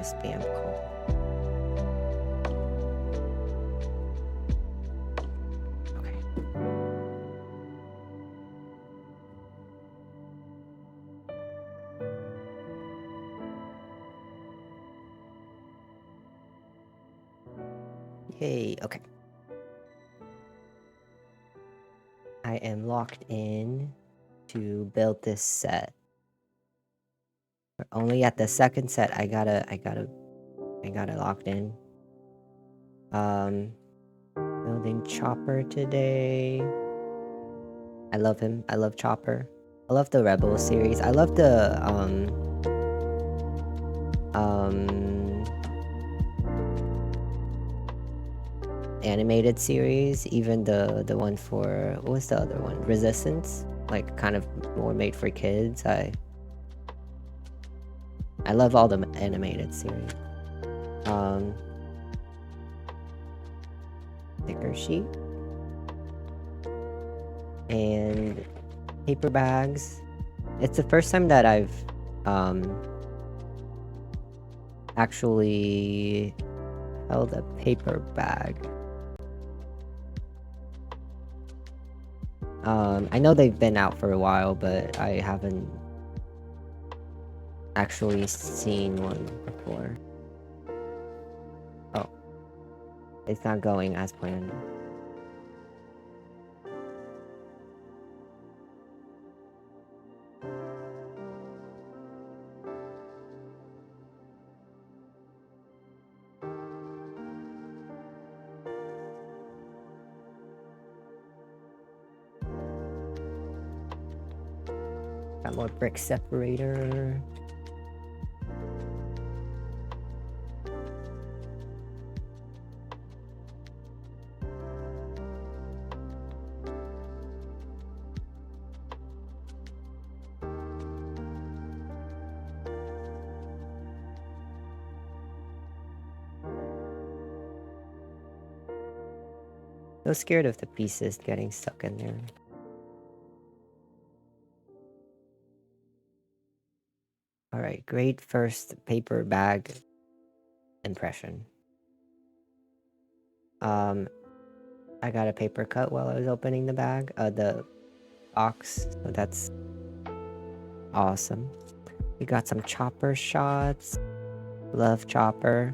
spam call. Okay. Yay, okay. I am locked in to build this set. But only at the second set I got it locked in. Building Chopper today. I love him. I love Chopper. I love the Rebel series. I love the animated series, even the one for, what was the other one? Resistance, like kind of more made for kids. I love all the animated series. Sticker sheet and paper bags. It's the first time that I've actually held a paper bag. I know they've been out for a while, but I haven't actually seen one before. Oh, it's not going as planned. Got more brick separator. So scared of the pieces getting stuck in there. Alright, great first paper bag impression. I got a paper cut while I was opening the bag, the box, so that's awesome. We got some Chopper shots. Love Chopper.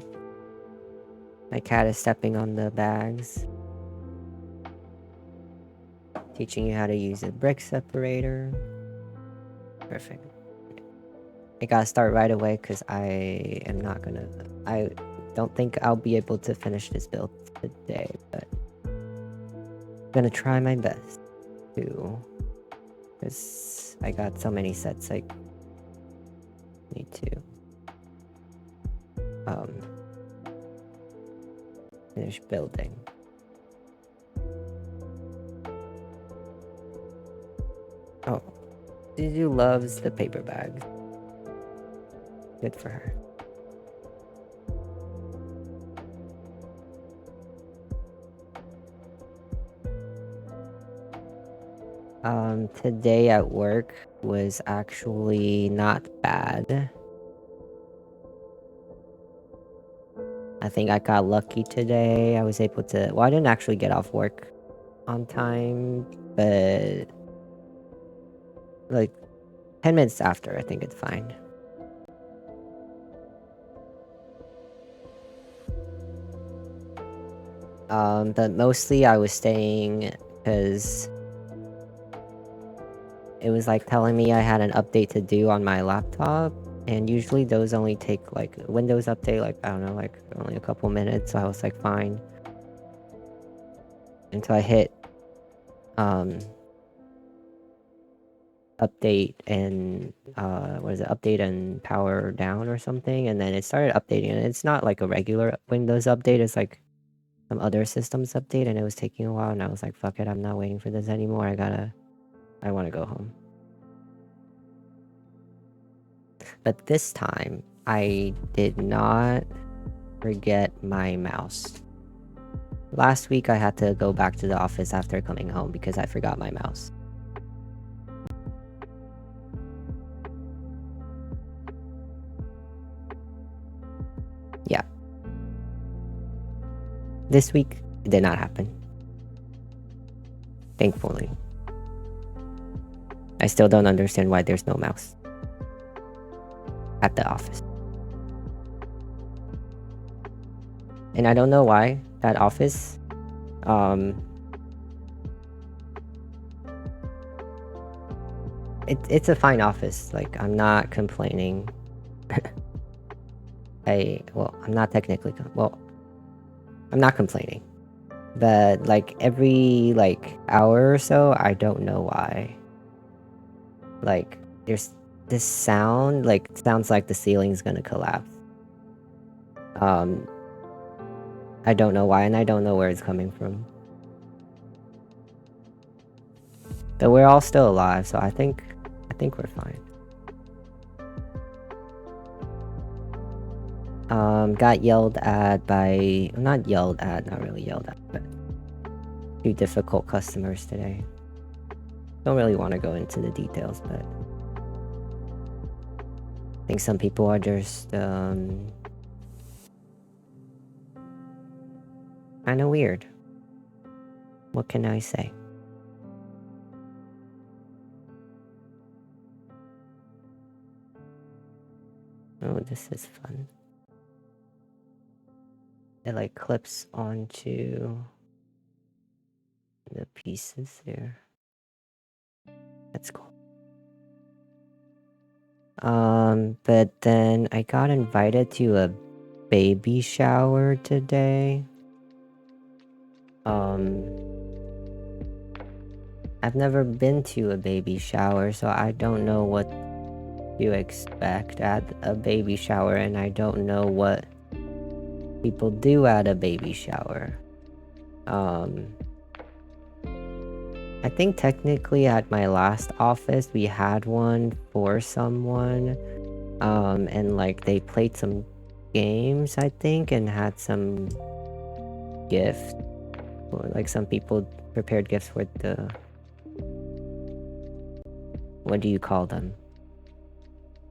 My cat is stepping on the bags. Teaching you how to use a brick separator. Perfect. I gotta start right away because I don't think I'll be able to finish this build today, but I'm gonna try my best to, because I got so many sets I need to finish building. Oh, Zuzu loves the paper bag. Good for her. Today at work was actually not bad. I think I got lucky today. I was able to, well, I didn't actually get off work on time, but like 10 minutes after, I think it's fine. But mostly I was staying because it was like telling me I had an update to do on my laptop, and usually those only take like Windows update, like I don't know, like only a couple minutes, so I was like fine until I hit update and what is it, update and power down or something, and then it started updating, and it's not like a regular Windows update, it's like some other systems update, and it was taking a while, and I was like, fuck it, I'm not waiting for this anymore. I want to go home. But this time I did not forget my mouse. Last week I had to go back to the office after coming home because I forgot my mouse. this week, it did not happen. Thankfully. I still don't understand why there's no mouse at the office. And I don't know why that office, it's a fine office. Like, I'm not complaining. I'm not technically, I'm not complaining. But like every like hour or so, I don't know why. Like, there's this sound, like, sounds like the ceiling's gonna collapse. I don't know why, and I don't know where it's coming from. But we're all still alive, so I think we're fine. Got yelled at by, not really yelled at, but 2 difficult customers today. Don't really want to go into the details, but I think some people are just kind of weird. What can I say? Oh, this is fun. It like clips onto the pieces there. That's cool. But then I got invited to a baby shower today. I've never been to a baby shower, so I don't know what you expect at a baby shower, and I don't know what people do at a baby shower. I think technically at my last office we had one for someone, and like they played some games, I think, and had some gifts, or like some people prepared gifts for the, what do you call them?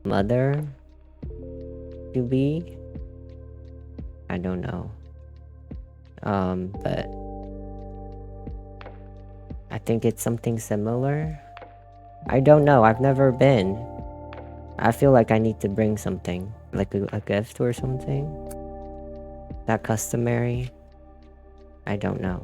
Mother to be? I don't know. But I think it's something similar. I don't know. I've never been. I feel like I need to bring something, like a gift or something. That customary? I don't know.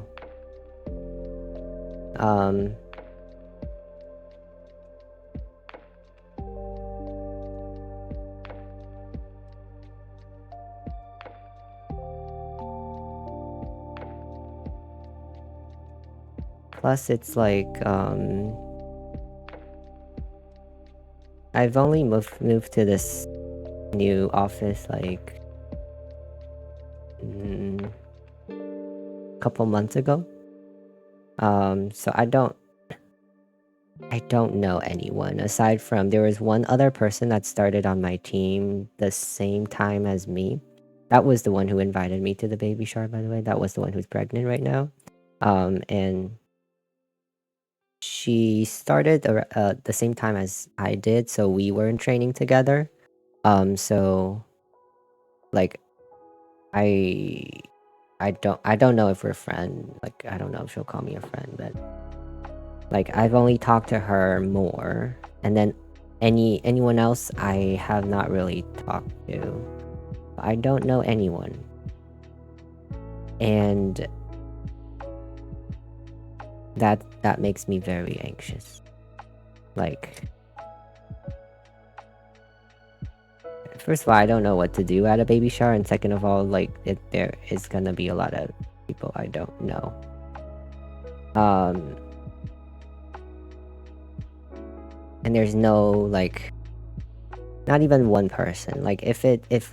Plus, it's like, I've only moved to this new office like a couple months ago. So I don't know anyone aside from, there was one other person that started on my team the same time as me. That was the one who invited me to the baby shower, by the way. That was the one who's pregnant right now. And she started the same time as I did, so we were in training together. So like I don't know if we're friends. Like, I don't know if she'll call me a friend, but like I've only talked to her more, and then anyone else I have not really talked to. I don't know anyone. And that makes me very anxious. Like, first of all, I don't know what to do at a baby shower, and second of all, like, there is gonna be a lot of people I don't know. And there's no, like, not even one person. Like, if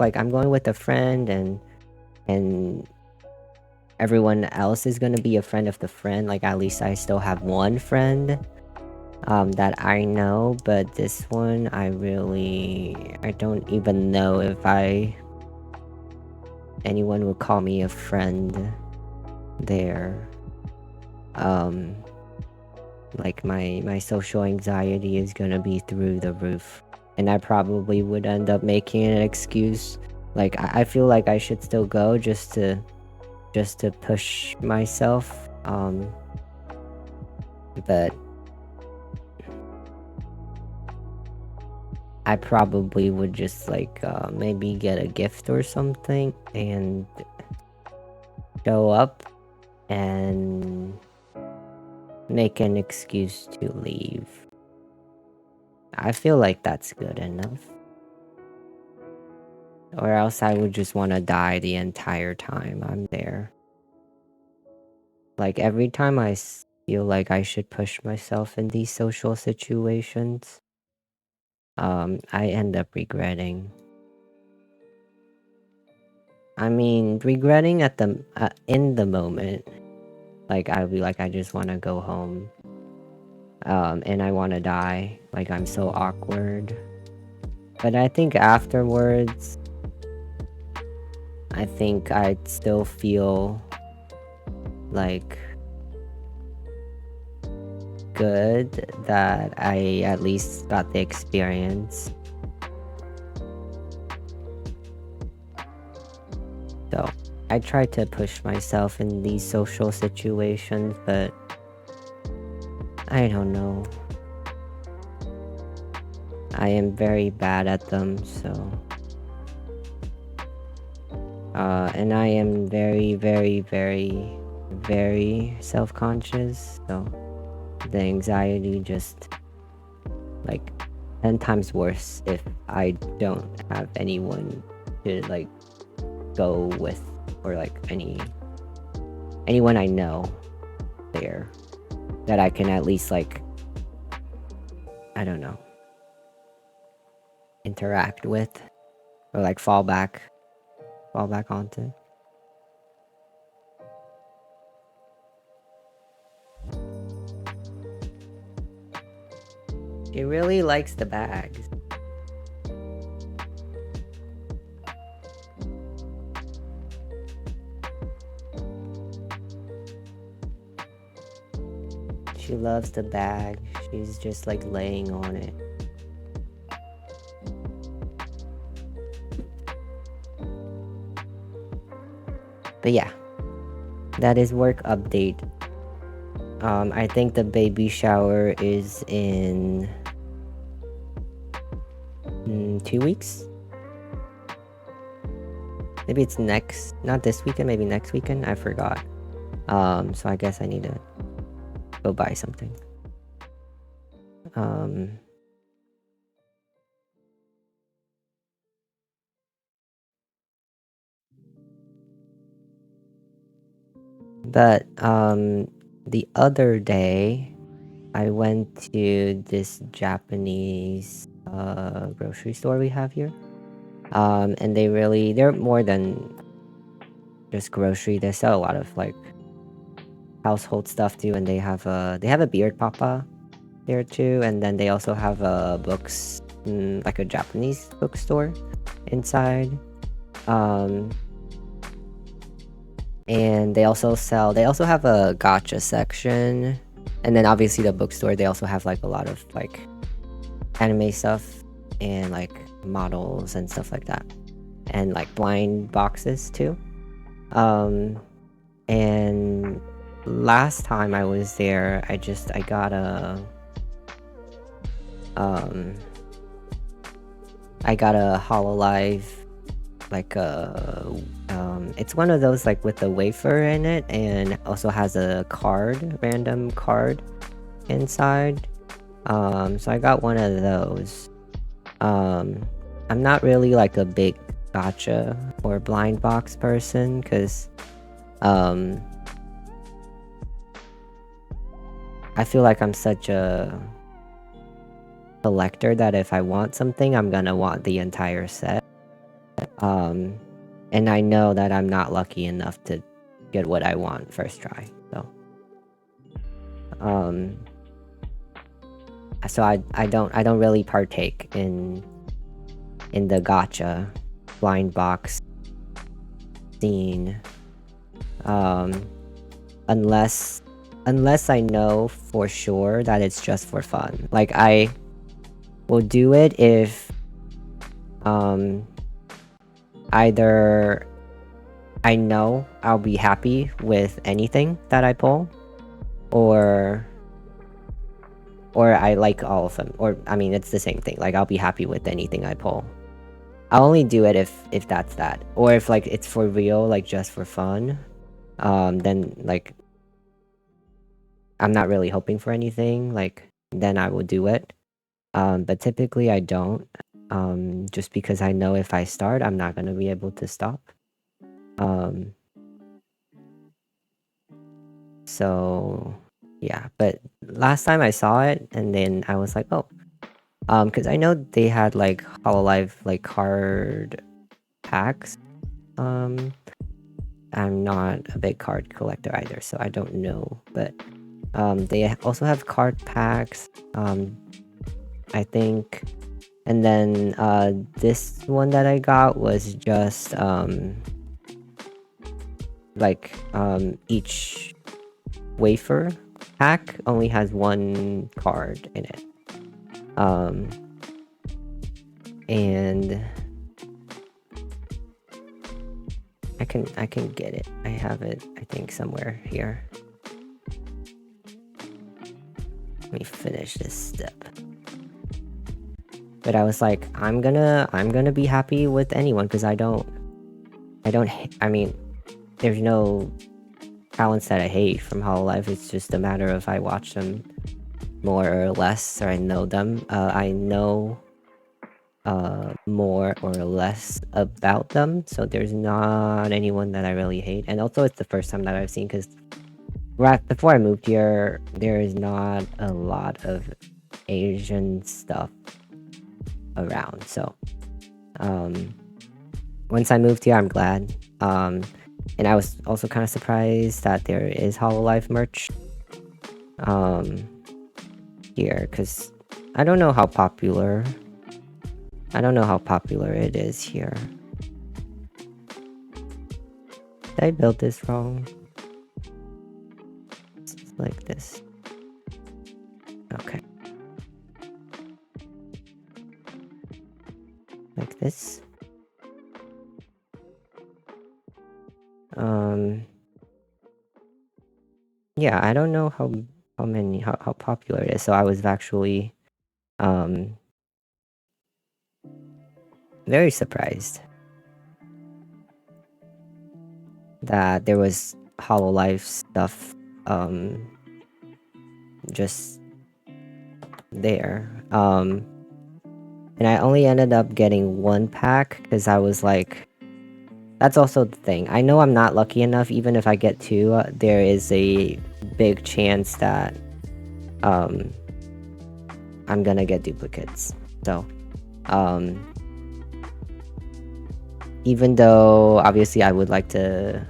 like I'm going with a friend and everyone else is gonna be a friend of the friend, like, at least I still have one friend that I know. But this one, I don't even know if anyone would call me a friend there. Like, my social anxiety is gonna be through the roof, and I probably would end up making an excuse. Like, I feel like I should still go just to just to push myself. But I probably would just like maybe get a gift or something and show up and make an excuse to leave. I feel like that's good enough. Or else I would just want to die the entire time I'm there. Like every time I feel like I should push myself in these social situations, I end up regretting. I mean, regretting at the in the moment, like I'd be like, I just want to go home, and I want to die. Like I'm so awkward. But I think afterwards, I think I'd still feel like good that I at least got the experience. So I try to push myself in these social situations, but I don't know. I am very bad at them, so and I am very, very, very, very self-conscious, so the anxiety just like 10 times worse if I don't have anyone to like go with, or like anyone I know there that I can at least like, I don't know, interact with or like fall back onto. She really likes the bags. She loves the bag. She's just like laying on it. But yeah, that is work update. I think the baby shower is in 2 weeks. Maybe it's not this weekend, maybe next weekend. I forgot. So I guess I need to go buy something. But the other day I went to this Japanese grocery store we have here. And they're more than just grocery. They sell a lot of like household stuff too, and they have a beard papa there too, and then they also have books, like a Japanese bookstore inside. And they also have a gacha section, and then obviously the bookstore, they also have like a lot of like anime stuff and like models and stuff like that, and like blind boxes too. And last time I was there, I got a Hololive, like it's one of those like with a wafer in it, and also has a random card inside. So I got one of those. I'm not really like a big gacha or blind box person, because I feel like I'm such a collector that if I want something, I'm gonna want the entire set. And I know that I'm not lucky enough to get what I want first try. So I don't really partake in the gacha blind box scene, unless I know for sure that it's just for fun. Like I will do it if either I know I'll be happy with anything that I pull, or I like all of them, or I mean it's the same thing. Like I'll be happy with anything I pull. I'll only do it if that's that, or if like it's for real, like just for fun. Then like I'm not really hoping for anything. Like then I will do it. But typically I don't. Just because I know if I start, I'm not gonna be able to stop. So yeah, but last time I saw it, and then I was like, oh, because I know they had like Hololive like card packs. Um, I'm not a big card collector either, so I don't know, but they also have card packs. I think, and then this one that I got was just like each wafer pack only has one card in it. And I can get it. I have it, I think, somewhere here. Let me finish this step. But I was like, I'm gonna be happy with anyone, because I mean, there's no talents that I hate from Hololive. It's just a matter of I watch them more or less, or I know them. I know more or less about them, so there's not anyone that I really hate. And also it's the first time that I've seen, because right before I moved here, there is not a lot of Asian stuff around. So once I moved here, I'm glad. And I was also kind of surprised that there is Hololive merch here, because I don't know how popular it is here. Did I build this wrong? It's like this. Okay. Like this. Yeah, I don't know how popular it is, so I was actually very surprised that there was Hololive stuff just there. And I only ended up getting one pack because I was like, that's also the thing. I know I'm not lucky enough. Even if I get two, there is a big chance that I'm gonna get duplicates. So even though obviously I would like to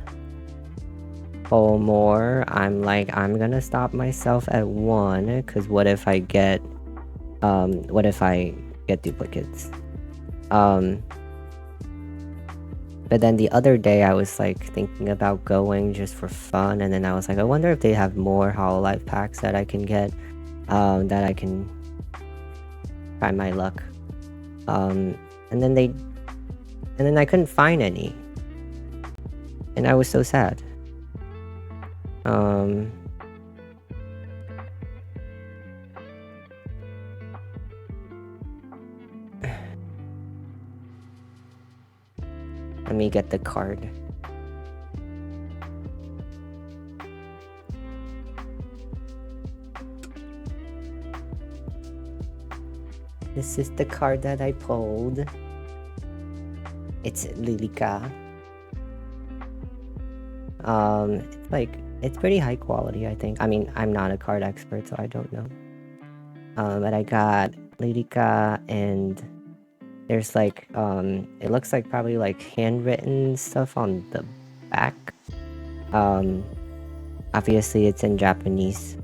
pull more, I'm like, I'm gonna stop myself at one, because what if I get duplicates? But then the other day I was like thinking about going just for fun, and then I was like, I wonder if they have more Hololive packs that I can get, that I can try my luck. And then I couldn't find any, and I was so sad. Let me get the card. This is the card that I pulled. It's Lilica. It's pretty high quality, I think. I mean, I'm not a card expert, so I don't know. But I got Lilica, and there's like, it looks like probably like handwritten stuff on the back. Obviously it's in Japanese.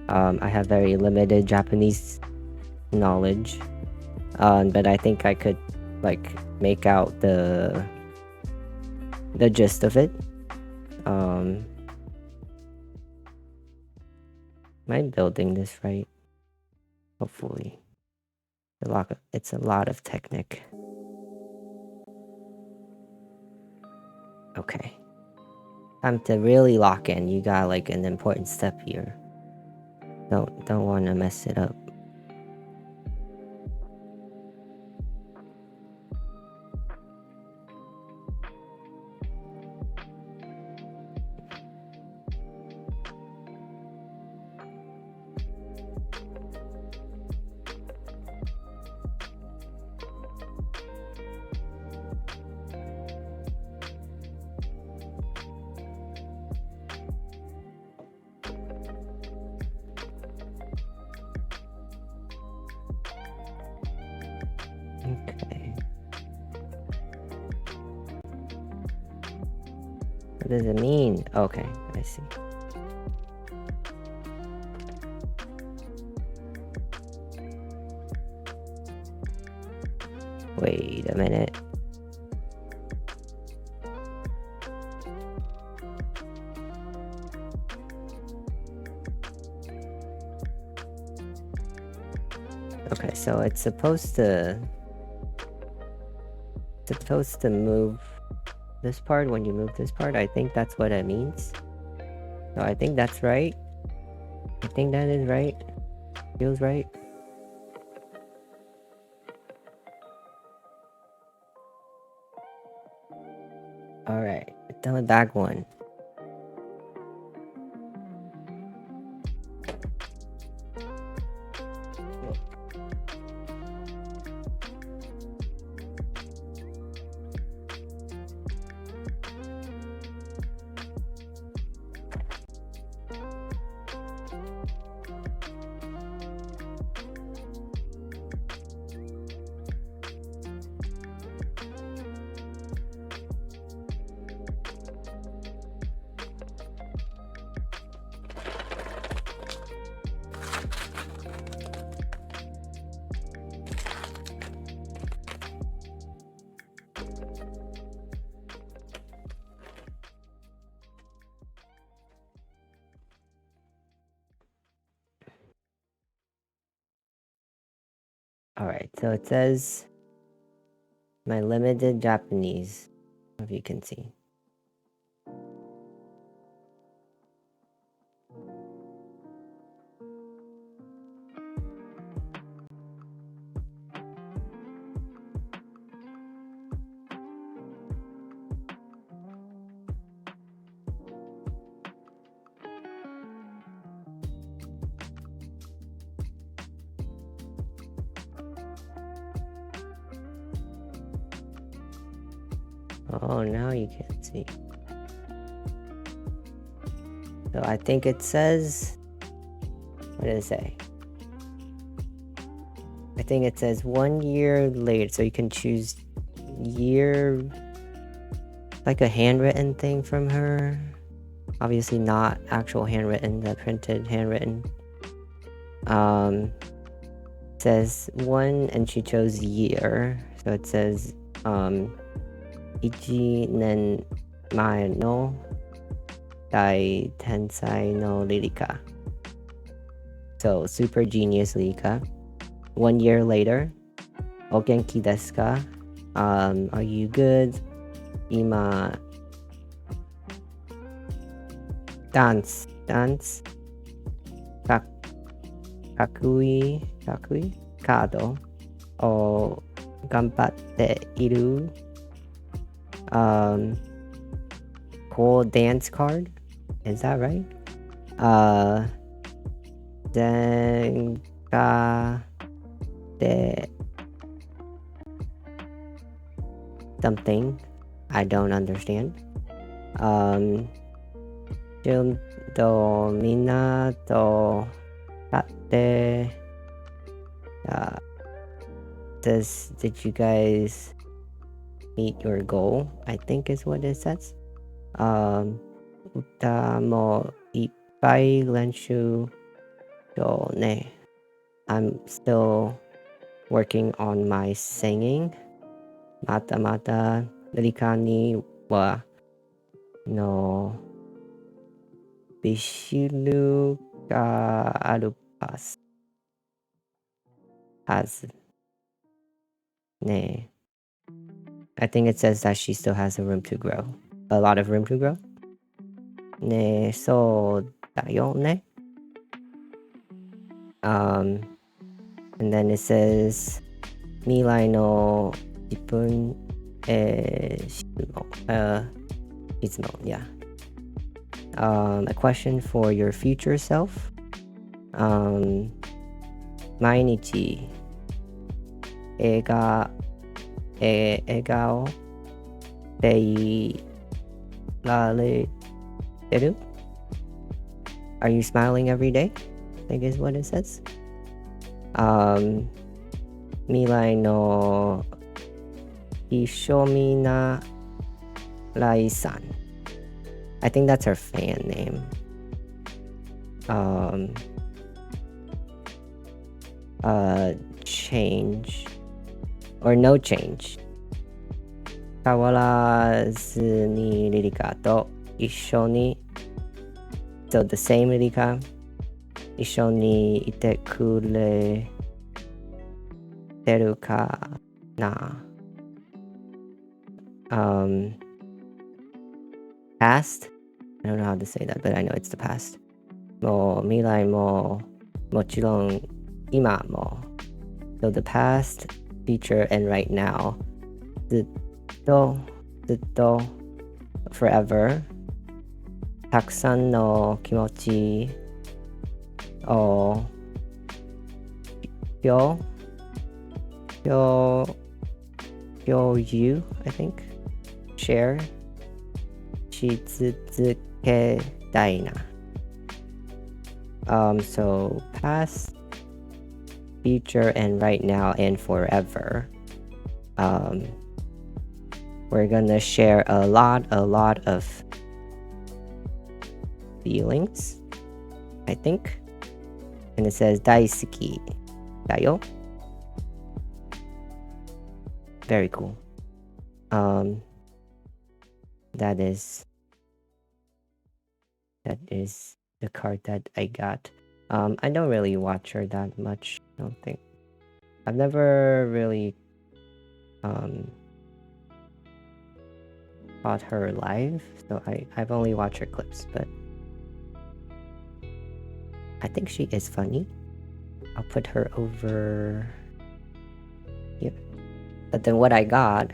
I have very limited Japanese knowledge, but I think I could like make out the gist of it. Am I building this right? Hopefully. It's a lot of technique. Okay. Time to really lock in. You got like an important step here. Don't want to mess it up. Okay. What does it mean? Okay, I see. Wait a minute. Okay, so it's supposed to move this part when you move this part. I think that's what it means. So I think that's right. I think that is right. Feels right. Alright, done with back one. Alright, so it says my limited Japanese, if you can see. Oh, now you can't see. So I think it says, what did it say? I think it says 1 year later, so you can choose year, like a handwritten thing from her. Obviously not actual handwritten, the printed handwritten. Says 1 and she chose year. So it says 1年前の大天才のリリカ. So super genius Lika. 1 year later, お元気ですか? Are you good? 今 dance かかっこいいカードを頑張っている cool dance card, is that right? 前科で something I don't understand. ちょっとみんなと会って did you guys meet your goal? I think is what it says. 歌もいっぱい練習とね I'm still working on my singing. またまたリカにはのビシルがあるはずね I think it says that she still has a room to grow. a lot of room to grow. Ne, so da yo ne. And then it says Milai no Jipun Izumo, yeah. A question for your future self. Mainichi egao de rareteru? Are you smiling every day? I think is what it says. Milai no Hishomi na Rai-san. I think that's her fan name. Change or no change. Kawarazu ni Ririka to issho ni, so the same Ririka, issho ni ite kureteru ka na. Past? I don't know how to say that, but I know it's the past. Mo mirai mo mochiron ima mo. So the past, future, and right now. Zutto, forever. Takusan no kimochi o you, I think. Share. Shitsuzuketai na. So past, future, and right now, and forever. We're gonna share a lot of feelings, I think. And it says daisuki dayo. Very cool. That is the card that I got. I don't really watch her that much, I don't think. I've never really caught her live, so I've only watched her clips, but I think she is funny. I'll put her over here. But then what I got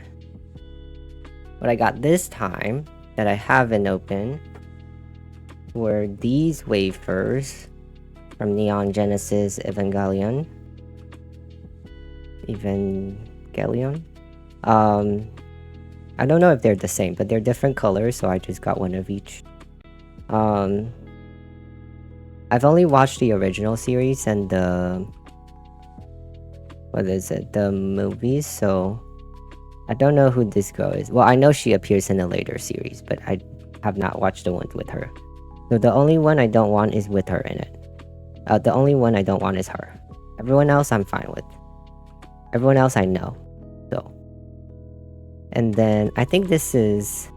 this time that I haven't opened were these wafers from Neon Genesis Evangelion. I don't know if they're the same, but they're different colors, so I just got one of each. I've only watched the original series and the movies, so I don't know who this girl is. Well, I know she appears in a later series, but I have not watched the ones with her. So the only one I don't want is with her in it. The only one I don't want is her. Everyone else I'm fine with. Everyone else I know. So. And then I think this is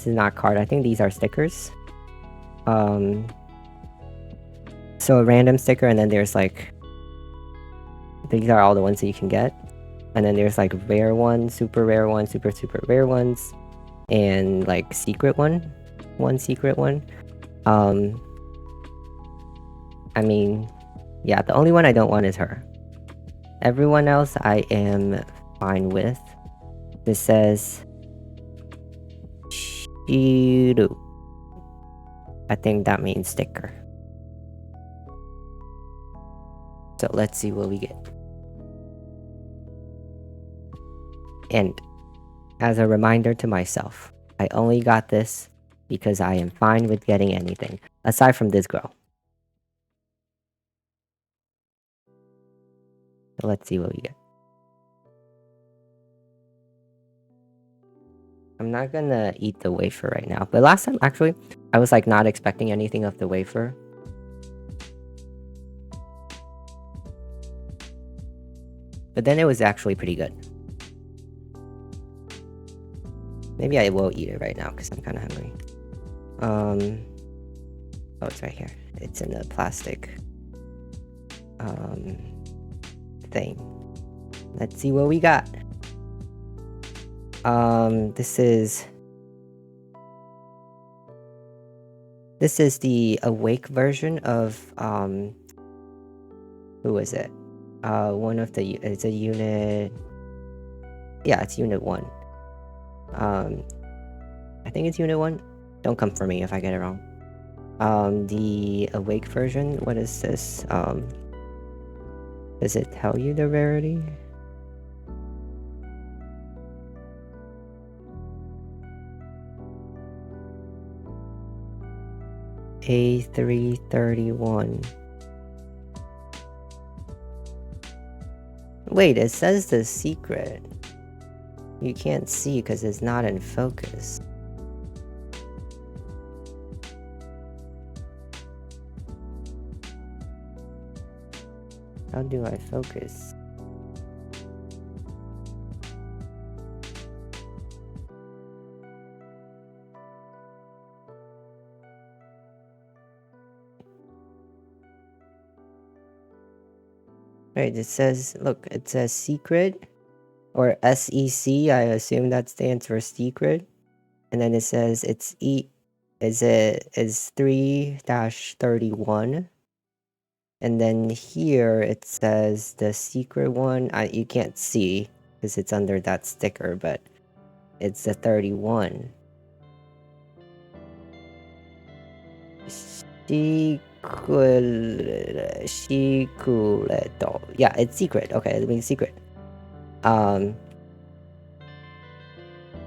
not card. I think these are stickers. So a random sticker, and then there's like, these are all the ones that you can get. And then there's like rare ones, super rare ones, super rare ones, and like secret one secret one. I mean, yeah, the only one I don't want is her. Everyone else I am fine with. This says Shiru. I think that means sticker. So let's see what we get. And as a reminder to myself, I only got this because I am fine with getting anything, aside from this girl. So let's see what we get. I'm not gonna eat the wafer right now, but last time actually I was like not expecting anything of the wafer. But then it was actually pretty good. Maybe I will eat it right now because I'm kind of hungry. Oh, it's right here. It's in the plastic thing. Let's see what we got. This is the awake version of who is it? One of the it's a unit. Yeah, it's unit 1. I think it's unit 1. Don't come for me if I get it wrong. The awake version, what is this? Does it tell you the rarity? A331. Wait, it says the secret. You can't see because it's not in focus. How do I focus? Right, it says, look, it says secret, or SEC, I assume that stands for secret. And then it says it's is 3-31. And then here it says the secret one, you can't see because it's under that sticker, but it's the 31. Shikureto. Yeah, it's secret. Okay, it means secret.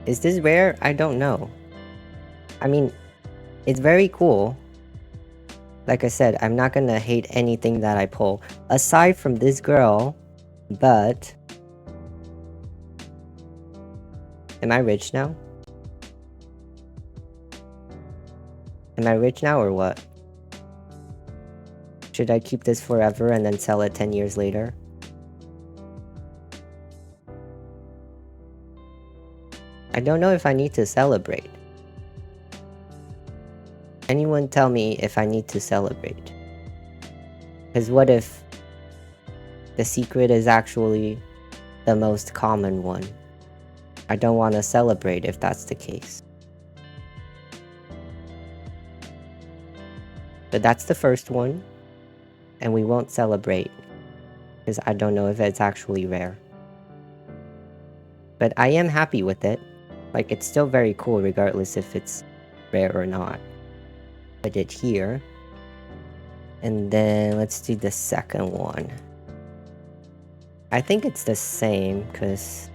Is this rare? I don't know. I mean, it's very cool. Like I said, I'm not gonna hate anything that I pull, aside from this girl, but... Am I rich now? Am I rich now or what? Should I keep this forever and then sell it 10 years later? I don't know if I need to celebrate. Anyone tell me if I need to celebrate? Because what if the secret is actually the most common one? I don't want to celebrate if that's the case. But that's the first one. And we won't celebrate. Because I don't know if it's actually rare. But I am happy with it. Like, it's still very cool regardless if it's rare or not. Put it here. And then let's do the second one. I think it's the same because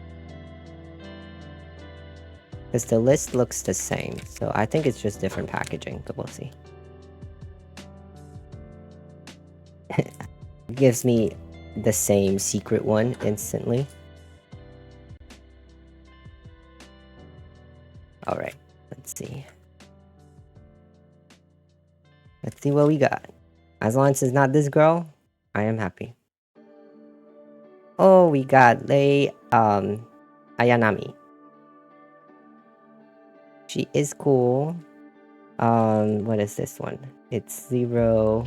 the list looks the same. So I think it's just different packaging, but we'll see. It gives me the same secret one instantly. Alright, let's see. Let's see what we got. As long as it's not this girl, I am happy. Oh, we got Lei Ayanami. She is cool. What is this one? It's 0.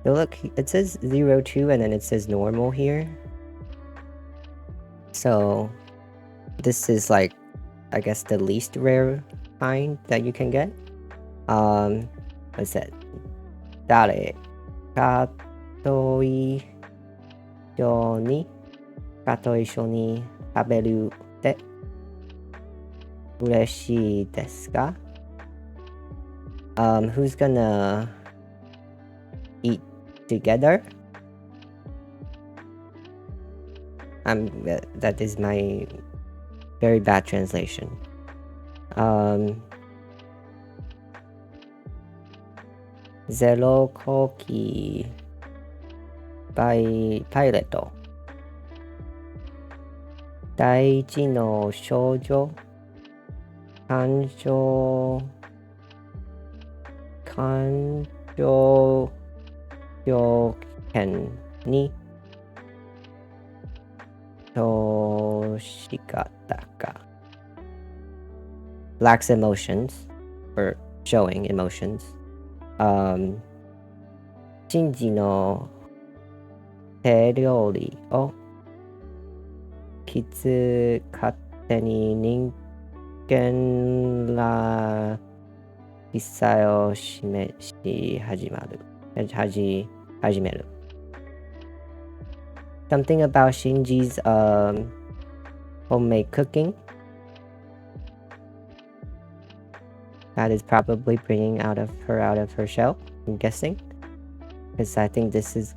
Look, it says 02 and then it says normal here. So this is like, I guess, the least rare kind that you can get. What's that? Dare Katoi Shoni Katoi Shoni Taberu de Ureshii desu ka? Who's gonna eat together? That is my very bad translation. Zero Koki by Piloto. Daichi no shoujo kanjo yoken ni toshikata ka. Lacks emotions, or showing emotions. Shinji no teryori o kitsukate ni Shoken la Hisai o shi hajimaru. Hajimeru. Something about Shinji's homemade cooking. That is probably bringing her out of her shell, I'm guessing. Because I think this is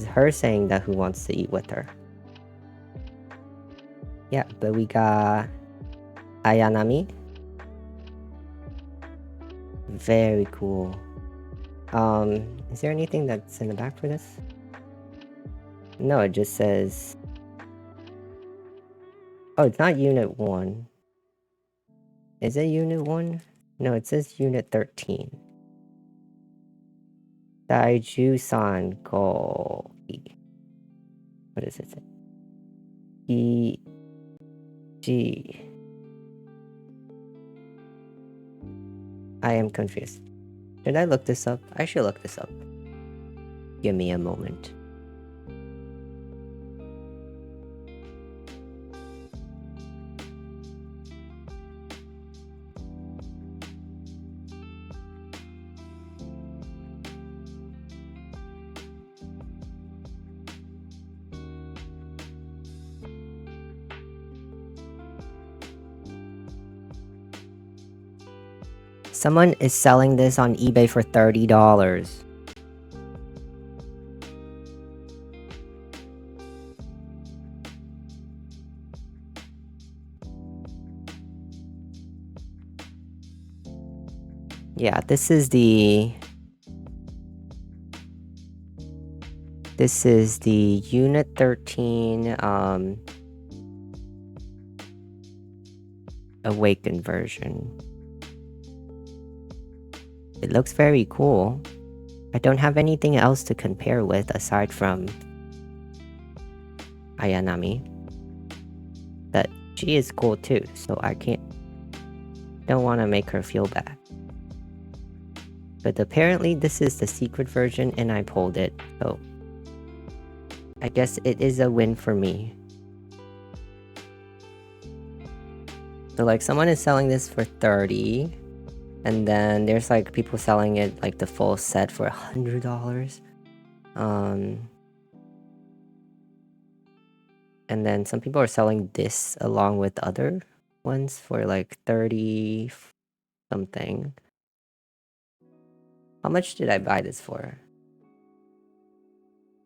her saying that who wants to eat with her. Yeah, but we got Ayanami. Very cool. Is there anything that's in the back for this? No, it just says... Oh, it's not Unit 1. Is it Unit 1? No, it says Unit 13. Daiju-san Go. What does it say? G. I am confused. Should I look this up? I should look this up. Give me a moment. Someone is selling this on eBay for $30. Yeah, this is the Unit 13 Awakened version. It looks very cool. I don't have anything else to compare with aside from Ayanami. But she is cool too, so I don't want to make her feel bad. But apparently this is the secret version and I pulled it, so I guess it is a win for me. So like someone is selling this for $30. And then there's like people selling it like the full set for $100. And then some people are selling this along with other ones for like 30 something. How much did I buy this for?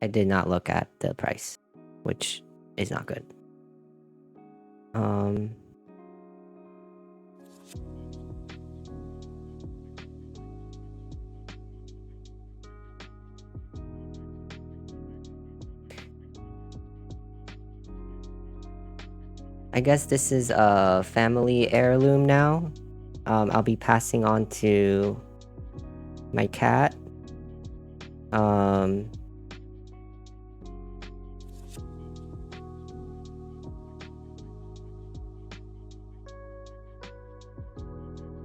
I did not look at the price, which is not good. I guess this is a family heirloom now. I'll be passing on to my cat.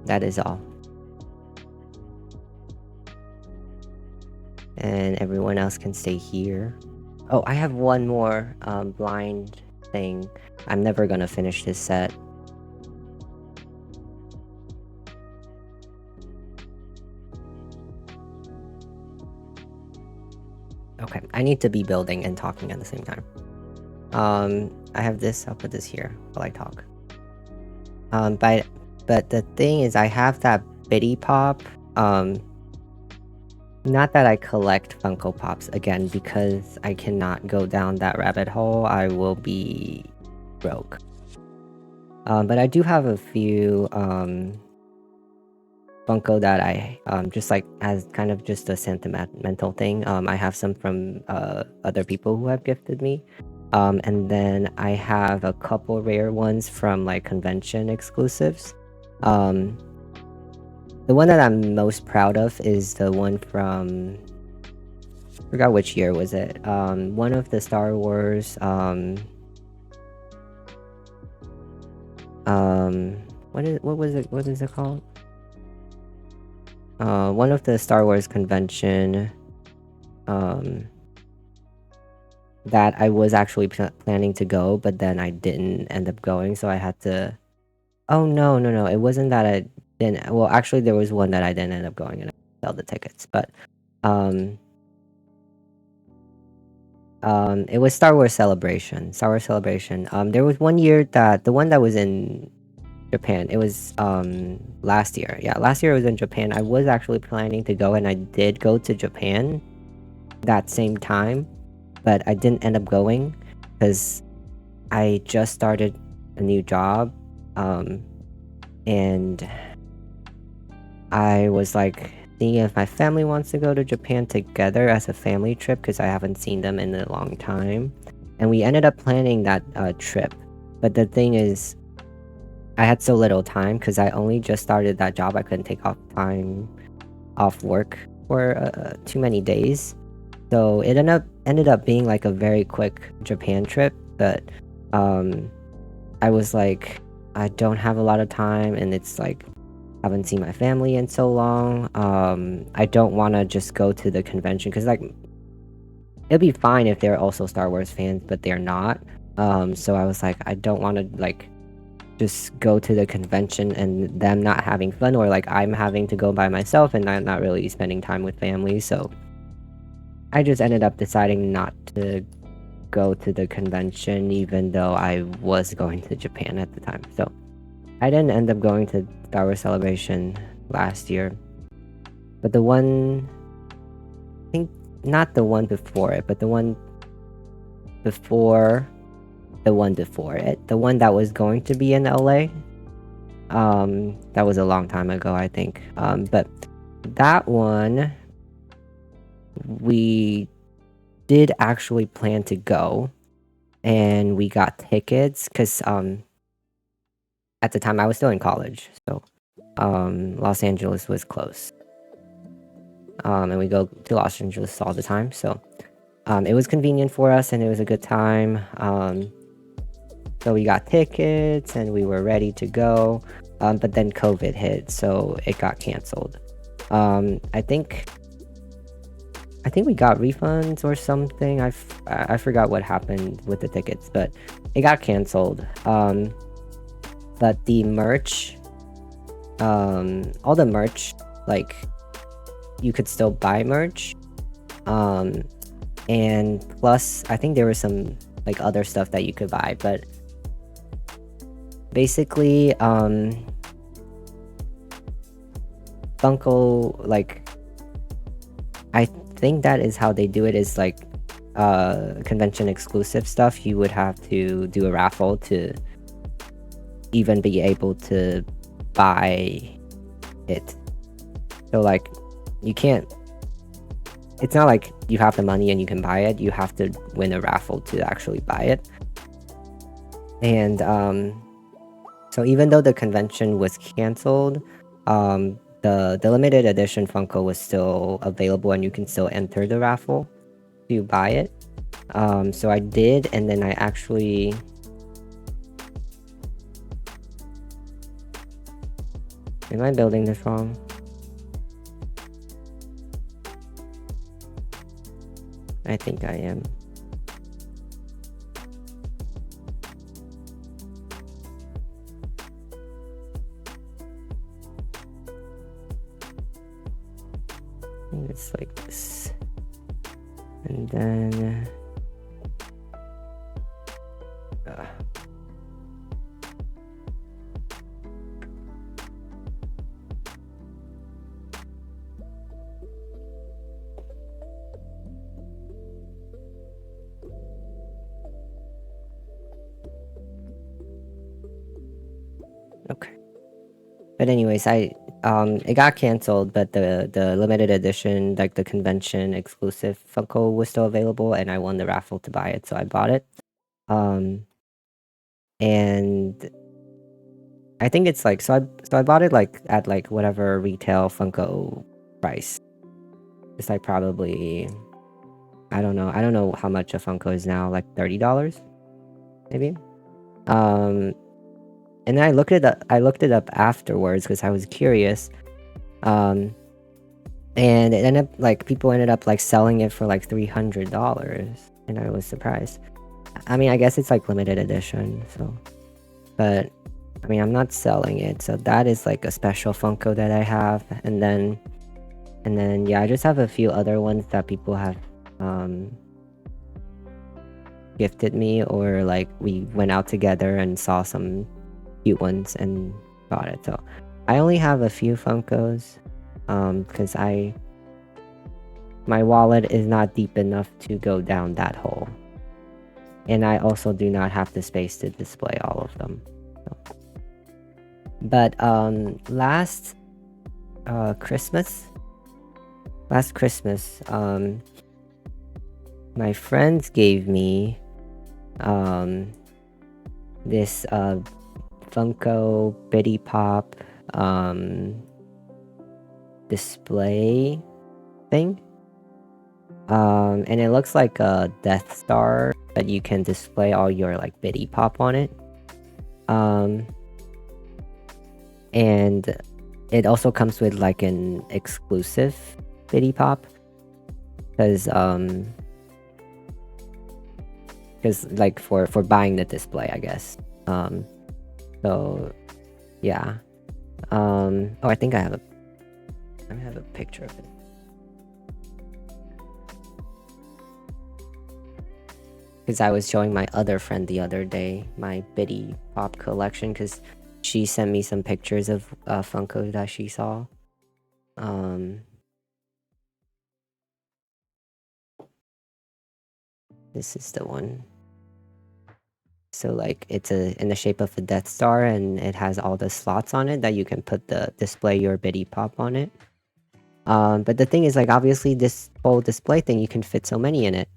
That is all. And everyone else can stay here. Oh, I have one more blind thing. I'm never gonna finish this set. Okay, I need to be building and talking at the same time. I have this, I'll put this here while I talk. But the thing is, I have that Bitty Pop. Not that I collect Funko Pops again, because I cannot go down that rabbit hole. I will be broke. But I do have a few Funko that I just like as kind of just a sentimental thing. I have some from other people who have gifted me. And then I have a couple rare ones from like convention exclusives. The one that I'm most proud of is the one from... I forgot which year was it. One of the Star Wars... what is it called? One of the Star Wars convention... that I was actually planning to go, but then I didn't end up going, so I had to Oh, no, it wasn't that I didn't well, actually, there was one that I didn't end up going and sell the tickets, but, um it was Star Wars Celebration. Star Wars Celebration. There was one year that the one that was in Japan, it was, last year. Yeah, last year it was in Japan. I was actually planning to go, and I did go to Japan that same time, but I didn't end up going because I just started a new job, and I was like seeing if my family wants to go to Japan together as a family trip because I haven't seen them in a long time. And we ended up planning that trip. But the thing is, I had so little time because I only just started that job. I couldn't take off time off work for too many days. So it ended up being like a very quick Japan trip. But I was like, I don't have a lot of time, and it's like haven't seen my family in so long. I don't want to just go to the convention because like it'd be fine if they're also Star Wars fans, but they're not. So I was like, I don't want to like just go to the convention and them not having fun, or like I'm having to go by myself and I'm not really spending time with family. So I just ended up deciding not to go to the convention, even though I was going to Japan at the time. So I didn't end up going to Star Wars Celebration last year, but the one, I think not the one before it, but the one before it, the one that was going to be in LA. That was a long time ago, I think. But that one, we did actually plan to go, and we got tickets because at the time I was still in college, so Los Angeles was close. And we go to Los Angeles all the time, so it was convenient for us and it was a good time. So we got tickets and we were ready to go, but then COVID hit, so it got canceled. I think we got refunds or something. I forgot what happened with the tickets, but it got canceled. But the merch, all the merch, like you could still buy merch, and plus I think there was some like other stuff that you could buy, but basically Funko, like I think that is how they do it, is like convention exclusive stuff. You would have to do a raffle to even be able to buy it. So like you can't, it's not like you have the money and you can buy it. You have to win a raffle to actually buy it. And so even though the convention was canceled, the limited edition Funko was still available and you can still enter the raffle to buy it. So I did, and then I actually am I building this wrong? I think I am. I think it's like this. And then okay. But anyways, it got canceled, but the limited edition, like the convention exclusive Funko was still available, and I won the raffle to buy it, so I bought it. And I think it's like, so I bought it like at like whatever retail Funko price. It's like probably, I don't know how much a Funko is now, like $30 maybe. And then I looked it up afterwards because I was curious. And it ended up like people ended up like selling it for like $300, and I was surprised. I mean, I guess it's like limited edition, so, but I mean, I'm not selling it, so that is like a special Funko that I have. And then yeah, I just have a few other ones that people have gifted me, or like we went out together and saw some cute ones and got it. So I only have a few Funkos because my wallet is not deep enough to go down that hole, and I also do not have the space to display all of them. So. But last Christmas, my friends gave me this Funko Bitty Pop display thing, and it looks like a Death Star that you can display all your like Bitty Pop on it, and it also comes with like an exclusive Bitty Pop, because like for buying the display, I guess. So yeah. Oh, I think I have a picture of it. Because I was showing my other friend the other day my Bitty Pop collection, because she sent me some pictures of Funko that she saw. This is the one. So like it's in the shape of a Death Star, and it has all the slots on it that you can display your Bitty Pop on it. But the thing is, like, obviously this whole display thing, you can fit so many in it,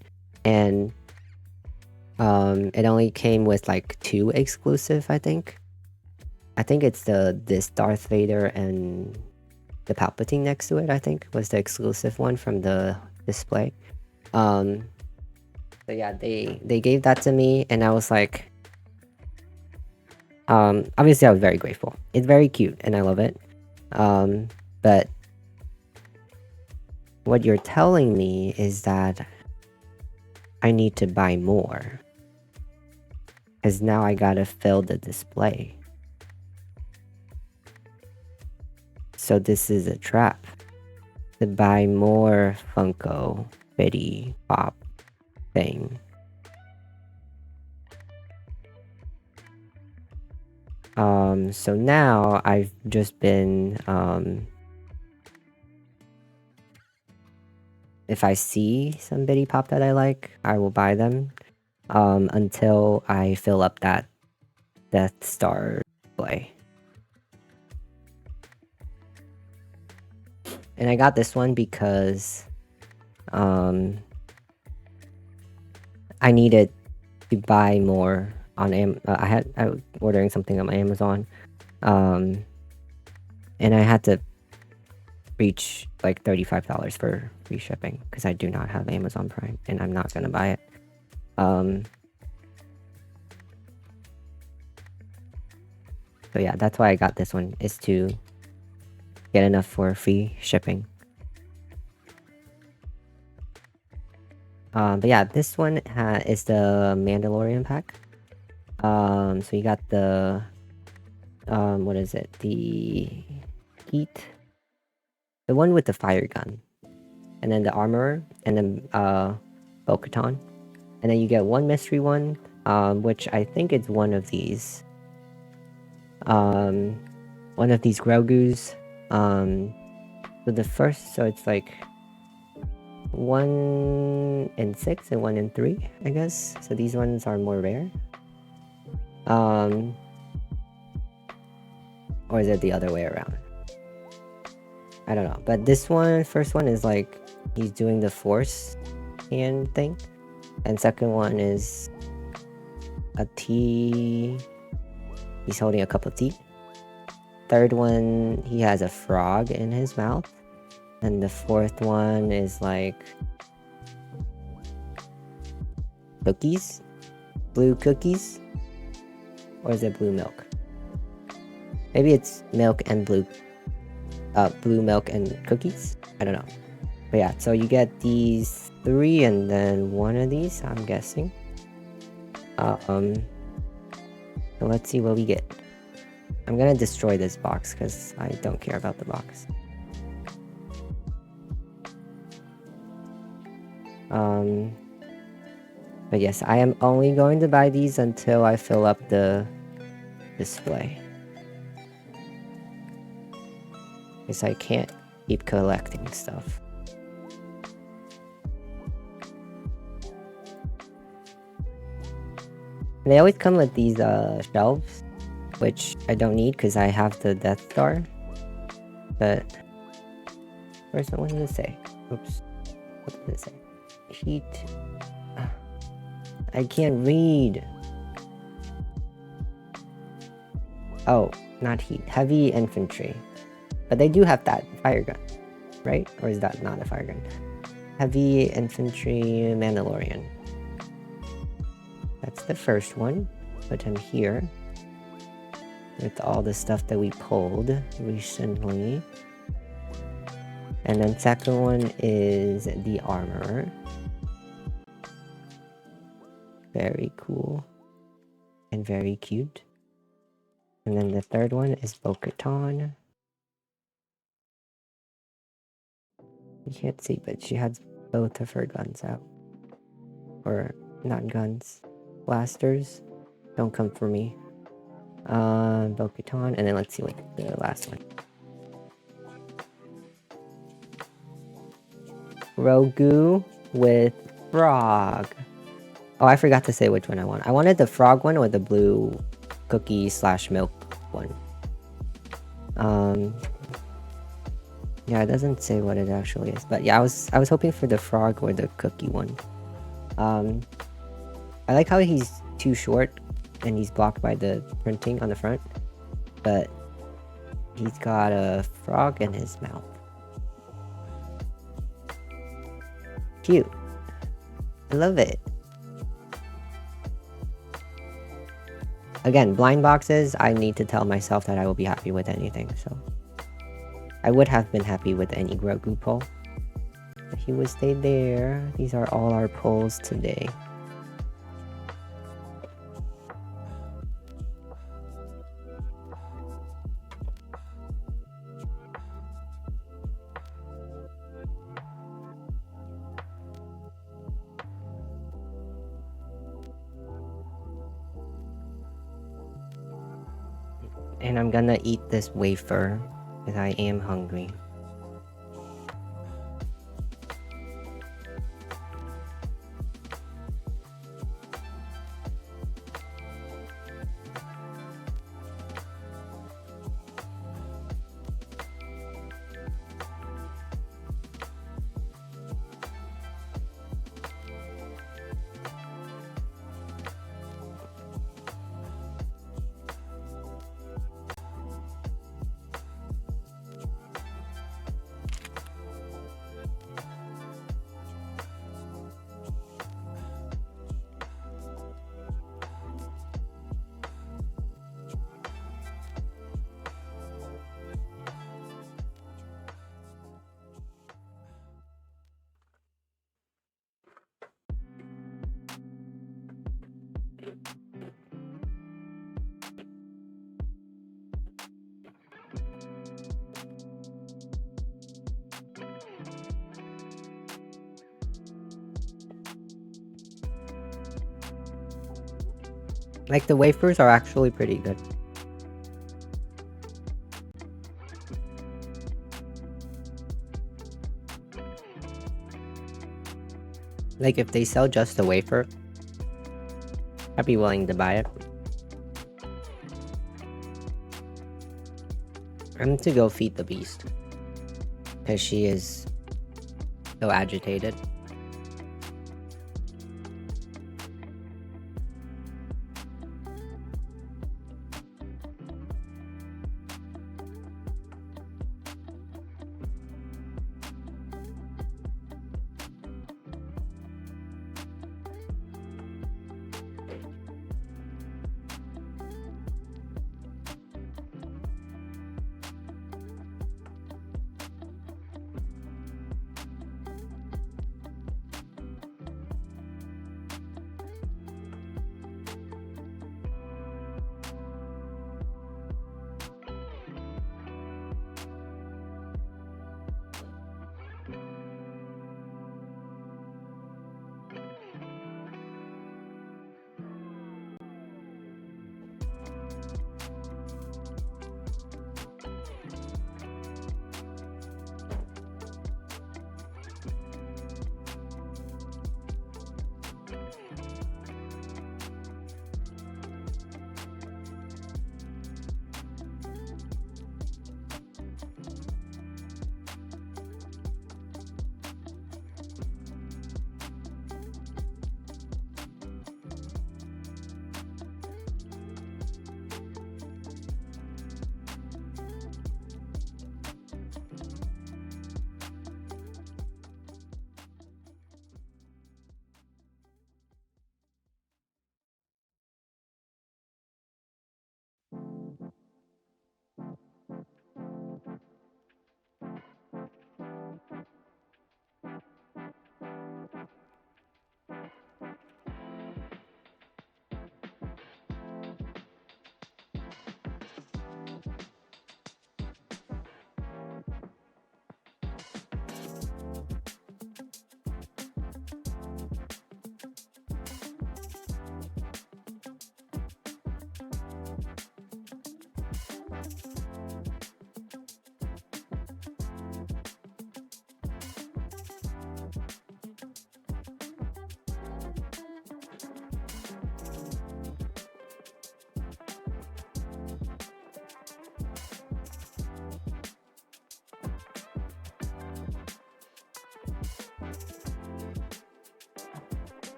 and it only came with like 2 exclusive, I think. I think it's this Darth Vader and the Palpatine next to it, I think, was the exclusive one from the display. So yeah, they gave that to me, and I was like, obviously I was very grateful. It's very cute, and I love it. But what you're telling me is that I need to buy more, because now I gotta fill the display. So this is a trap. To buy more Funko Bitty Pop thing. So now I've just been, if I see some Bitty Pop that I like, I will buy them, until I fill up that Death Star display. And I got this one because, I needed to buy more on I was ordering something on Amazon, and I had to reach like $35 for free shipping, because I do not have Amazon Prime, and I'm not gonna buy it. So yeah, that's why I got this one, is to get enough for free shipping. But yeah, this one is the Mandalorian pack. So you got the what is it? The Heat, the one with the fire gun, and then the Armorer, and then Bo-Katan, and then you get one mystery one, which I think is one of these Grogu's. So the first, so it's like 1 in 6 and 1 in 3, I guess. So these ones are more rare. Or is it the other way around? I don't know. But this one, first one is like he's doing the Force hand thing, and second one is a tea. He's holding a cup of tea. Third one, he has a frog in his mouth. And the fourth one is like cookies, blue cookies, or is it blue milk? Maybe it's milk and blue milk and cookies. I don't know, but yeah. So you get these 3, and then one of these, I'm guessing. So let's see what we get. I'm gonna destroy this box because I don't care about the box. But yes, I am only going to buy these until I fill up the display. Because I can't keep collecting stuff. They always come with these shelves, which I don't need because I have the Death Star. But what does it say? Oops. What does it say? Heat. I can't read. Oh, not heat. Heavy infantry. But they do have that fire gun, right? Or is that not a fire gun? Heavy infantry Mandalorian. That's the first one. Put him here. With all the stuff that we pulled recently. And then second one is the armor. Very cool. And very cute. And then the third one is Bo-Katan. You can't see, but she has both of her guns out. Or, not guns. Blasters. Don't come for me. Bo-Katan. And then let's see what the last one. Grogu with frog. Oh, I forgot to say which one I want. I wanted the frog one or the blue cookie / milk one. Yeah, it doesn't say what it actually is, but yeah, I was hoping for the frog or the cookie one. I like how he's too short and he's blocked by the printing on the front, but he's got a frog in his mouth. Cute. I love it. Again, blind boxes, I need to tell myself that I will be happy with anything, so... I would have been happy with any Grogu pull. But he would stay there. These are all our pulls today. And I'm gonna eat this wafer, because I am hungry. Like, the wafers are actually pretty good. Like, if they sell just a wafer, I'd be willing to buy it. I'm going to go feed the beast. Because she is so agitated.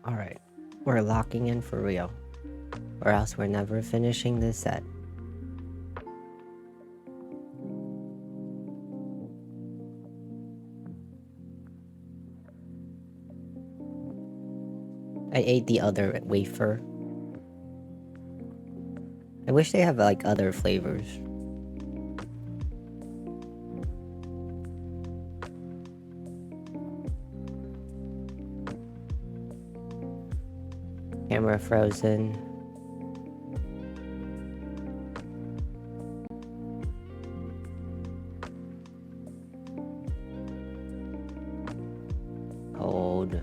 Alright, we're locking in for real, or else we're never finishing this set. I ate the other wafer. I wish they have like other flavors. Camera frozen. Hold.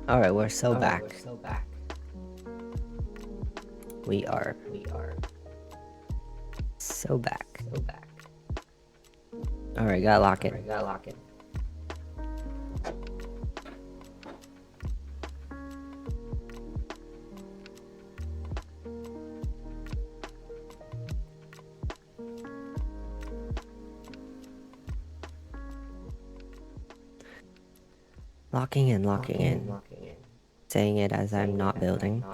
Alright, we're so back. We are so back. Alright, gotta lock it. Locking in. Saying it as I'm not building.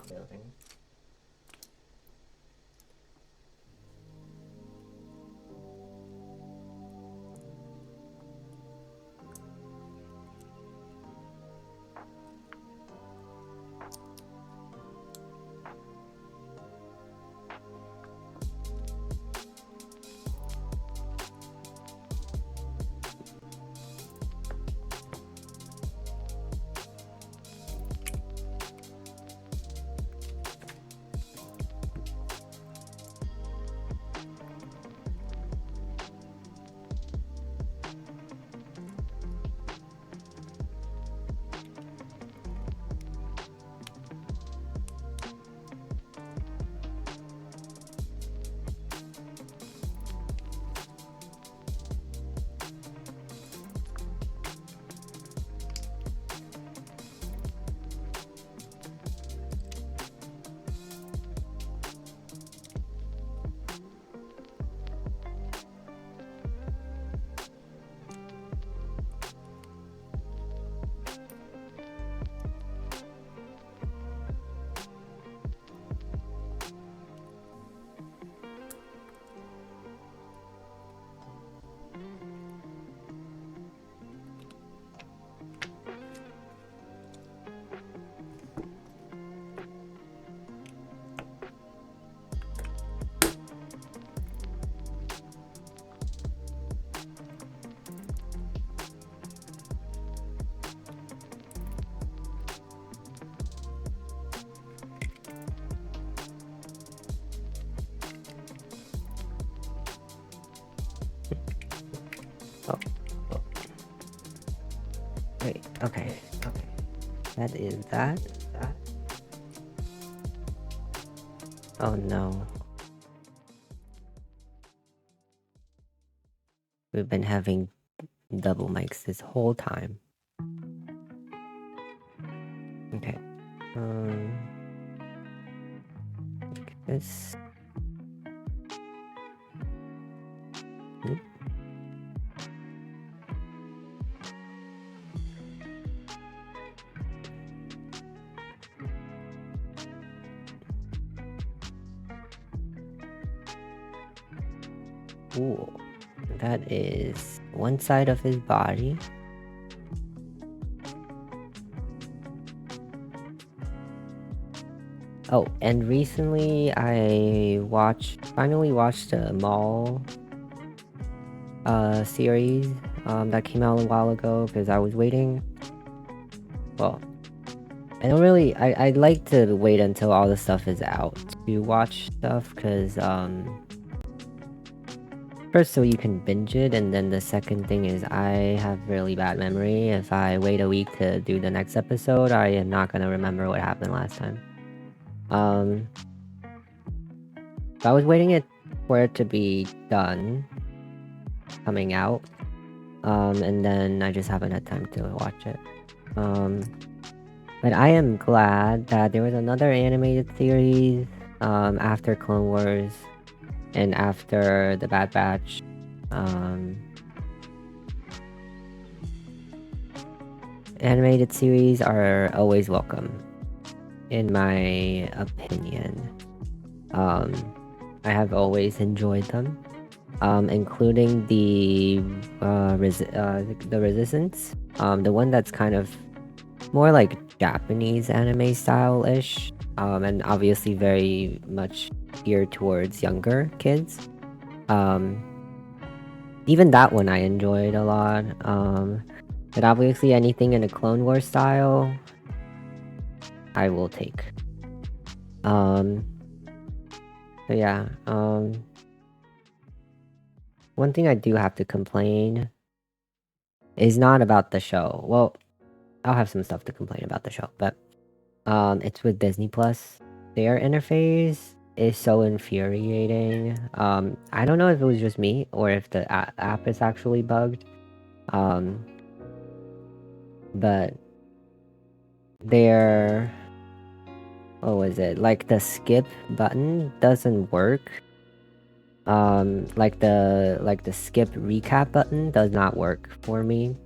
Okay. That is that. Oh no. We've been having double mics this whole time. Okay. Like this. Ooh. That is one side of his body. Oh, and recently I finally watched the Mall series that came out a while ago because I was waiting. Well, I'd like to wait until all the stuff is out to watch stuff because first so you can binge it, and then the second thing is I have really bad memory. If I wait a week to do the next episode, I am not gonna remember what happened last time. So I was waiting for it to be done, coming out, and then I just haven't had time to watch it. But I am glad that there was another animated series, after Clone Wars, and after the Bad Batch. Animated series are always welcome, in my opinion. I have always enjoyed them, including the Resistance, the one that's kind of more like Japanese anime style-ish, and obviously very much geared towards younger kids. Even that one I enjoyed a lot. But obviously anything in a Clone Wars style, I will take. So yeah, one thing I do have to complain is not about the show. Well, I'll have some stuff to complain about the show, but it's with Disney Plus. Their interface is so infuriating. I don't know if it was just me or if the app is actually bugged. But their, what was it? Like the skip button doesn't work. Like the skip recap button does not work for me.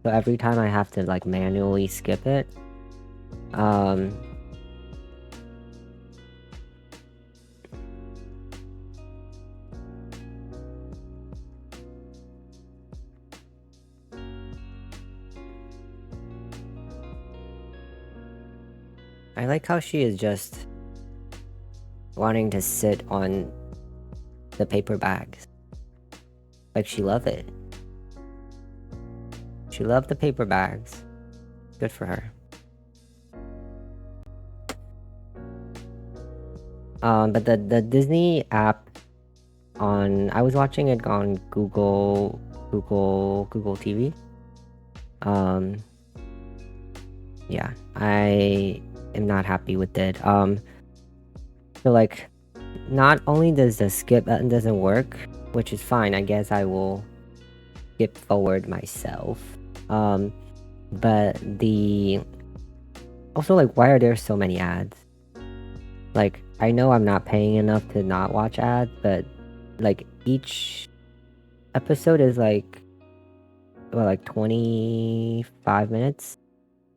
So every time I have to like manually skip it. I like how she is just wanting to sit on the paper bags. Like she loved it. She loved the paper bags. Good for her. But the Disney app I was watching it on Google TV. Yeah, I am not happy with it. So like, not only does the skip button doesn't work, which is fine, I guess I will skip forward myself. But also like, why are there so many ads? Like, I know I'm not paying enough to not watch ads, but like each episode is like, well, like 25 minutes.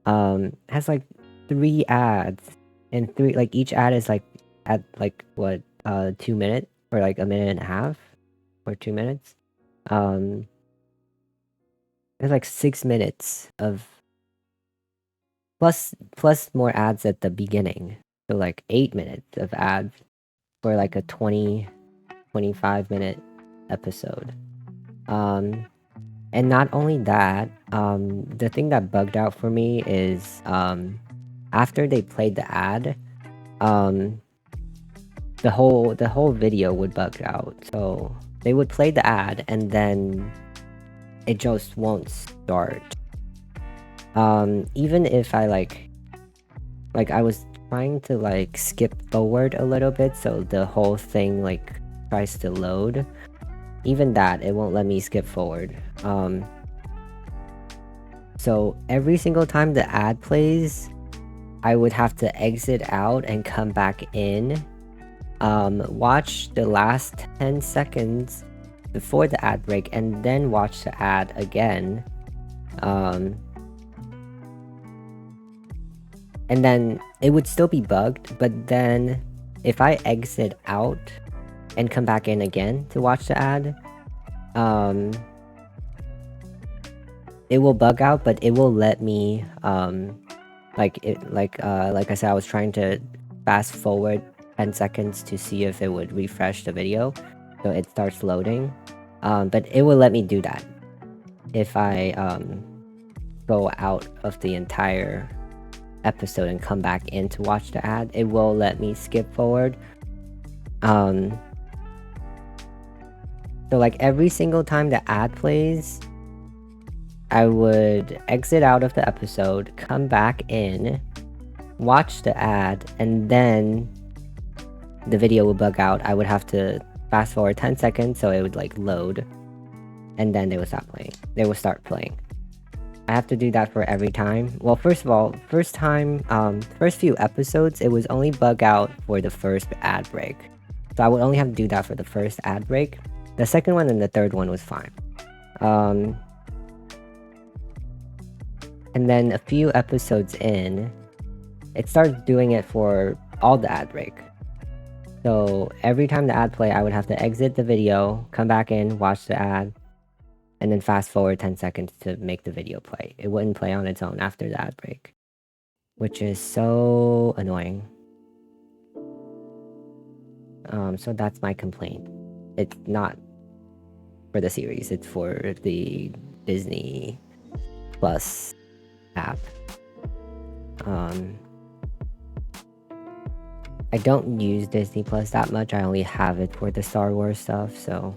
Has like 3 ads, and each ad is like at like what 2 minutes or like a minute and a half or 2 minutes. There's like 6 minutes of plus more ads at the beginning, so like 8 minutes of ads for like a 25 minute episode. And not only that, the thing that bugged out for me is after they played the ad, the whole video would bug out. So they would play the ad and then it just won't start. Even if I like I was trying to like skip forward a little bit so the whole thing like tries to load, even that it won't let me skip forward. So every single time the ad plays, I would have to exit out and come back in, watch the last 10 seconds before the ad break, and then watch the ad again. And then it would still be bugged, but then if I exit out and come back in again to watch the ad, it will bug out, but it will let me, like I said, I was trying to fast forward 10 seconds to see if it would refresh the video, so it starts loading. But it will let me do that if I go out of the entire episode and come back in to watch the ad. It will let me skip forward. So like every single time the ad plays, I would exit out of the episode, come back in, watch the ad, and then the video would bug out. I would have to fast forward 10 seconds so it would like load, and then they would stop playing. They would start playing. I have to do that for every time. Well, first of all, first few episodes, it was only bug out for the first ad break. So I would only have to do that for the first ad break. The second one and the third one was fine. And then a few episodes in, it starts doing it for all the ad break. So every time the ad play, I would have to exit the video, come back in, watch the ad, and then fast forward 10 seconds to make the video play. It wouldn't play on its own after the ad break, which is so annoying. So that's my complaint. It's not for the series, it's for the Disney Plus app. I don't use Disney Plus that much. I only have it for the Star Wars stuff, so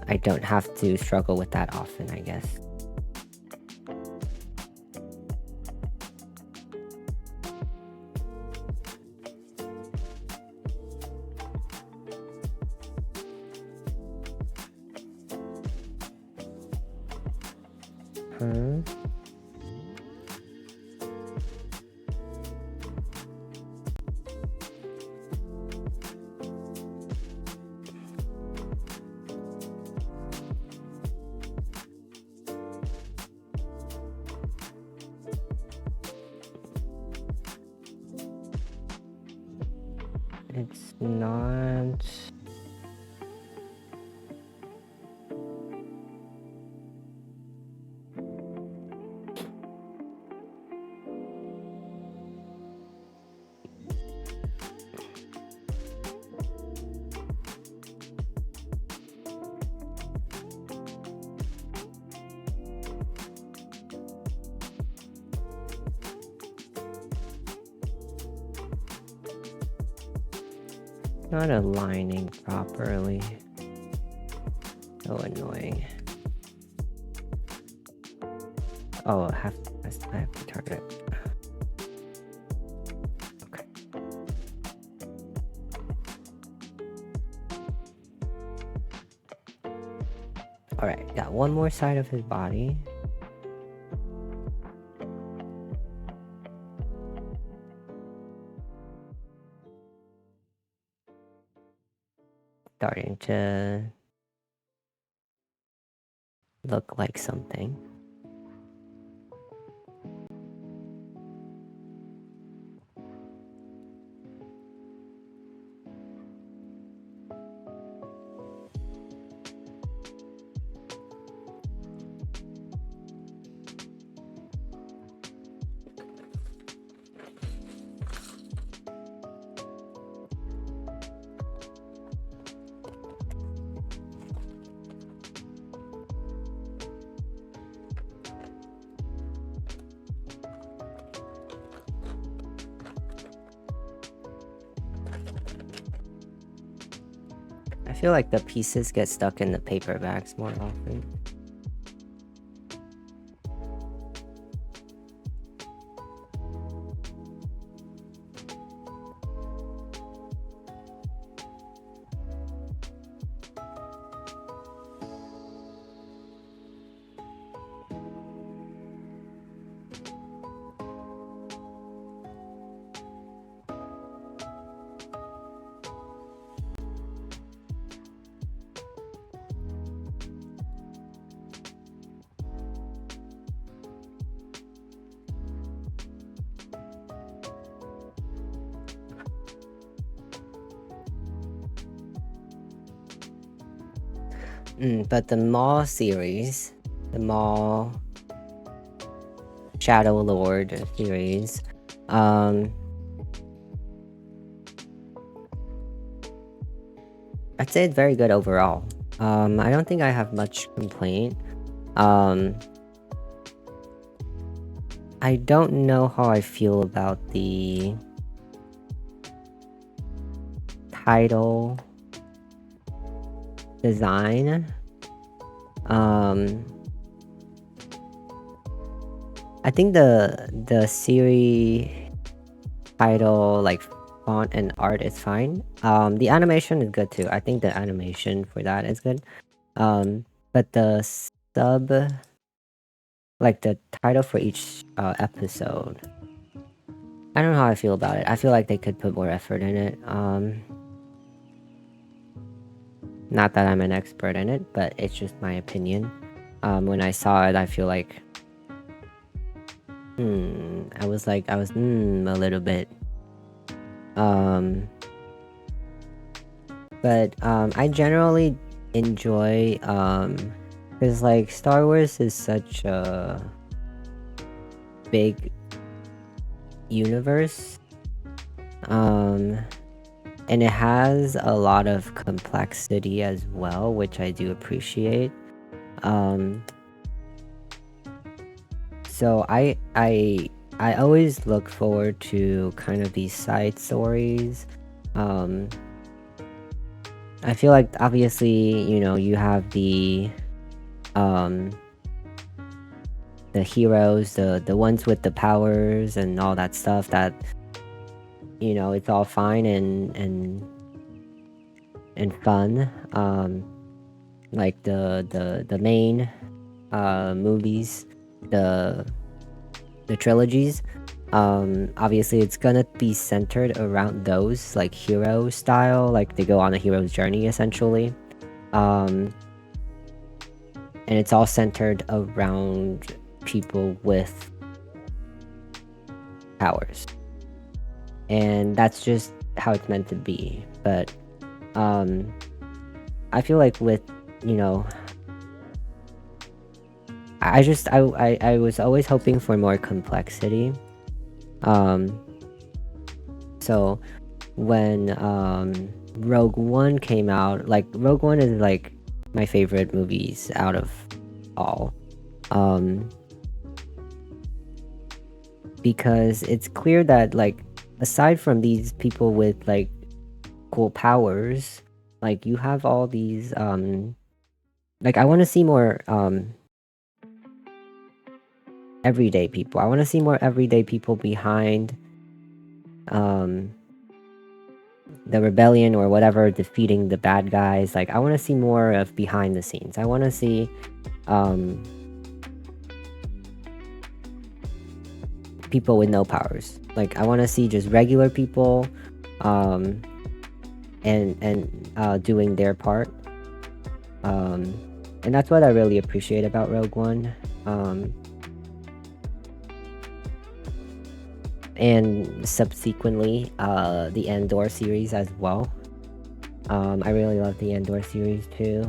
I don't have to struggle with that often, I guess. It's not... not aligning properly. So annoying. Oh, I have to turn it. Okay. Alright, got one more side of his body. Starting to look like something. I feel like the pieces get stuck in the paper bags more often. But the Maw series, the Maw Shadow Lord series, I'd say it's very good overall. I don't think I have much complaint. I don't know how I feel about the title design. I think the series title, like font and art, is fine. The animation is good too. I think the animation for that is good. But the sub, like the title for each episode, I don't know how I feel about it. I feel like they could put more effort in it. Not that I'm an expert in it, but it's just my opinion. When I saw it, I feel like, I was a little bit. But I generally enjoy, because like Star Wars is such a big universe, and it has a lot of complexity as well, which I do appreciate. So I always look forward to kind of these side stories. I feel like obviously, you have the heroes, the ones with the powers and all that stuff that, it's all fine and fun. Like the main movies, the trilogies. Obviously it's gonna be centered around those, like hero style, like they go on a hero's journey essentially. And it's all centered around people with powers, and that's just how it's meant to be. But I feel like with, I was always hoping for more complexity. So when Rogue One came out, like Rogue One is like my favorite movies out of all. Because it's clear that, like, aside from these people with like cool powers, like you have all these like I want to see more everyday people. I want to see more everyday people behind the rebellion or whatever, defeating the bad guys. Like I want to see more of behind the scenes. I want to see people with no powers. Like I want to see just regular people and doing their part. And that's what I really appreciate about Rogue One. And subsequently the Andor series as well. I really love the Andor series too.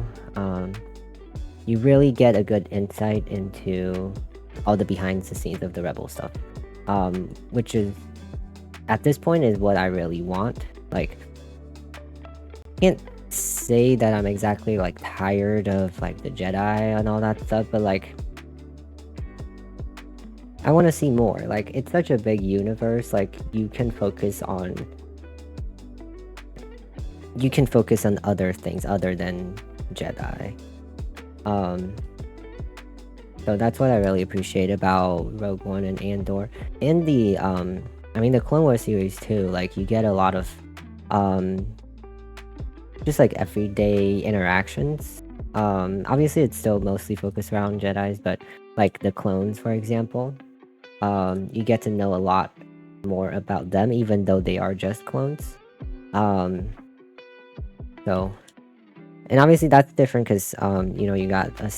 You really get a good insight into all the behind the scenes of the Rebel stuff, which is, at this point, is what I really want. Like, I can't say that I'm exactly like tired of like the Jedi and all that stuff, but like I want to see more. Like, it's such a big universe. Like, you can focus on other things other than Jedi. So that's what I really appreciate about Rogue One and Andor, and the the Clone Wars series too. Like, you get a lot of just like everyday interactions. Obviously it's still mostly focused around Jedis, but like the clones, for example, you get to know a lot more about them, even though they are just clones. So, and obviously that's different because you got a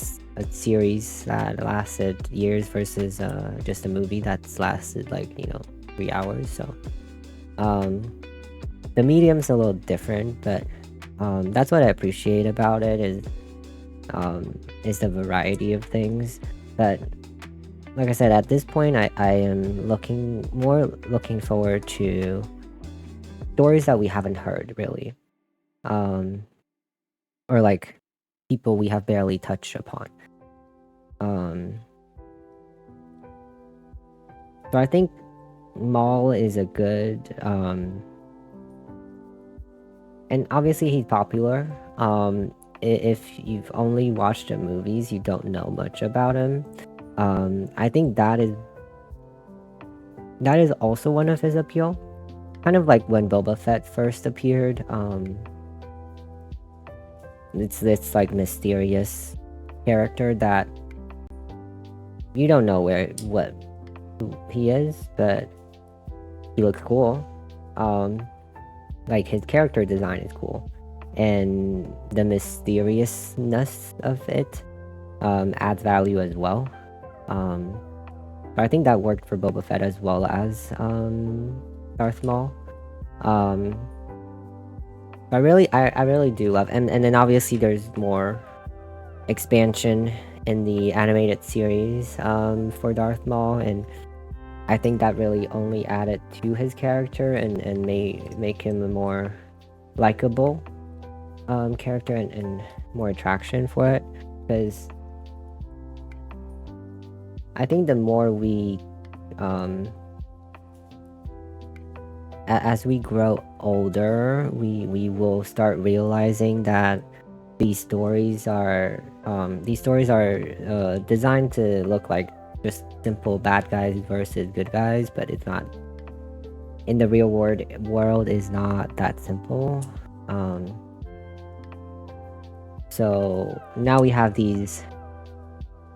series that lasted years versus just a movie that's lasted like 3 hours. So the medium's a little different, but that's what I appreciate about it, is is the variety of things. But like I said, at this point, I am looking forward to stories that we haven't heard really, or like people we have barely touched upon. So I think Maul is a good, and obviously he's popular. If you've only watched the movies, you don't know much about him. I think that is also one of his appeal. Kind of like when Boba Fett first appeared. It's this like mysterious character that you don't know who he is, but he looks cool. Like his character design is cool, and the mysteriousness of it adds value as well. But I think that worked for Boba Fett as well as Darth Maul. I really do love, and then obviously there's more expansion in the animated series for Darth Maul, and I think that really only added to his character and may make him a more likable character and more attraction for it, because I think the more we as we grow older, we will start realizing that these stories are designed to look like just simple bad guys versus good guys, but it's not. In the real world is not that simple. So now we have these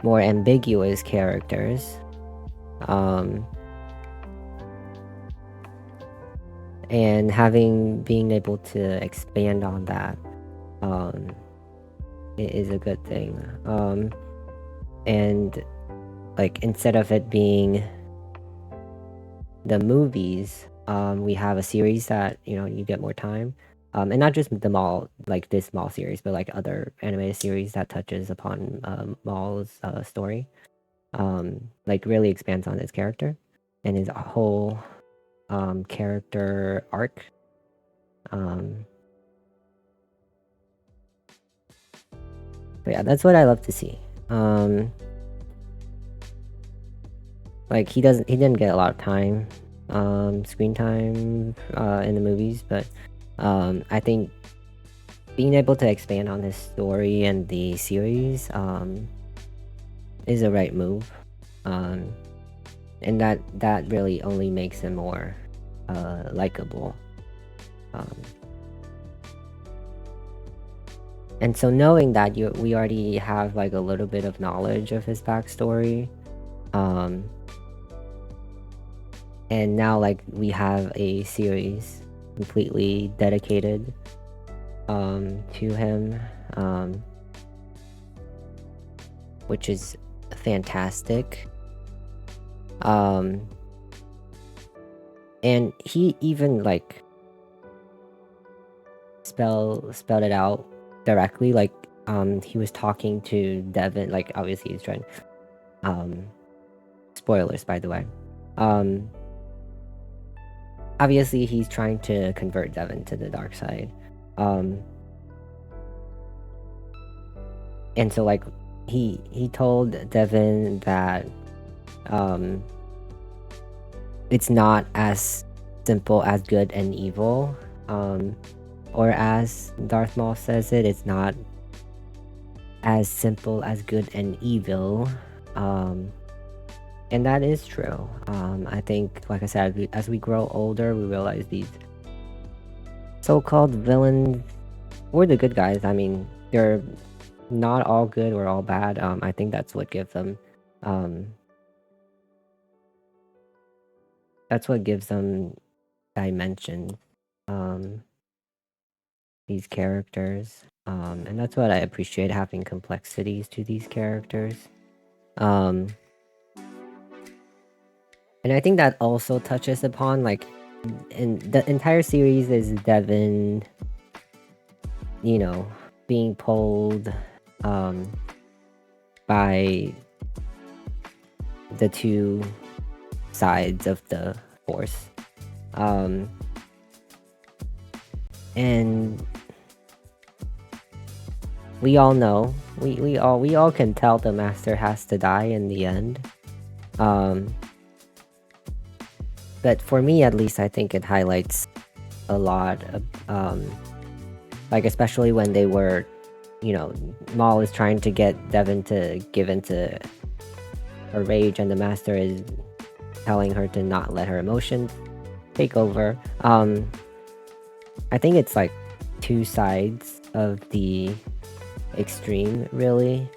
more ambiguous characters, and being able to expand on that is a good thing. And like instead of it being the movies, we have a series that you get more time, and not just the Maul, like this Maul series, but like other animated series that touches upon Maul's story, like really expands on his character and his whole character arc. But yeah, that's what I love to see. Like he didn't get a lot of time, screen time in the movies, but I think being able to expand on his story and the series is a right move, and that really only makes him more likable. And so knowing that we already have like a little bit of knowledge of his backstory, and now like we have a series completely dedicated to him, which is fantastic. And he even like spelled it out directly, like he was talking to Devin, like obviously he's trying, spoilers by the way, obviously he's trying to convert Devin to the dark side, and so like he told Devin that it's not as simple as good and evil, or as Darth Maul says it, it's not as simple as good and evil, and that is true. I think, like I said, as we grow older, we realize these so-called villains, or the good guys, I mean, they're not all good or all bad. I think that's what gives them dimension, these characters, and that's what I appreciate, having complexities to these characters. And I think that also touches upon, like, in the entire series is Devin, being pulled by the two sides of the force. And we all know, we all can tell the master has to die in the end. But for me at least, I think it highlights a lot of, like especially when they were, you know, Maul is trying to get Devin to give into her rage, and the master is telling her to not let her emotions take over. I think it's like two sides of the extreme, really.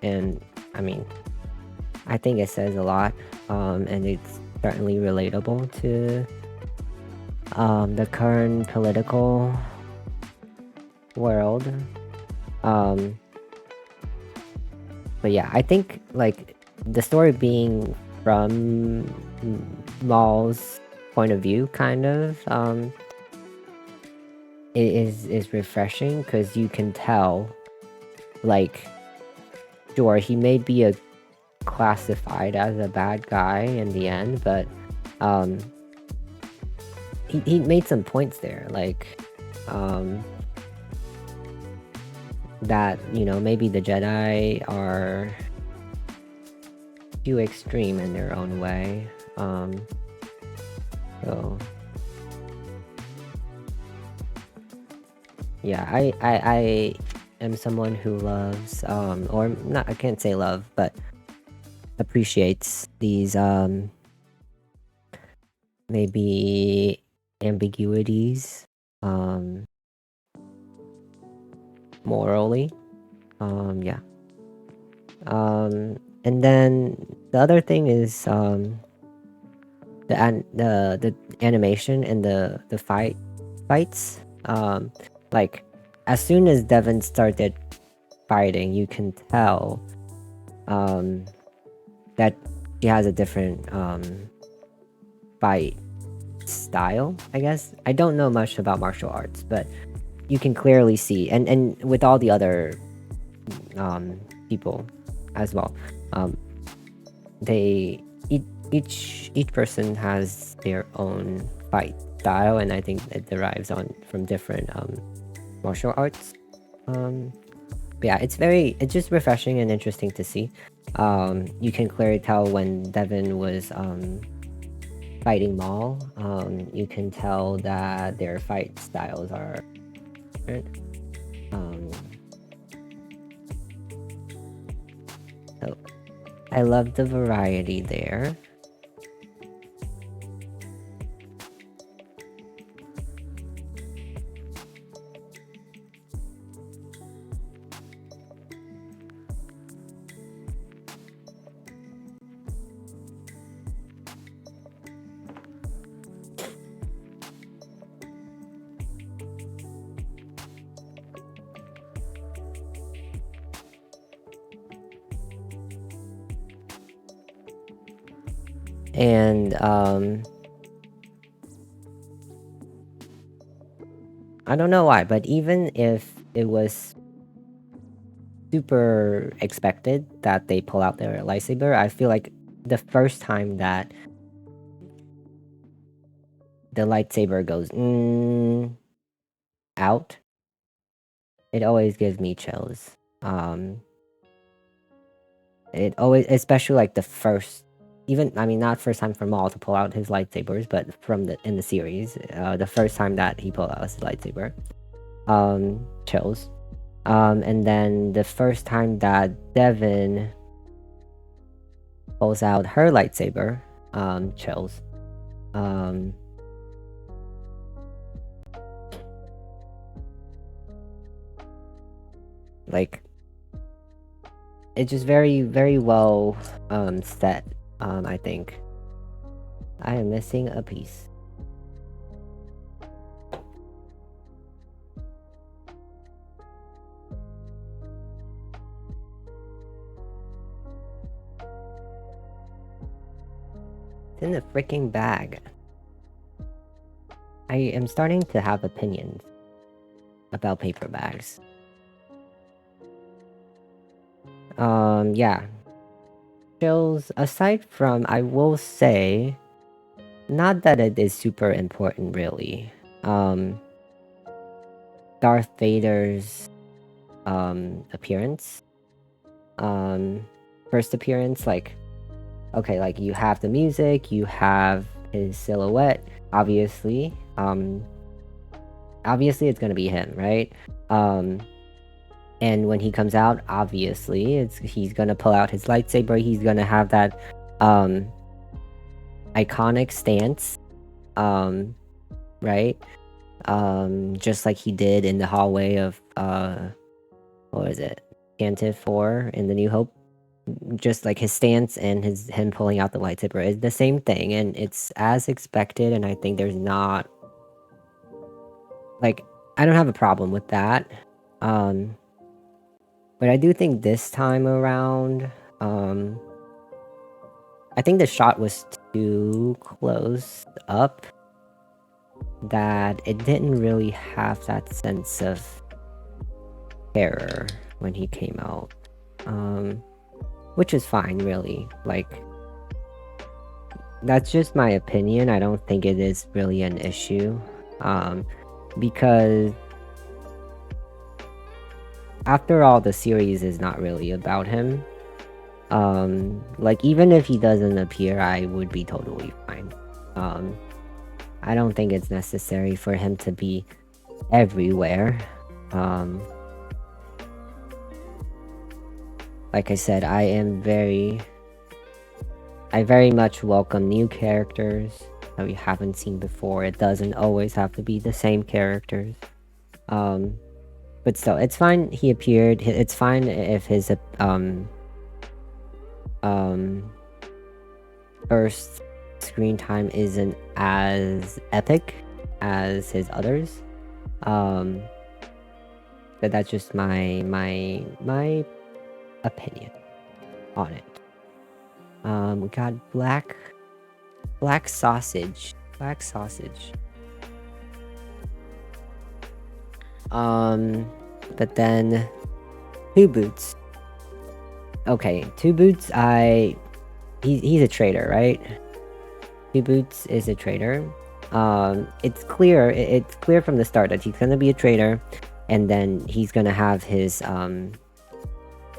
And I mean, I think it says a lot, and it's certainly relatable to the current political world. But yeah, I think like the story being from Maul's point of view, kind of, is refreshing because you can tell, like, sure, he may be classified as a bad guy in the end, but he made some points there, like that, you know, maybe the Jedi are too extreme in their own way. So yeah, I am someone who loves, or not, I can't say love, but appreciates these maybe ambiguities morally. Yeah. And then the other thing is the animation and the fights. Like as soon as Devin started fighting, you can tell that he has a different fight style, I guess. I don't know much about martial arts, but you can clearly see, and with all the other people as well, they each person has their own fight style, and I think it derives from different martial arts. But yeah, it's just refreshing and interesting to see. You can clearly tell when Devin was fighting Maul. You can tell that their fight styles are different. So I love the variety there. And I don't know why, but even if it was super expected that they pull out their lightsaber, I feel like the first time that the lightsaber goes out, it always gives me chills. It always, especially like the first, even, I mean, not first time for Maul to pull out his lightsabers, but in the series, the first time that he pulled out his lightsaber, chills. And then the first time that Devin pulls out her lightsaber, chills. Like, it's just very, very well set, I think. I am missing a piece. It's in the freaking bag. I am starting to have opinions about paper bags. Yeah. Chills, aside from, I will say, not that it is super important, really. Darth Vader's appearance, first appearance, like, okay, like you have the music, you have his silhouette, obviously. Obviously it's gonna be him, right? And when he comes out, obviously he's gonna pull out his lightsaber, he's gonna have that iconic stance, right? Just like he did in the hallway of what was it? Cantive 4 in the New Hope. Just like his stance and him pulling out the lightsaber is the same thing, and it's as expected, and I think there's not, like, I don't have a problem with that. But I do think this time around, I think the shot was too close up, that it didn't really have that sense of terror when he came out. Which is fine, really. Like, that's just my opinion. I don't think it is really an issue. Because after all, the series is not really about him. Like, even if he doesn't appear, I would be totally fine. I don't think it's necessary for him to be everywhere. Like I said, I very much welcome new characters that we haven't seen before. It doesn't always have to be the same characters. But still, it's fine he appeared. It's fine if his first screen time isn't as epic as his others. But that's just my opinion on it. We got black sausage. But then Two Boots. Okay, Two Boots, he's a traitor, right? Two Boots is a traitor. It's clear from the start that he's gonna be a traitor, and then he's gonna have his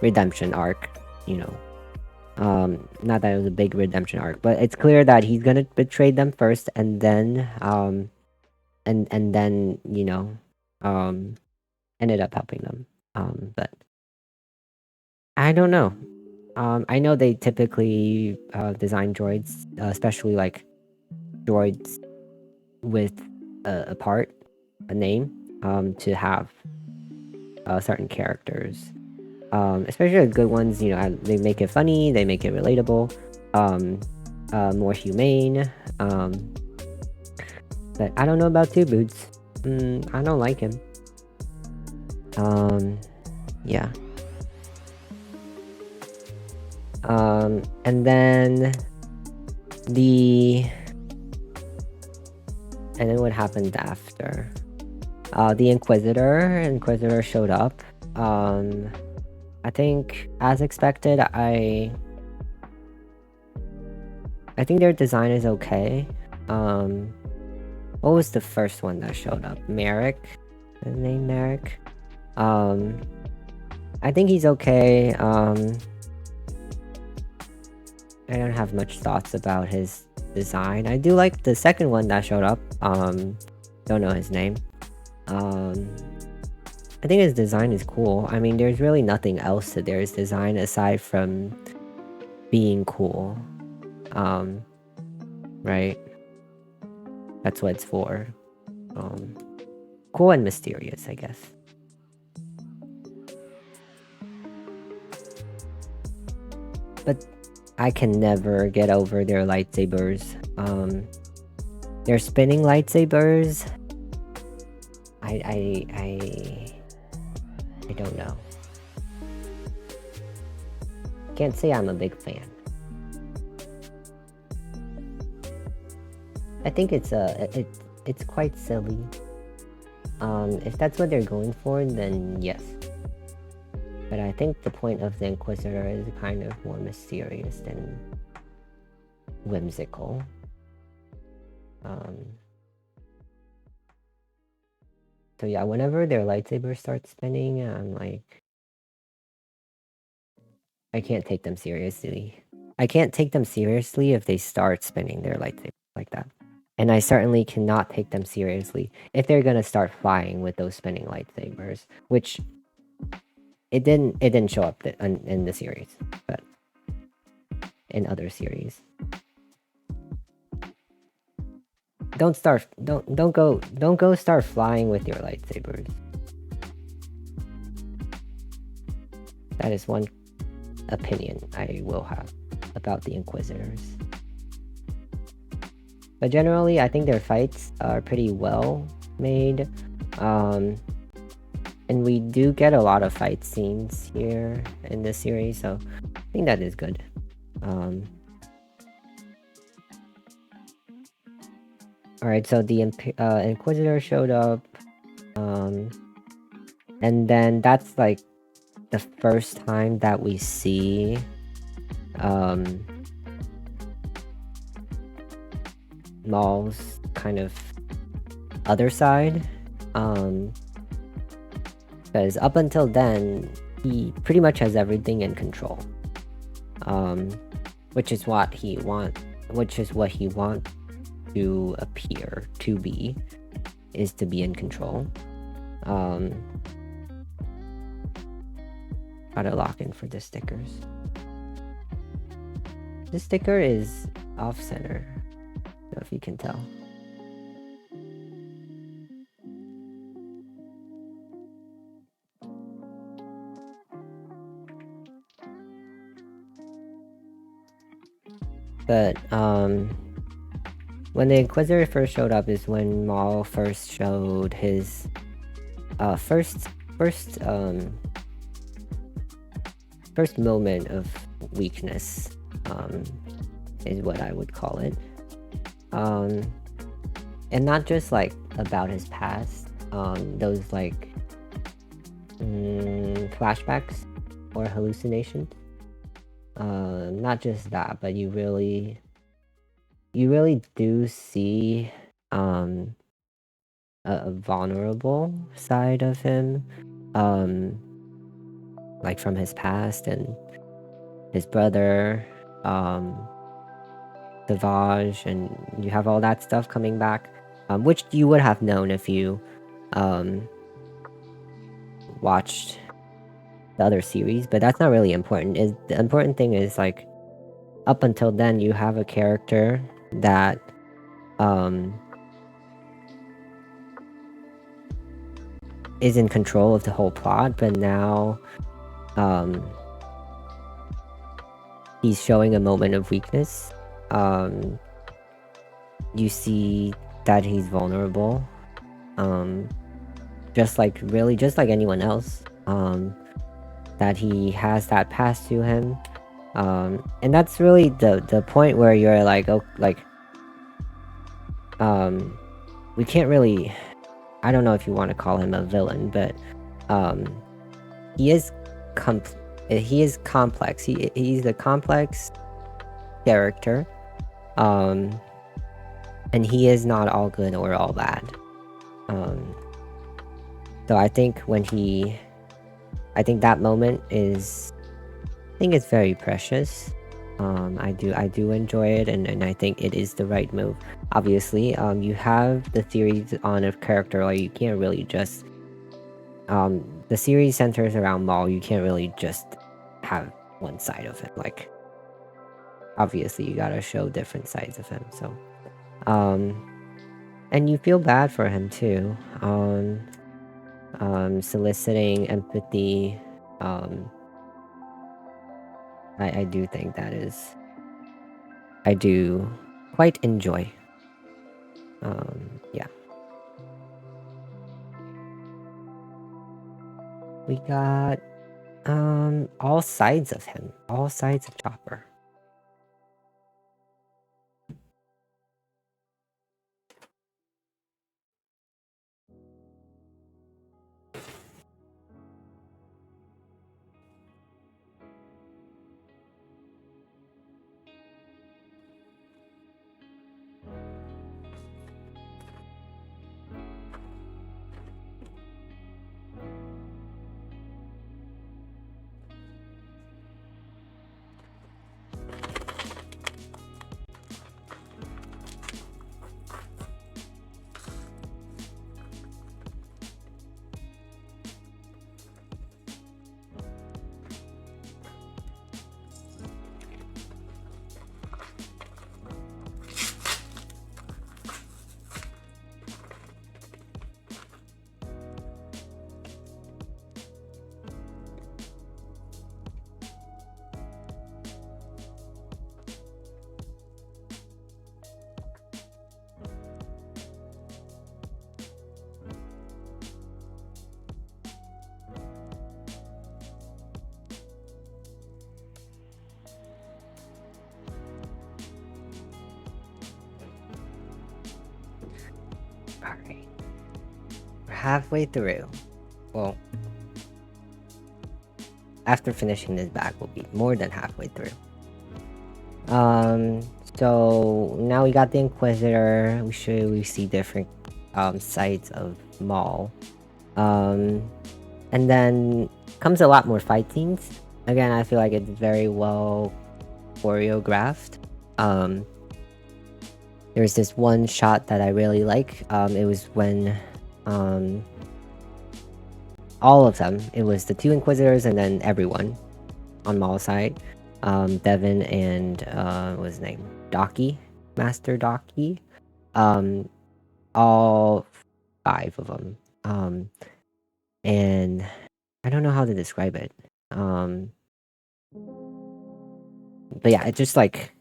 redemption arc, you know. Not that it was a big redemption arc, but it's clear that he's gonna betray them first, and then and then, you know, ended up helping them. But I don't know. I know they typically design droids, especially like droids with a name, to have certain characters. Especially the good ones, you know, they make it funny, they make it relatable, more humane. But I don't know about Two Boots. I don't like him. Yeah. And then what happened after? The Inquisitor showed up. I think, as expected, I think their design is okay. What was the first one that showed up? Merrick? His name Merrick? I think he's okay. I don't have much thoughts about his design. I do like the second one that showed up. Don't know his name. I think his design is cool. I mean, there's really nothing else to their design aside from being cool. Right? That's what it's for. Cool and mysterious, I guess. But I can never get over their lightsabers. Their spinning lightsabers, I don't know. Can't say I'm a big fan. I think it's it's quite silly. If that's what they're going for, then yes. But I think the point of the Inquisitor is kind of more mysterious than whimsical. So yeah, whenever their lightsaber starts spinning, I'm like, I can't take them seriously. I can't take them seriously if they start spinning their lightsaber like that. And I certainly cannot take them seriously if they're gonna start flying with those spinning lightsabers, which it didn't show up in the series, but in other series. Don't go start flying with your lightsabers. That is one opinion I will have about the Inquisitors. But generally, I think their fights are pretty well made. And we do get a lot of fight scenes here in this series, so I think that is good. Alright, so the Inquisitor showed up. And then that's like the first time that we see Maul's kind of other side. Because up until then, he pretty much has everything in control. Which is what he wants to appear to be, is to be in control. Gotta lock in for the stickers. This sticker is off center. I don't know if you can tell. But when the Inquisitor first showed up is when Maul first showed his first moment of weakness, is what I would call it. And not just like about his past, those like flashbacks or hallucinations. Not just that, but you really do see a vulnerable side of him, like from his past and his brother, Savage, and you have all that stuff coming back, which you would have known if you watched the other series, but that's not really important. The important thing is, like, up until then you have a character that is in control of the whole plot, but now he's showing a moment of weakness. You see that he's vulnerable, just like anyone else, that he has that past to him, and that's really the point where you're like, oh, like, we can't really, I don't know if you want to call him a villain, but he is complex. He's a complex character, and he is not all good or all bad. So I think that moment is, I think it's very precious. I do enjoy it, and I think it is the right move. Obviously, you have the series on a character, like, you can't really just, the series centers around Maul, you can't really just have one side of him. Like, obviously you gotta show different sides of him, so and you feel bad for him too, soliciting empathy. I do think that is, I do quite enjoy. Yeah. We got all sides of him, all sides of Chopper. halfway through. Well, after finishing this back, we'll be more than halfway through. So now we got the Inquisitor. We see different sides of Maul. And then comes a lot more fight scenes. Again, I feel like it's very well choreographed. There's this one shot that I really like. It was when all of them. It was the 2 Inquisitors and then everyone on Maul's side. Devin and what's his name? Docky, Master Docky. All 5 of them. And I don't know how to describe it. But yeah, it's just like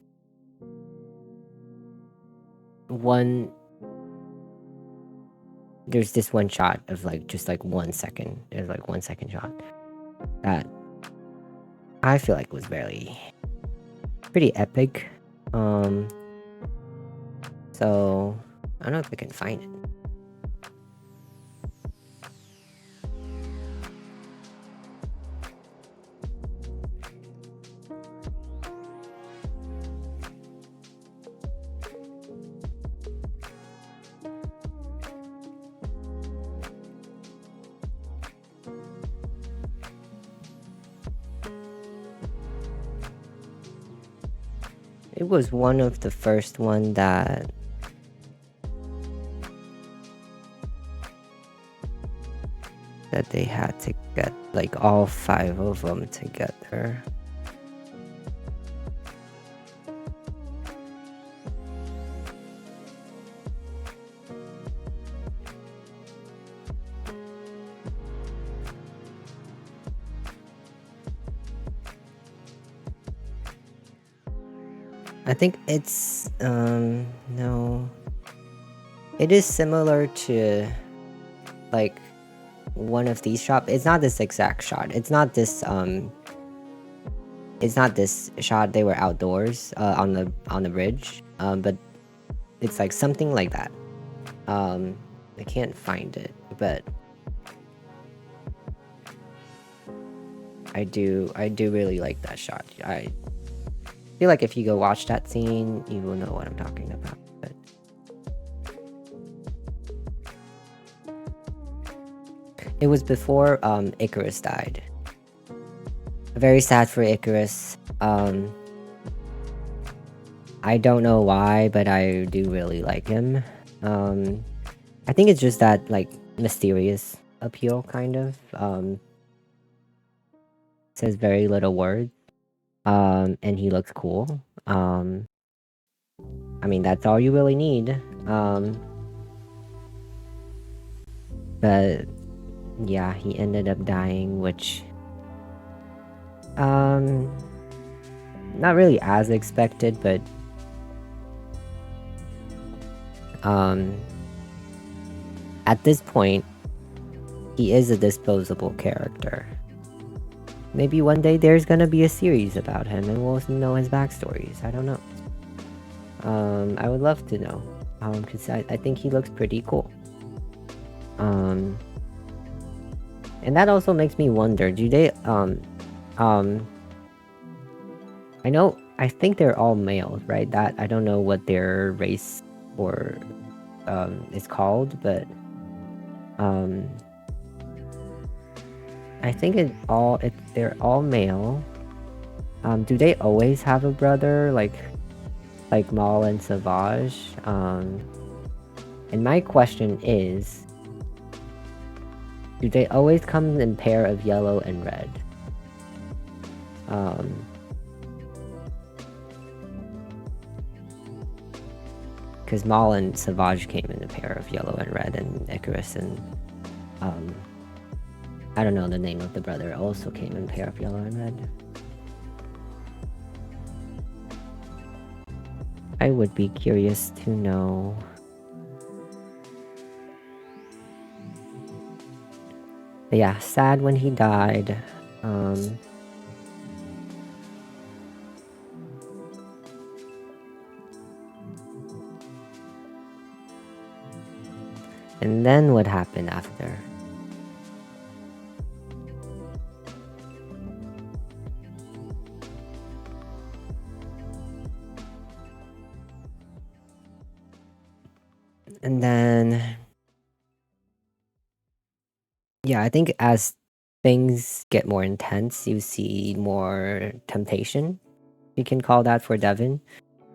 one. There's this one shot of like just like 1 second. There's like 1 second shot that I feel like was pretty epic. So I don't know if I can find it. It was one of the first one that they had to get like all 5 of them together. I think it's no. It is similar to like one of these shots. It's not this exact shot. It's not this shot. They were outdoors on the bridge. But it's like something like that. I can't find it, but I do really like that shot. I feel like if you go watch that scene, you will know what I'm talking about. But it was before Icarus died. Very sad for Icarus. I don't know why, but I do really like him. I think it's just that like mysterious appeal, kind of. Says very little words. And he looks cool. I mean, that's all you really need. But yeah, he ended up dying, which not really as expected, but at this point, he is a disposable character. Maybe one day there's gonna be a series about him and we'll know his backstories. I don't know. I would love to know. Because I think he looks pretty cool. And that also makes me wonder, do they, I think they're all males, right? That, I don't know what their race or, is called, but, I think they're all male. Do they always have a brother, like Maul and Savage? And my question is, do they always come in pair of yellow and red? Because Maul and Savage came in a pair of yellow and red, and Icarus and I don't know the name of the brother, also came in a pair of yellow and red. I would be curious to know. But yeah, sad when he died. And then what happened after? And then, yeah, I think as things get more intense, you see more temptation. You can call that for Devin.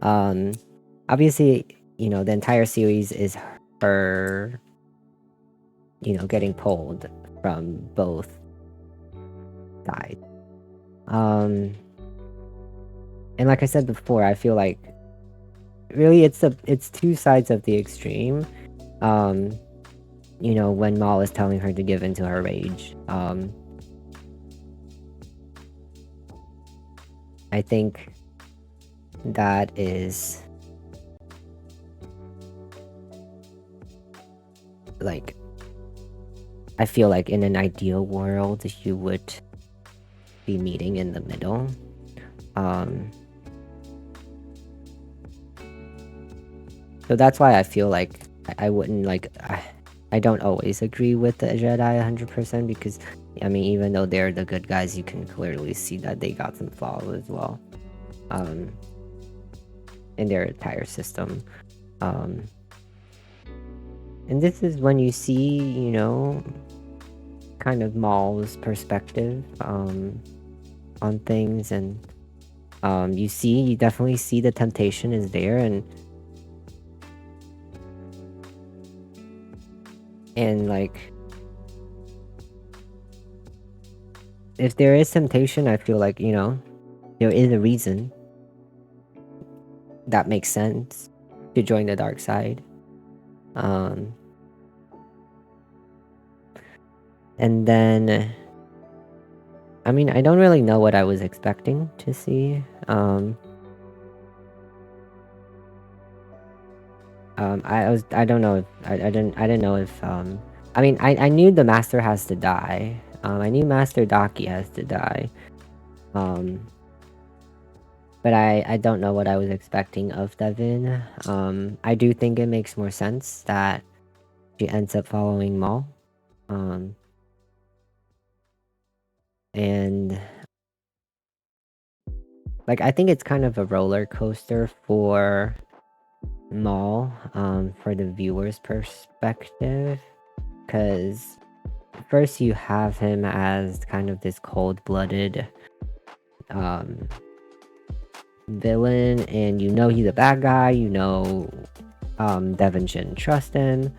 Obviously, you know, the entire series is her, you know, getting pulled from both sides. And like I said before, I feel like really it's two sides of the extreme. You know, when Maul is telling her to give into her rage. I think that is like, I feel like in an ideal world you would be meeting in the middle. So that's why I feel like I wouldn't like I don't always agree with the Jedi 100% because I mean, even though they're the good guys, you can clearly see that they got some flaws as well in their entire system. And this is when you see, you know, kind of Maul's perspective on things, and you definitely see the temptation is there, and like, if there is temptation, I feel like, you know, there is a reason that makes sense to join the dark side. And then, I mean, I don't really know what I was expecting to see. I don't know if I didn't know if I mean, I knew the master has to die. I knew Master Daki has to die. But I don't know what I was expecting of Devin. I do think it makes more sense that she ends up following Maul. And like, I think it's kind of a roller coaster for Maul, for the viewer's perspective, because first you have him as kind of this cold-blooded villain, and you know he's a bad guy, you know Devin shouldn't trust him,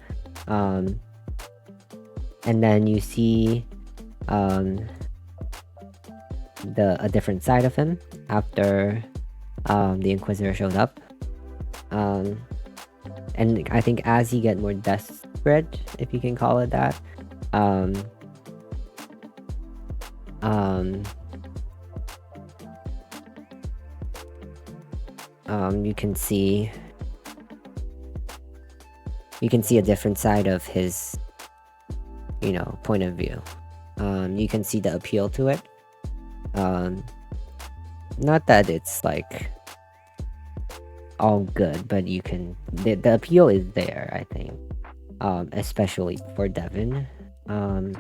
and then you see a different side of him after the Inquisitor showed up. And I think as he gets more desperate, if you can call it that, you can see a different side of his, you know, point of view. You can see the appeal to it. Not that it's like all good, but you can, the appeal is there, I think, especially for Devin. So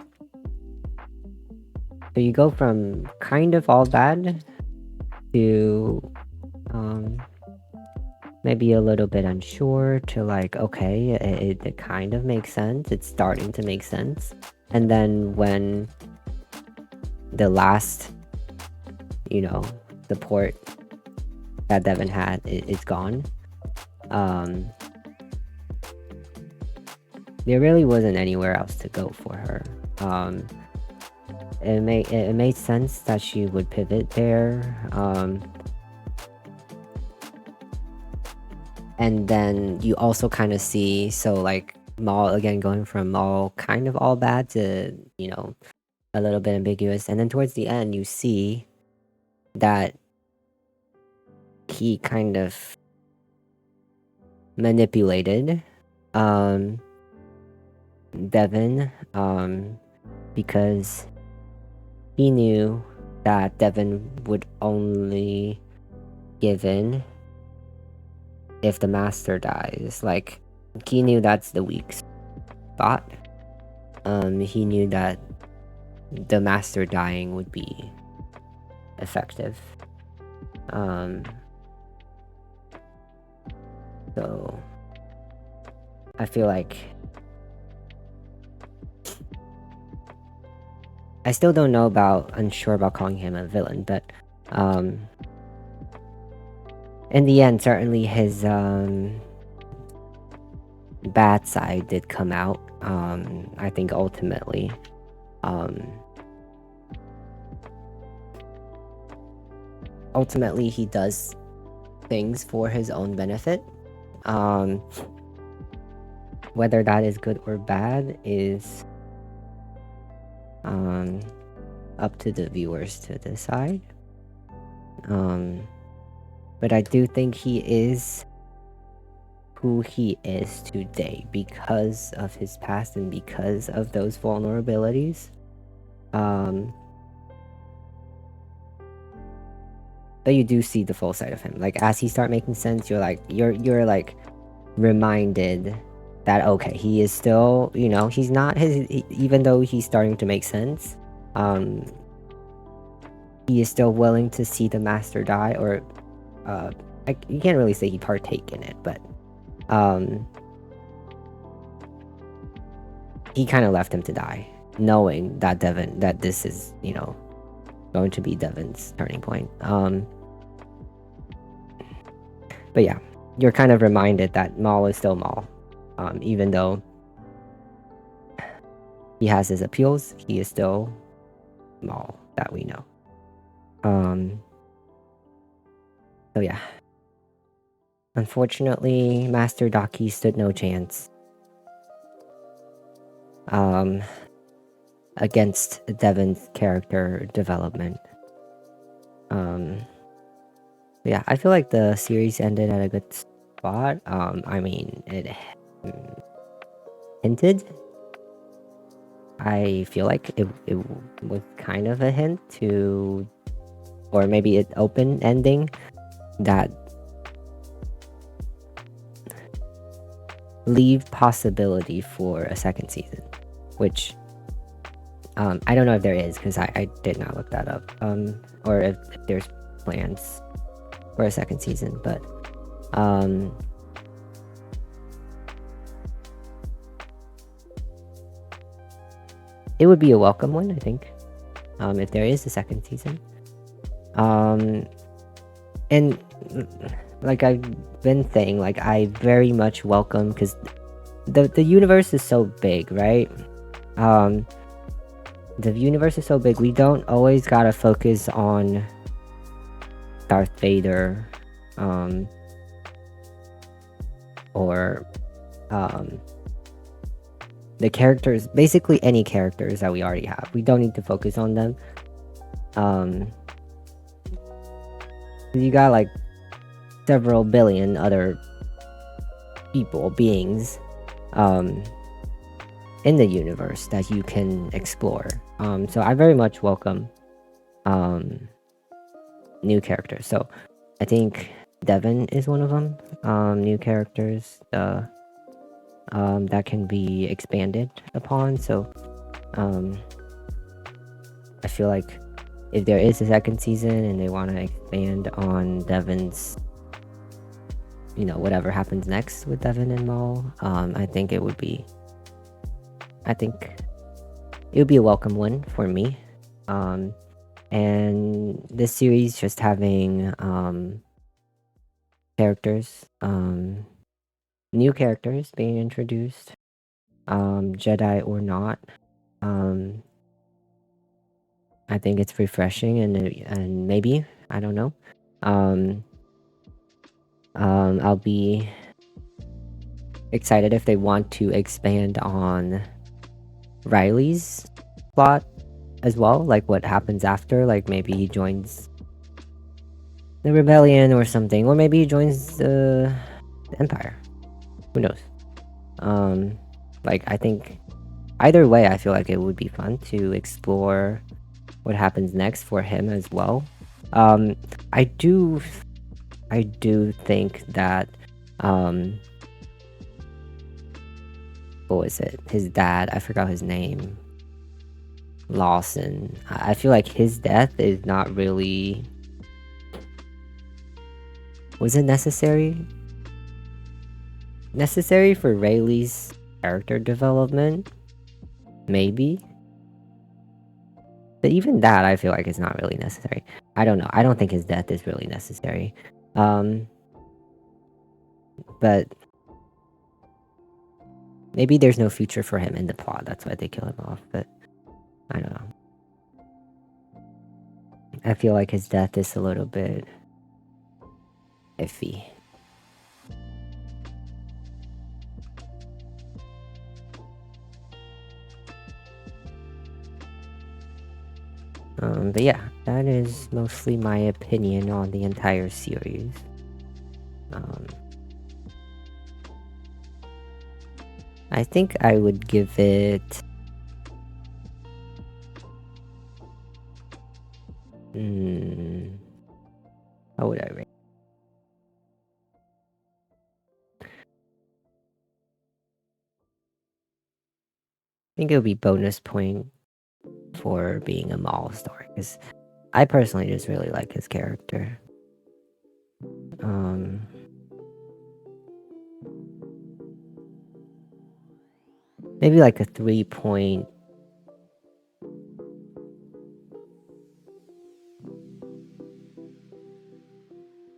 you go from kind of all bad to maybe a little bit unsure to like, okay, it kind of makes sense, it's starting to make sense. And then when the last, you know, the port that Devin had is gone, there really wasn't anywhere else to go for her. It made sense that she would pivot there, and then you also kind of see, so like Maul again going from all kind of all bad to, you know, a little bit ambiguous, and then towards the end you see that he kind of manipulated Devin, because he knew that Devin would only give in if the master dies. Like, he knew that's the weak thought. He knew that the master dying would be effective. So I feel like I still don't know unsure about calling him a villain, but in the end, certainly his bad side did come out. I think ultimately, he does things for his own benefit. Whether that is good or bad is up to the viewers to decide. But I do think he is who he is today because of his past and because of those vulnerabilities. But you do see the full side of him. Like as he start making sense, you're like reminded that okay, he is still, he's not even though he's starting to make sense, he is still willing to see the master die, or you can't really say he partake in it, but he kind of left him to die, knowing that this is, going to be Devon's turning point. But yeah, you're kind of reminded that Maul is still Maul. Even though he has his appeals, he is still Maul that we know. So yeah. Unfortunately, Master Daki stood no chance against Devon's character development. Yeah, I feel like the series ended at a good spot. I mean, it hinted. I feel like it was kind of a hint to, or maybe an open ending that leave possibility for a second season, which I don't know if there is, because I did not look that up, or if there's plans for a second season, but it would be a welcome one, I think, if there is a second season. And like I've been saying, like I very much welcome, because the universe is so big, right? The universe is so big, we don't always gotta focus on Darth Vader, or the characters, basically any characters that we already have. We don't need to focus on them. You got like several billion other beings in the universe that you can explore. So I very much welcome new characters. So I think Devon is one of them. New characters that can be expanded upon. So I feel like if there is a second season and they want to expand on Devon's, whatever happens next with Devon and Maul, I think it would be a welcome one for me. And this series just having characters, new characters being introduced, Jedi or not, I think it's refreshing, and maybe, I don't know, I'll be excited if they want to expand on Riley's plot as well, like what happens after, like maybe he joins the rebellion or something, or maybe he joins the Empire, who knows. Like I think either way, I feel like it would be fun to explore what happens next for him as well. I do think that what was it? His dad. I forgot his name. Lawson. I feel like his death is not really... Was it necessary? Necessary for Rayleigh's character development? Maybe? But even that, I feel like it's not really necessary. I don't know. I don't think his death is really necessary. But... maybe there's no future for him in the plot. That's why they kill him off, but... I don't know. I feel like his death is a little bit... iffy. But yeah, that is mostly my opinion on the entire series. I think I would give it... how would I rate? I think it would be bonus point for being a mall story, because I personally just really like his character. Maybe like a 3 point...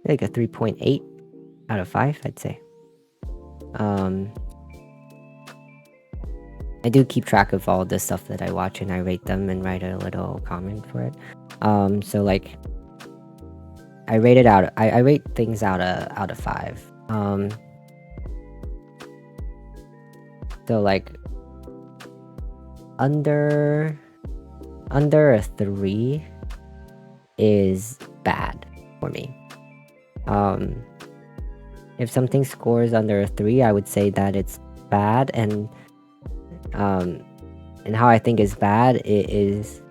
like a 3.8 out of 5, I'd say. I do keep track of all the stuff that I watch and I rate them and write a little comment for it. So like, I rate it out. I rate things out of 5. So like, under a 3 is bad for me. If something scores under a 3, I would say that it's bad, and how I think is bad, it is,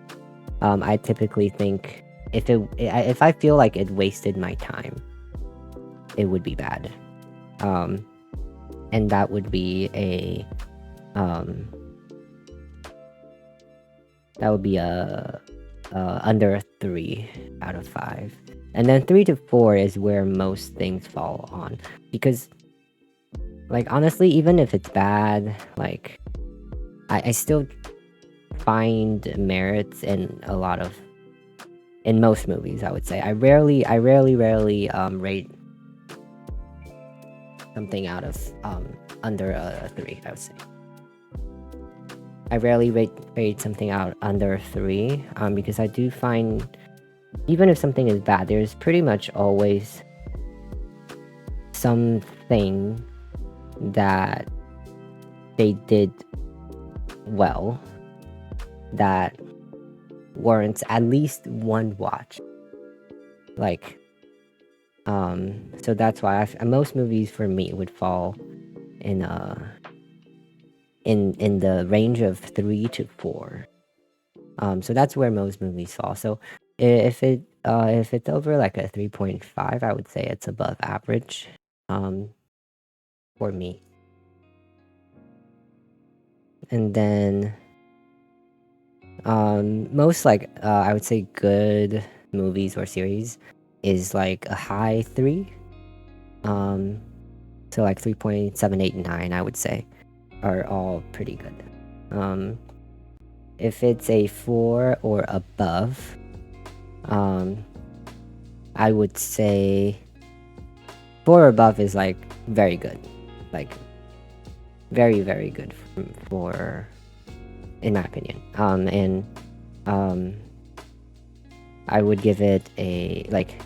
I typically think if I feel like it wasted my time, it would be bad. And that would be a under a 3 out of 5. And then 3 to 4 is where most things fall on, because like honestly, even if it's bad, like I still find merits in most movies, I would say. I rarely rate something out of under a 3, I would say. I rarely rate something out under a 3, because I do find, even if something is bad, there's pretty much always something that they did well that warrants at least one watch. Like, so that's why most movies for me would fall in the range of 3 to 4. So that's where most movies fall. So if it's over like a 3.5, I would say it's above average, for me. And then most like I would say good movies or series is like a high 3. So like 3.789, I would say, are all pretty good. If it's a 4 or above, I would say 4 or above is like very good, like very, very good for in my opinion. And I would give it a, like,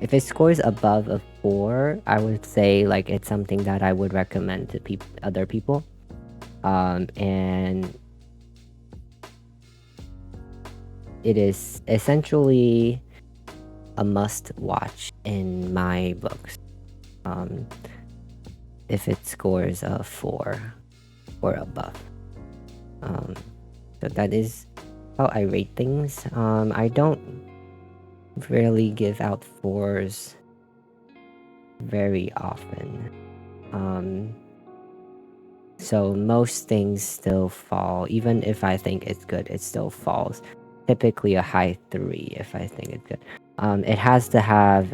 if it scores above a 4, I would say like it's something that I would recommend to other people. And it is essentially a must watch in my books. If it scores a 4 or above. So that is how I rate things. I don't really give out 4s very often. So most things still fall. Even if I think it's good, it still falls. Typically a high 3 if I think it's good. It has to have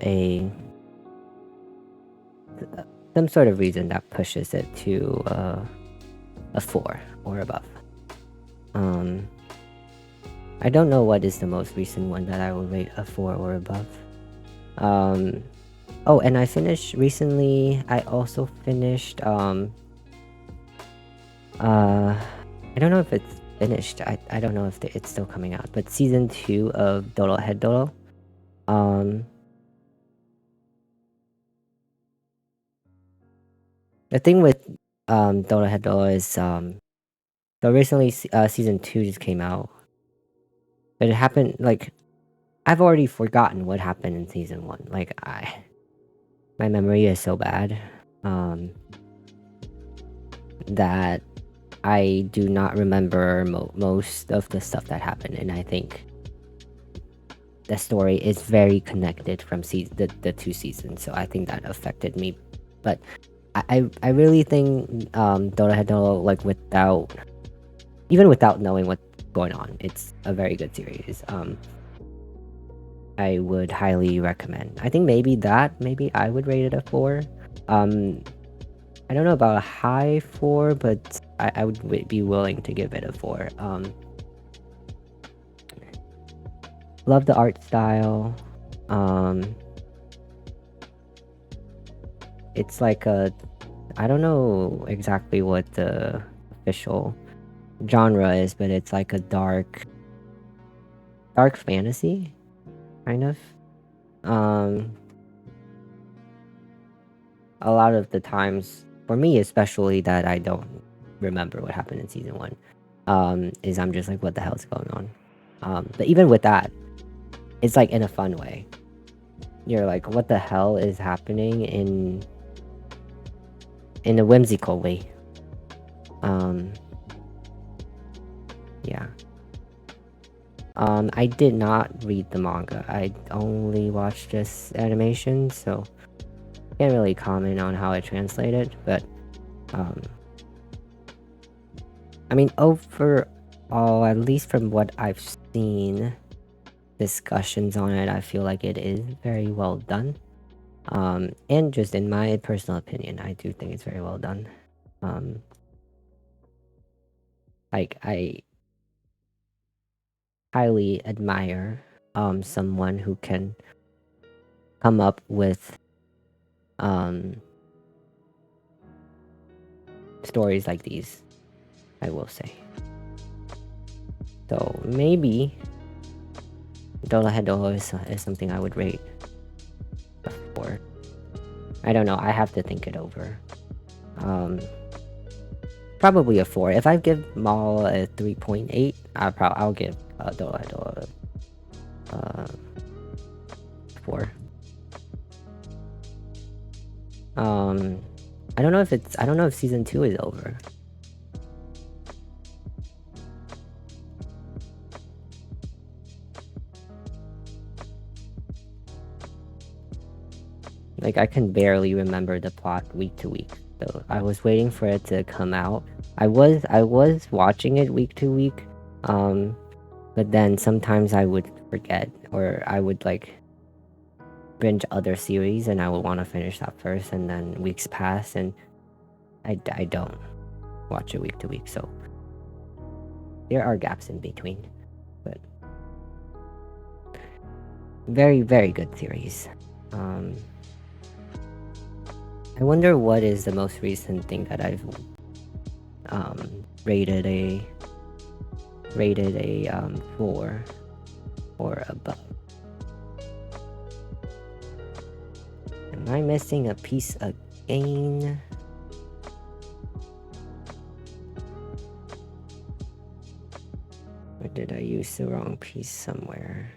some sort of reason that pushes it to a 4 or above. I don't know what is the most recent one that I will rate a 4 or above. Oh, and I finished recently. I also finished I don't know if it's finished. I don't know if it's still coming out, but season 2 of Dodo Head Dodo. The thing with Dodo Head Dodo is so recently season 2 just came out, but it happened like I've already forgotten what happened in season 1. Like my memory is so bad that I do not remember most of the stuff that happened, and I think the story is very connected from the 2 seasons, so I think that affected me. But I really think Dota Head Dodo, like even without knowing what's going on, it's a very good series. I would highly recommend. I think maybe I would rate it a 4. I don't know about a high 4, but I would be willing to give it a 4. Love the art style. It's like I don't know exactly what the official genre is, but it's like a dark fantasy, kind of. A lot of the times, for me especially, that I don't remember what happened in season 1, is I'm just like, what the hell is going on? But even with that, it's like in a fun way. You're like, what the hell is happening in a whimsical way. Yeah. I did not read the manga. I only watched this animation, so can't really comment on how it translated, but I mean, overall, at least from what I've seen discussions on it, I feel like it is very well done. And just in my personal opinion, I do think it's very well done. Like I highly admire someone who can come up with stories like these, I will say. So maybe Dola Hedo is something I would rate a 4. I don't know, I have to think it over. Probably a 4. If I give Maul a 3.8, I'll give Dola Hedo a 4. I don't know if season 2 is over. Like, I can barely remember the plot week to week, so I was waiting for it to come out. I was watching it week to week, but then sometimes I would forget, or I would like binge other series and I would want to finish that first, and then weeks pass and I don't watch it week to week, so there are gaps in between, but very, very good series. I wonder what is the most recent thing that I've rated a 4 or above. Am I missing a piece again? Or did I use the wrong piece somewhere?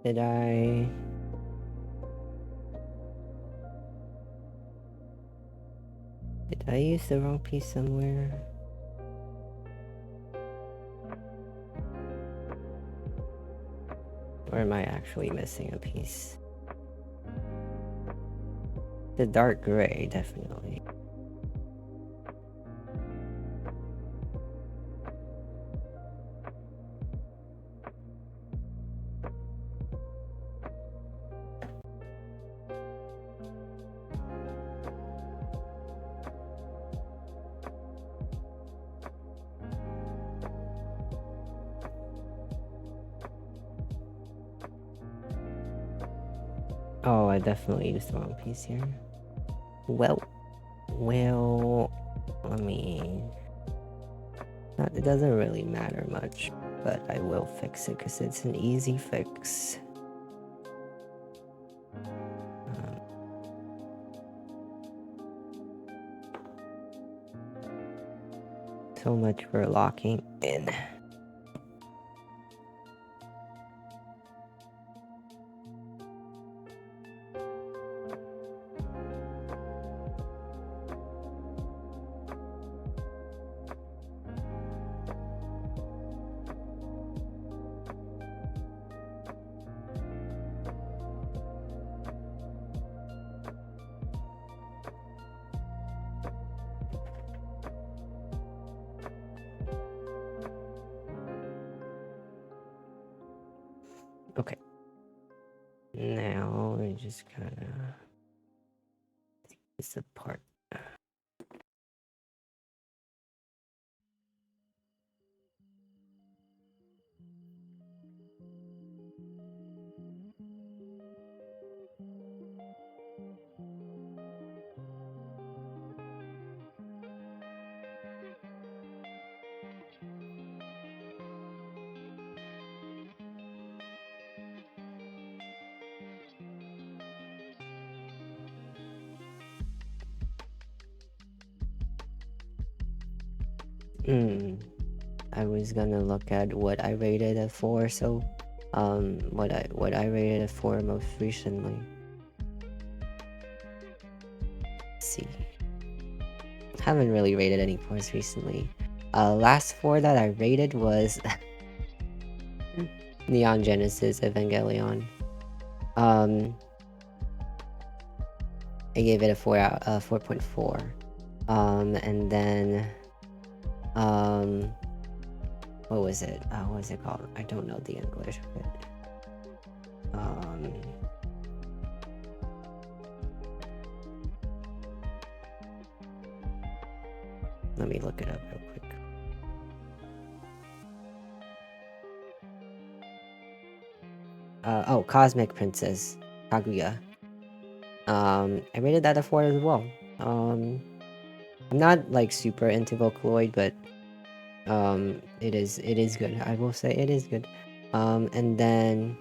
Did I... Did I use the wrong piece somewhere? Or am I actually missing a piece? The dark gray, definitely. Oh, I definitely used the wrong piece here. Well, I mean... it doesn't really matter much, but I will fix it because it's an easy fix. So much for locking in. Okay. Now we just gotta take this apart. I was gonna look at what I rated it for, so what I rated it for most recently. Let's see. Haven't really rated any fours recently. Last 4 that I rated was Neon Genesis Evangelion. I gave it a 4.4. And then what was it? What is it called? I don't know the English of it. Let me look it up real quick. Oh, Cosmic Princess Kaguya. I rated that a 4 as well. I'm not like super into Vocaloid, but it is good. I will say it is good. And then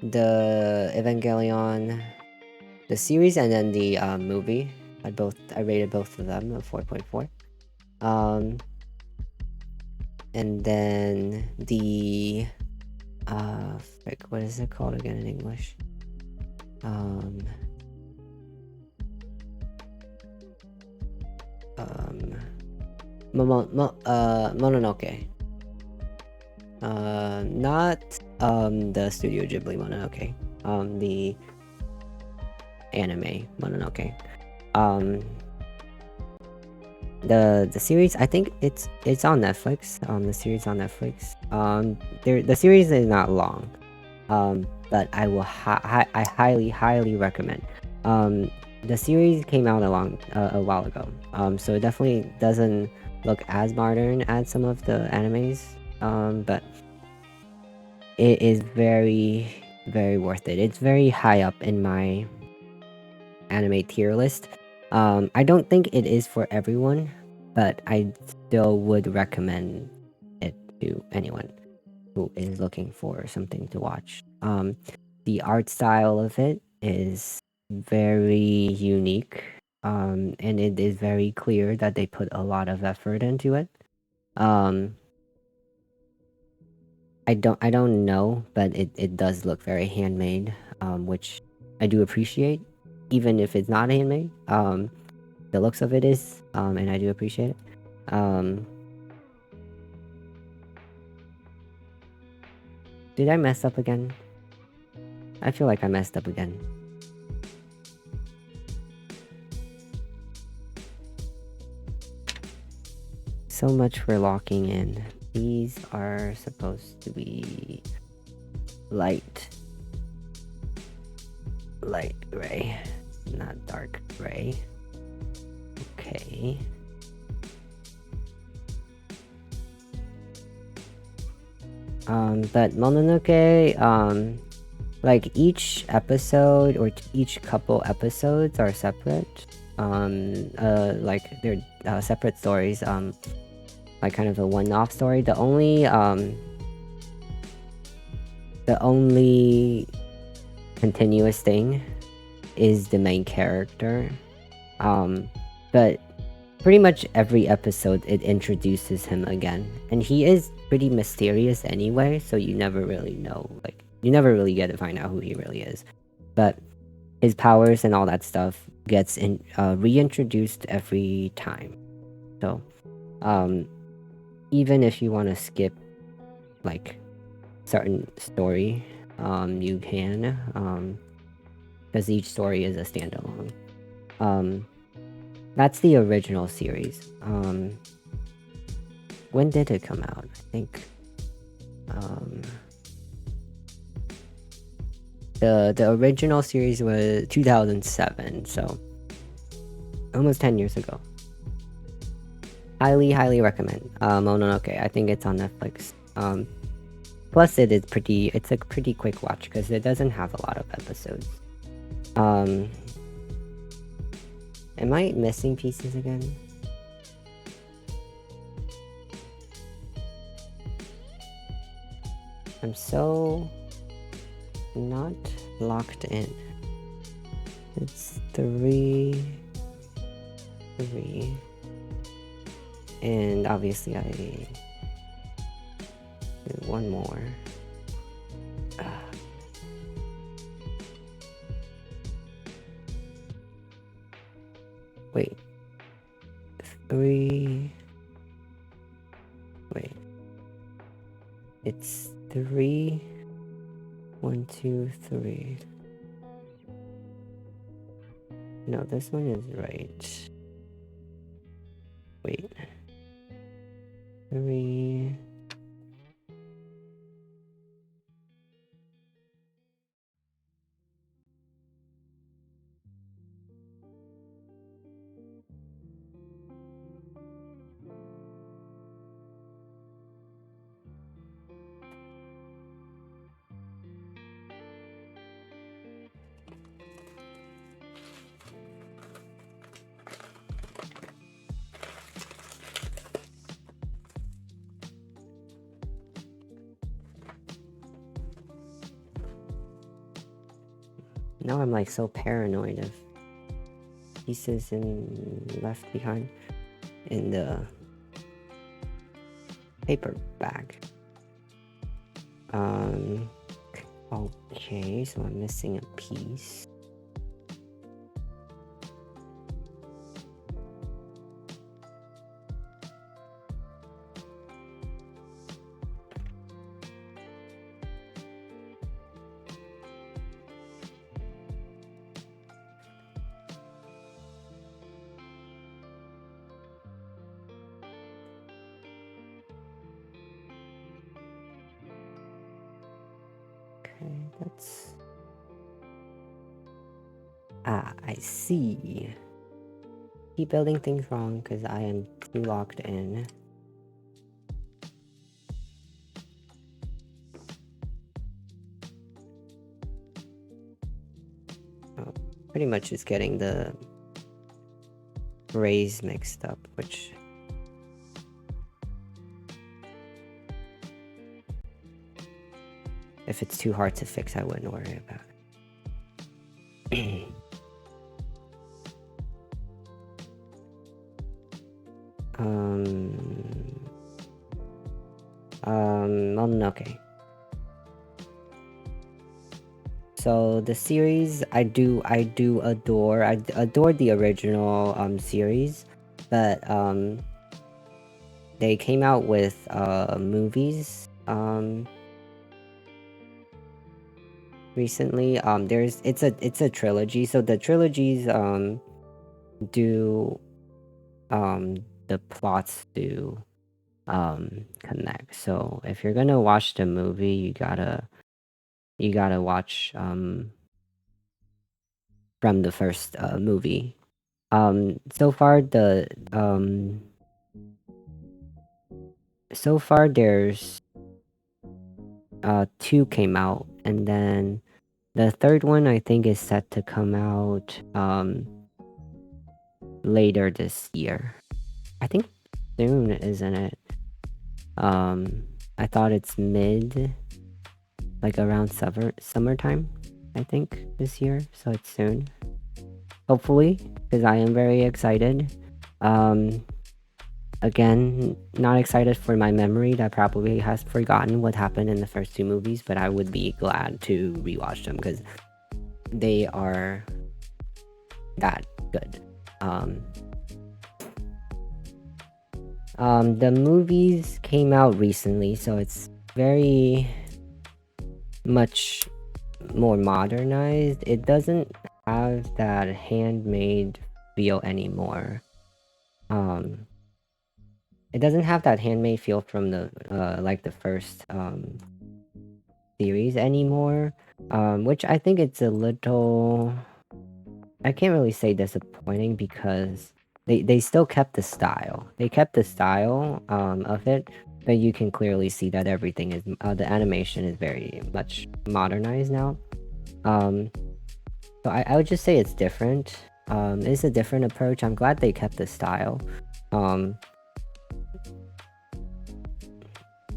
the Evangelion, the series, and then the movie. I rated both of them a 4.4. And then the frick, what is it called again in English? Mononoke. Not the Studio Ghibli Mononoke. The anime Mononoke. The series, I think it's on Netflix. The series on Netflix. The series is not long. But I will I highly recommend. The series came out a while ago. So it definitely doesn't look as modern as some of the animes. But it is very worth it. It's very high up in my anime tier list. I don't think it is for everyone, but I still would recommend it to anyone who is looking for something to watch. The art style of it is very unique, and it is very clear that they put a lot of effort into it. I don't know, but it does look very handmade, which I do appreciate, even if it's not handmade. The looks of it is, and I do appreciate it. Did I mess up again? I feel like I messed up again. So much for locking in. These are supposed to be light gray, not dark gray. Okay. But Mononoke, like each episode or each couple episodes are separate. Like they're separate stories. Like kind of a one-off story. The only continuous thing is the main character. But pretty much every episode it introduces him again, and he is pretty mysterious anyway, so you never really know, like you never really get to find out who he really is. But his powers and all that stuff gets reintroduced every time. So even if you want to skip like certain story, you can, because each story is a standalone. That's the original series. When did it come out? I think the original series was 2007, so almost 10 years ago. Highly recommend Mononoke. I think it's on Netflix. Plus it's a pretty quick watch because it doesn't have a lot of episodes. Am I missing pieces again? I'm so not locked in. It's 3. And obviously I did one more. Wait. 3. Wait. It's 3. 1, 2, 3. No, this one is right. Wait. 3. Now I'm like so paranoid of pieces left behind in the paper bag. Okay, so I'm missing a piece. That's... I see. Keep building things wrong because I am too locked in. Oh, pretty much just getting the rays mixed up, which... if it's too hard to fix, I wouldn't worry about it. Okay. So the series I do adore. I adore the original series, but they came out with movies recently. It's a trilogy. So the trilogies do the plots do connect. So if you're gonna watch the movie, you gotta watch from the first movie. So far there's two came out, and then the third one I think is set to come out later this year. I think soon, isn't it? I thought it's mid, like around summertime, I think, this year, so it's soon. Hopefully, because I am very excited. Again, not excited for my memory that probably has forgotten what happened in the first two movies, but I would be glad to rewatch them because they are that good. The movies came out recently, so it's very much more modernized. It doesn't have that handmade feel anymore. It doesn't have that handmade feel from the like the first series anymore. Which I think it's a little, I can't really say disappointing because they still kept the style. They kept the style of it, but you can clearly see that everything is the animation is very much modernized now. So I would just say it's different. It's a different approach. I'm glad they kept the style.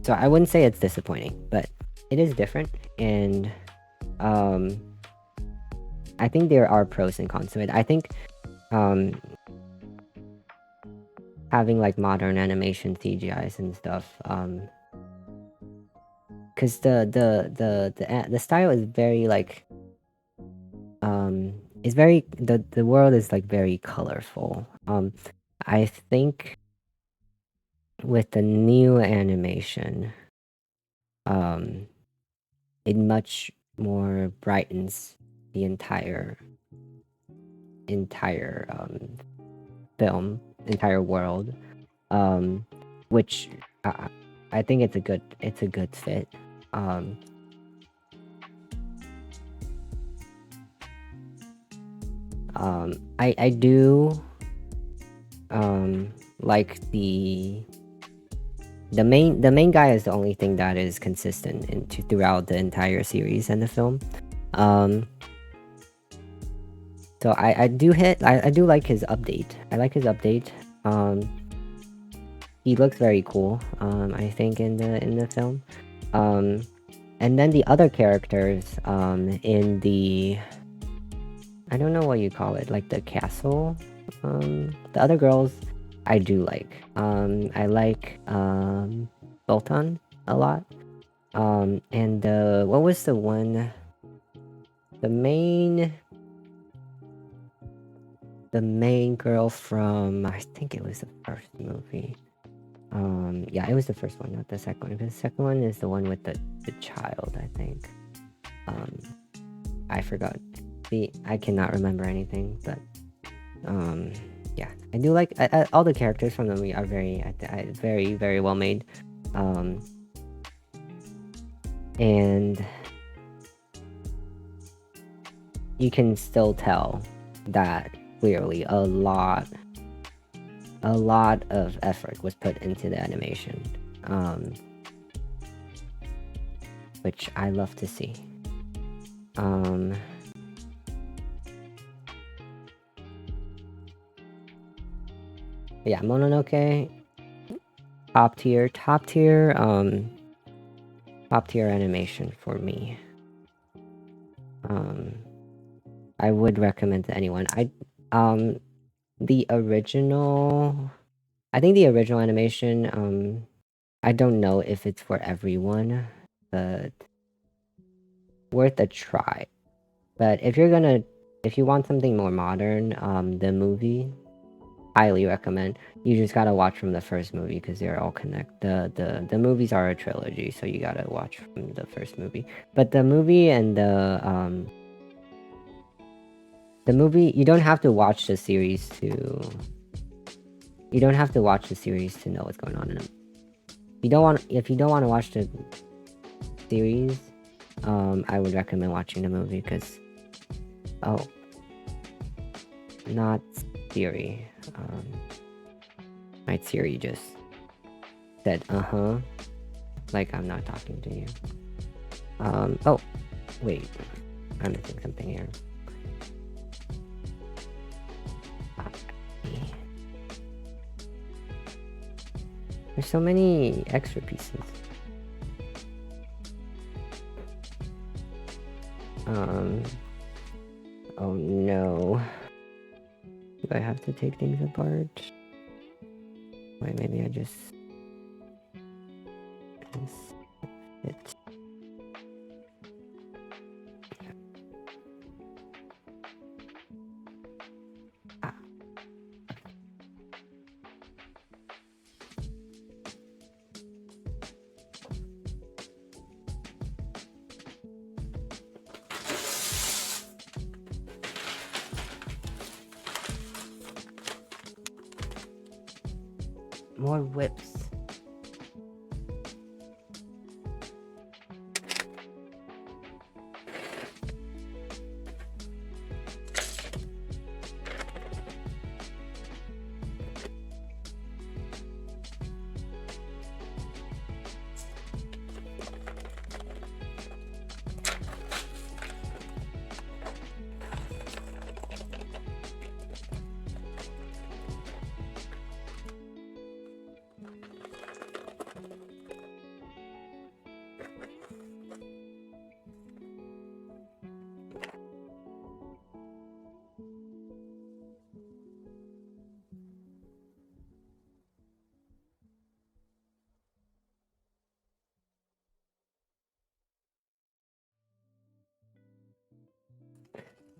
So I wouldn't say it's disappointing, but it is different, and I think there are pros and cons to it. I think having like modern animation CGIs and stuff, because the style is very like is very the world is like very colorful. I think with the new animation, it much more brightens the entire film, entire world, which I think it's a good fit. I do like the main guy is the only thing that is consistent throughout the entire series and the film. So I do like his update. I like his update. He looks very cool. I think in the film. And then the other characters in the, I don't know what you call it, like the castle. The other girls I do like. I like Bolton a lot. And what was the one? The main girl from, I think it was the first movie. Yeah, it was the first one, not the second one. Because the second one is the one with the child, I think. I forgot. See, I cannot remember anything, but yeah, I do like all the characters from the movie are very very well made. And you can still tell that clearly a lot of effort was put into the animation, which I love to see. Yeah, Mononoke, top tier animation for me. I would recommend to anyone. The original, I think the original animation, I don't know if it's for everyone, but worth a try. But if you want something more modern, the movie, highly recommend. You just gotta watch from the first movie because they're all connect. The movies are a trilogy, so you gotta watch from the first movie. But the movie and the movie, you don't have to watch the series to. You don't have to watch the series to know what's going on in it. If you don't want to watch the series, I would recommend watching the movie because, oh, not Siri. My Siri just said, like I'm not talking to you. Oh, wait, I'm missing something here. There's so many extra pieces. Oh no. Do I have to take things apart? Wait, maybe I just... It. Ah. More whips.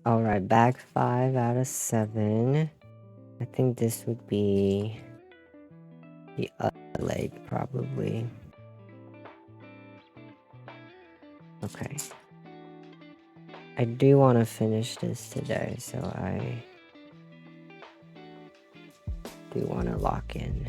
Alright, back 5 out of 7. I think this would be the other leg, probably. Okay. I do want to finish this today, so I do want to lock in.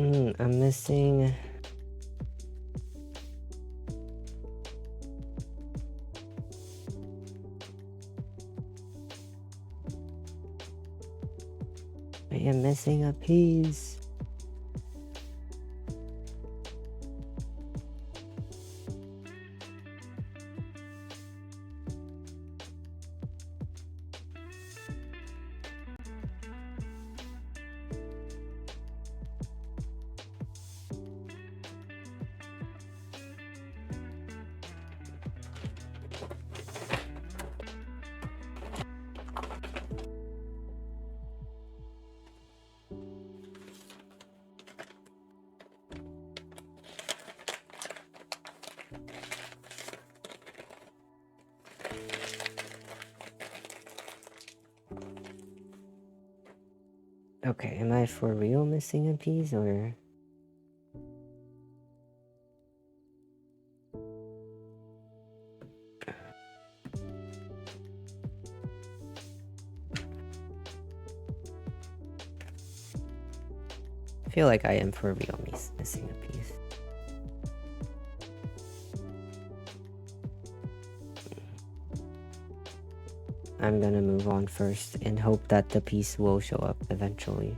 I'm missing... I am missing a piece. Okay, am I for real missing a piece, or... I feel like I am for real missing a piece. I'm gonna move on first and hope that the piece will show up eventually.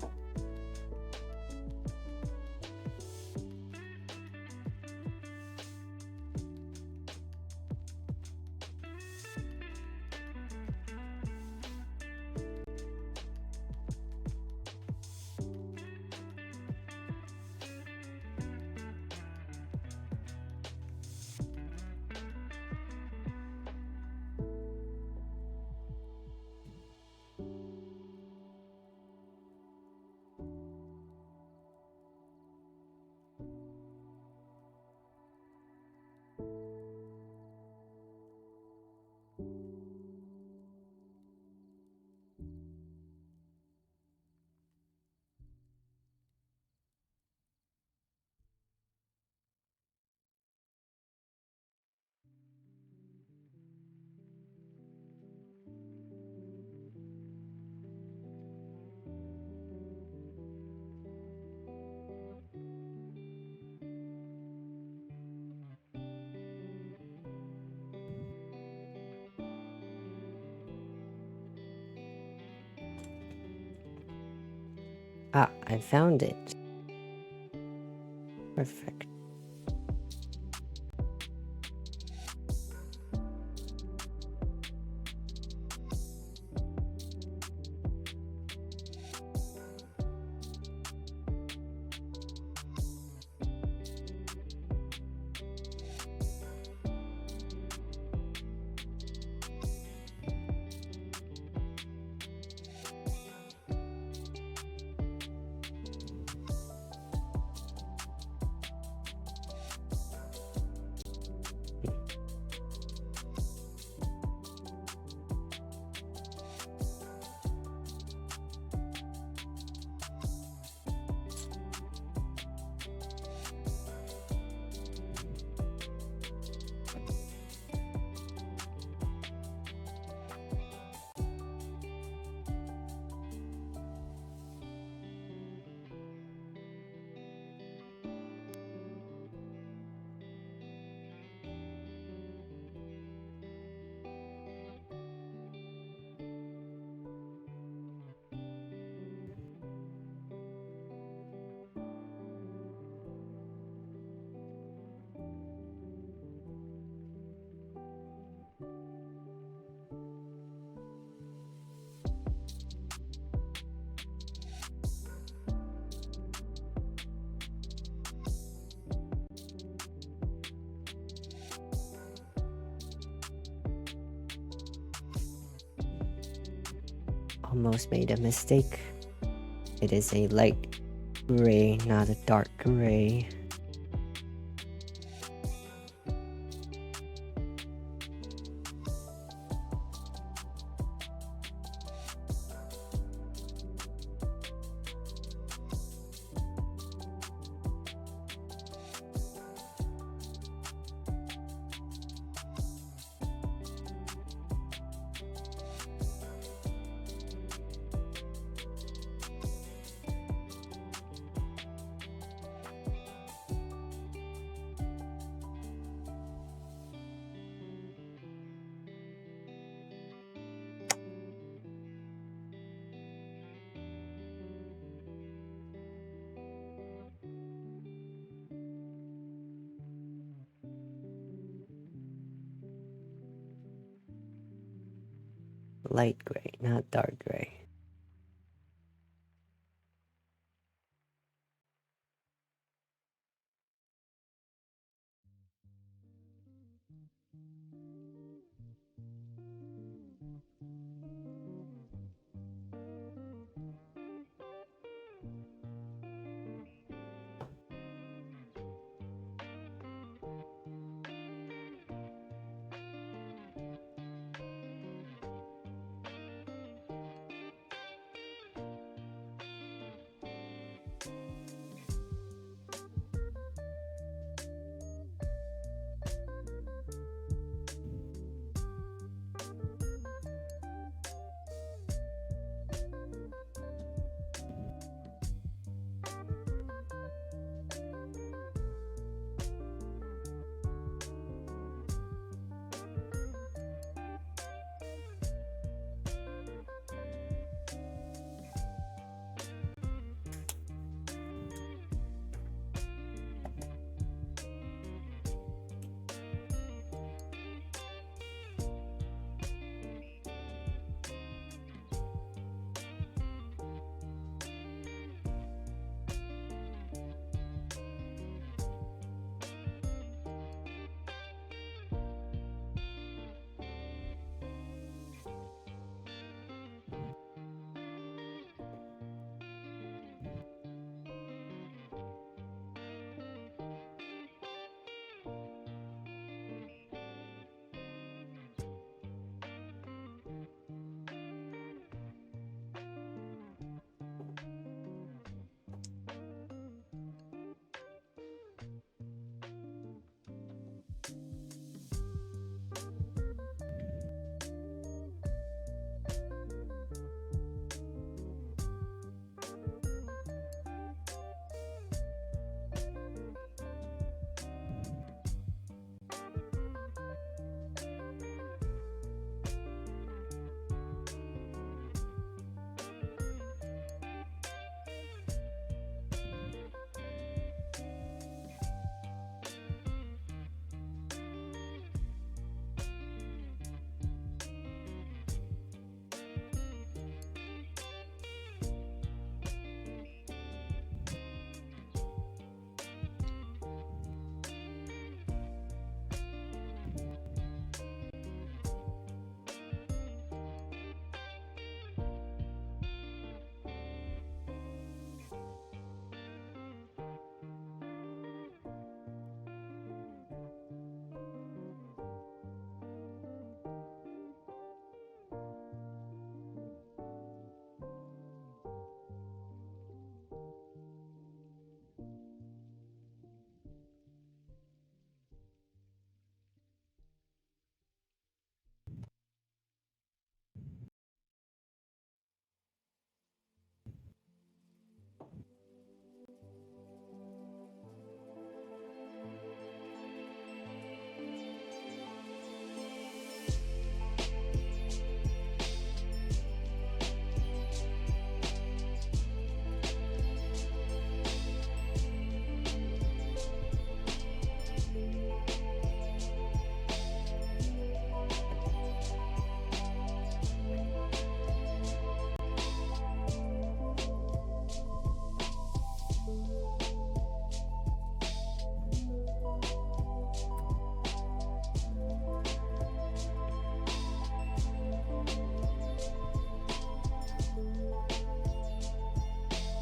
Ah, I found it. Perfect. Almost made a mistake. It is a light gray, not a dark gray. light gray, not dark gray.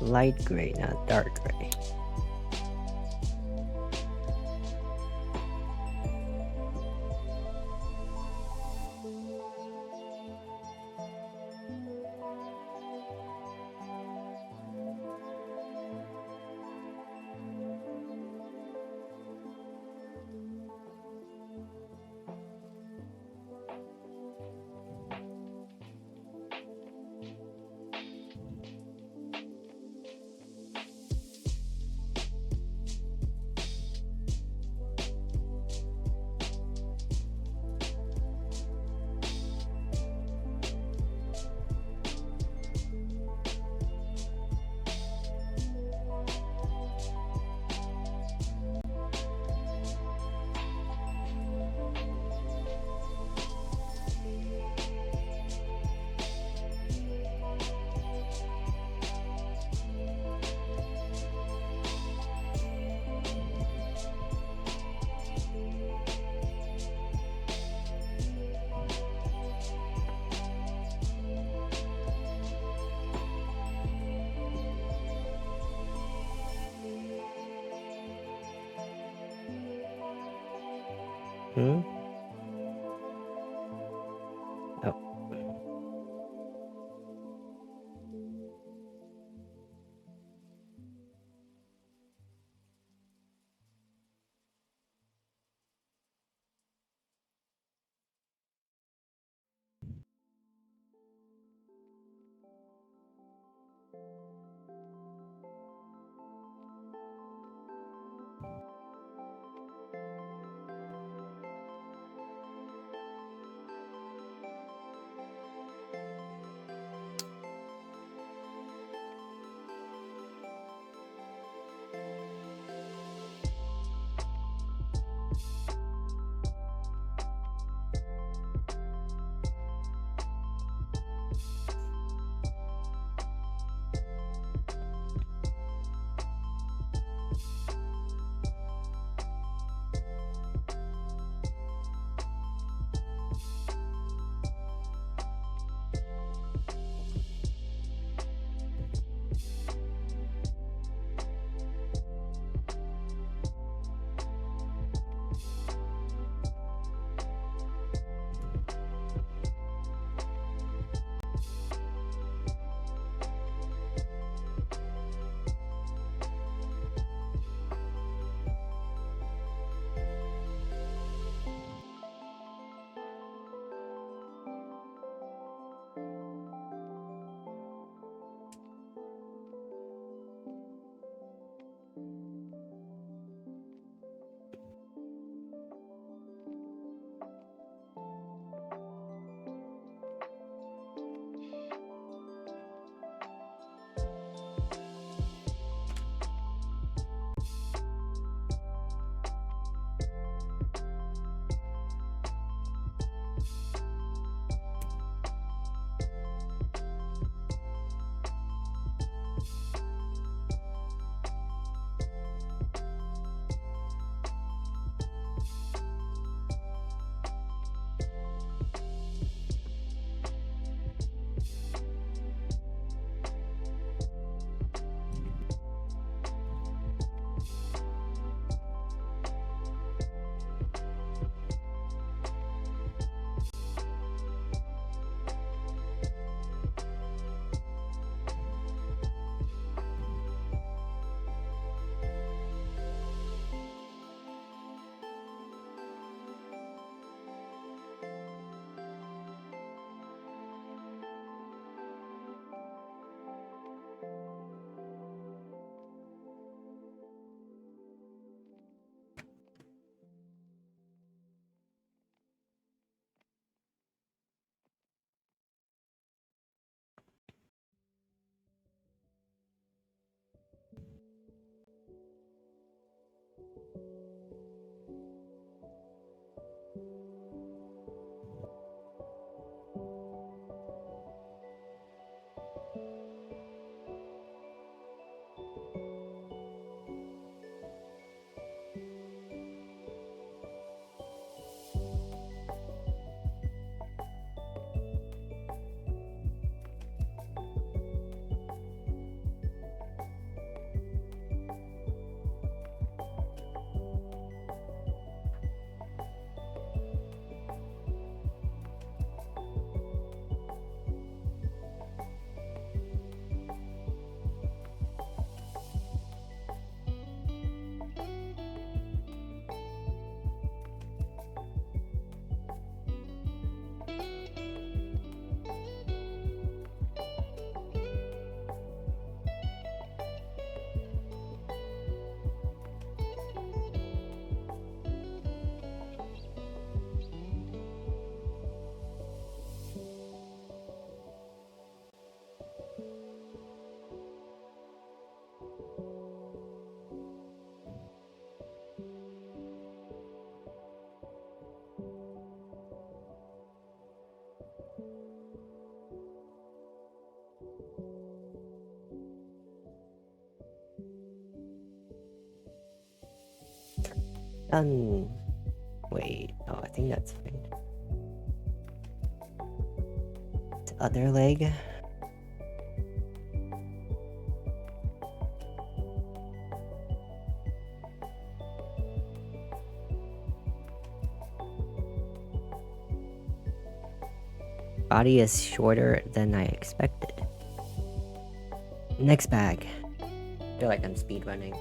Light gray, not dark gray. Hmm? Oh. Wait. Oh, I think that's fine. The other leg. body is shorter than I expected. Next bag. I feel like I'm speedrunning.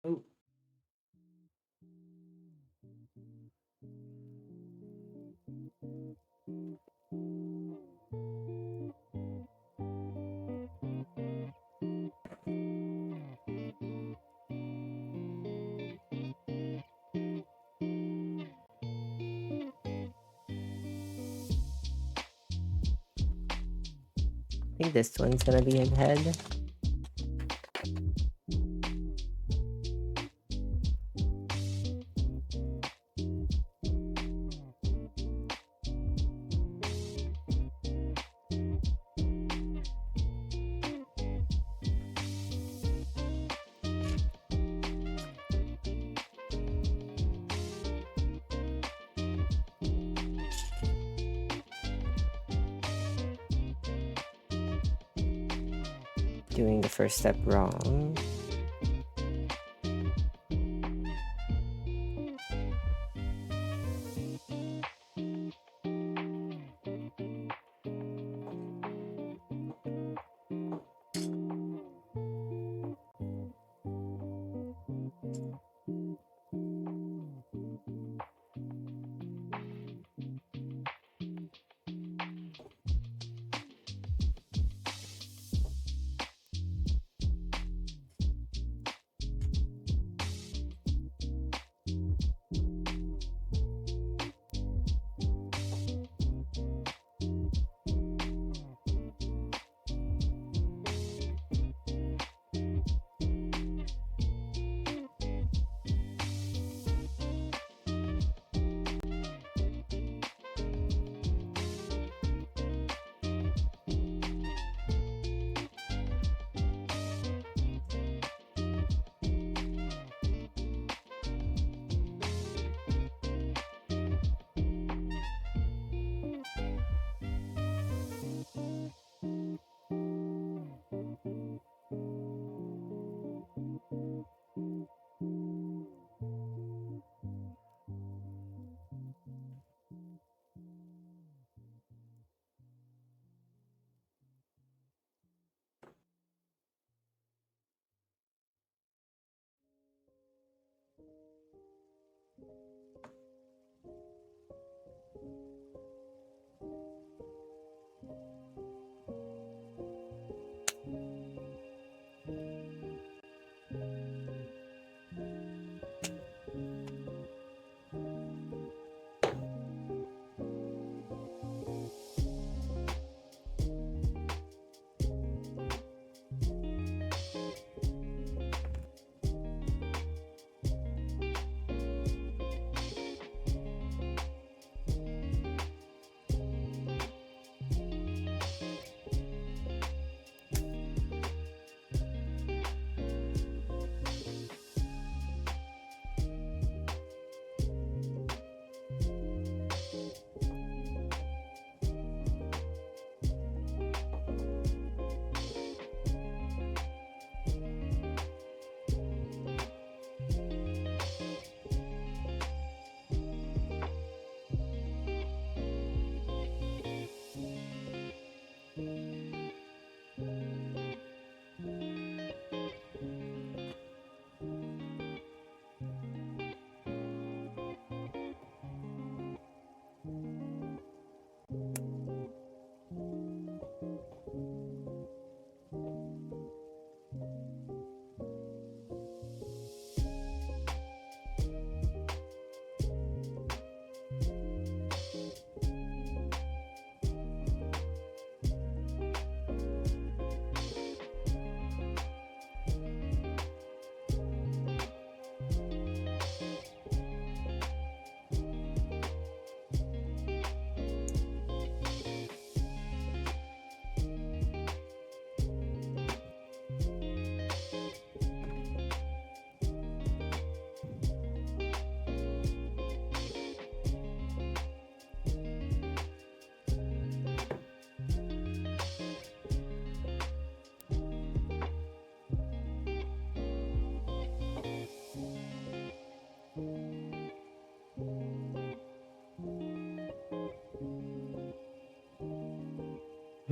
Oh. I think this one's gonna be in head. Doing the first step wrong.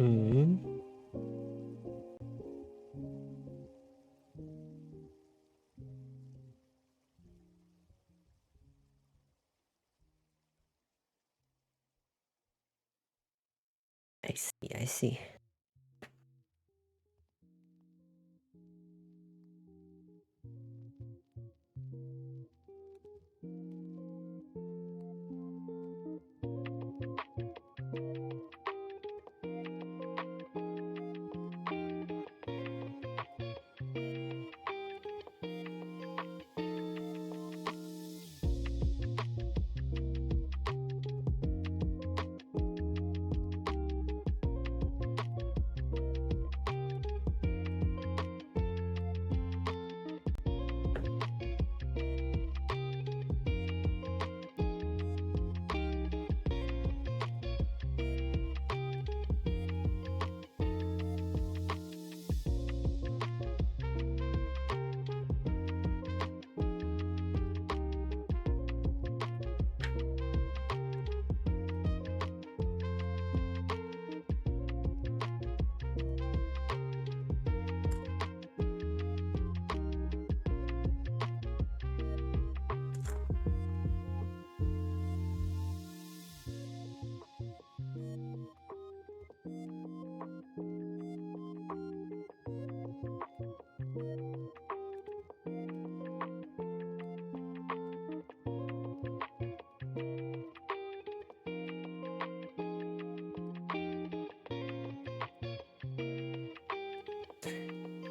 Hmm. I see, I see.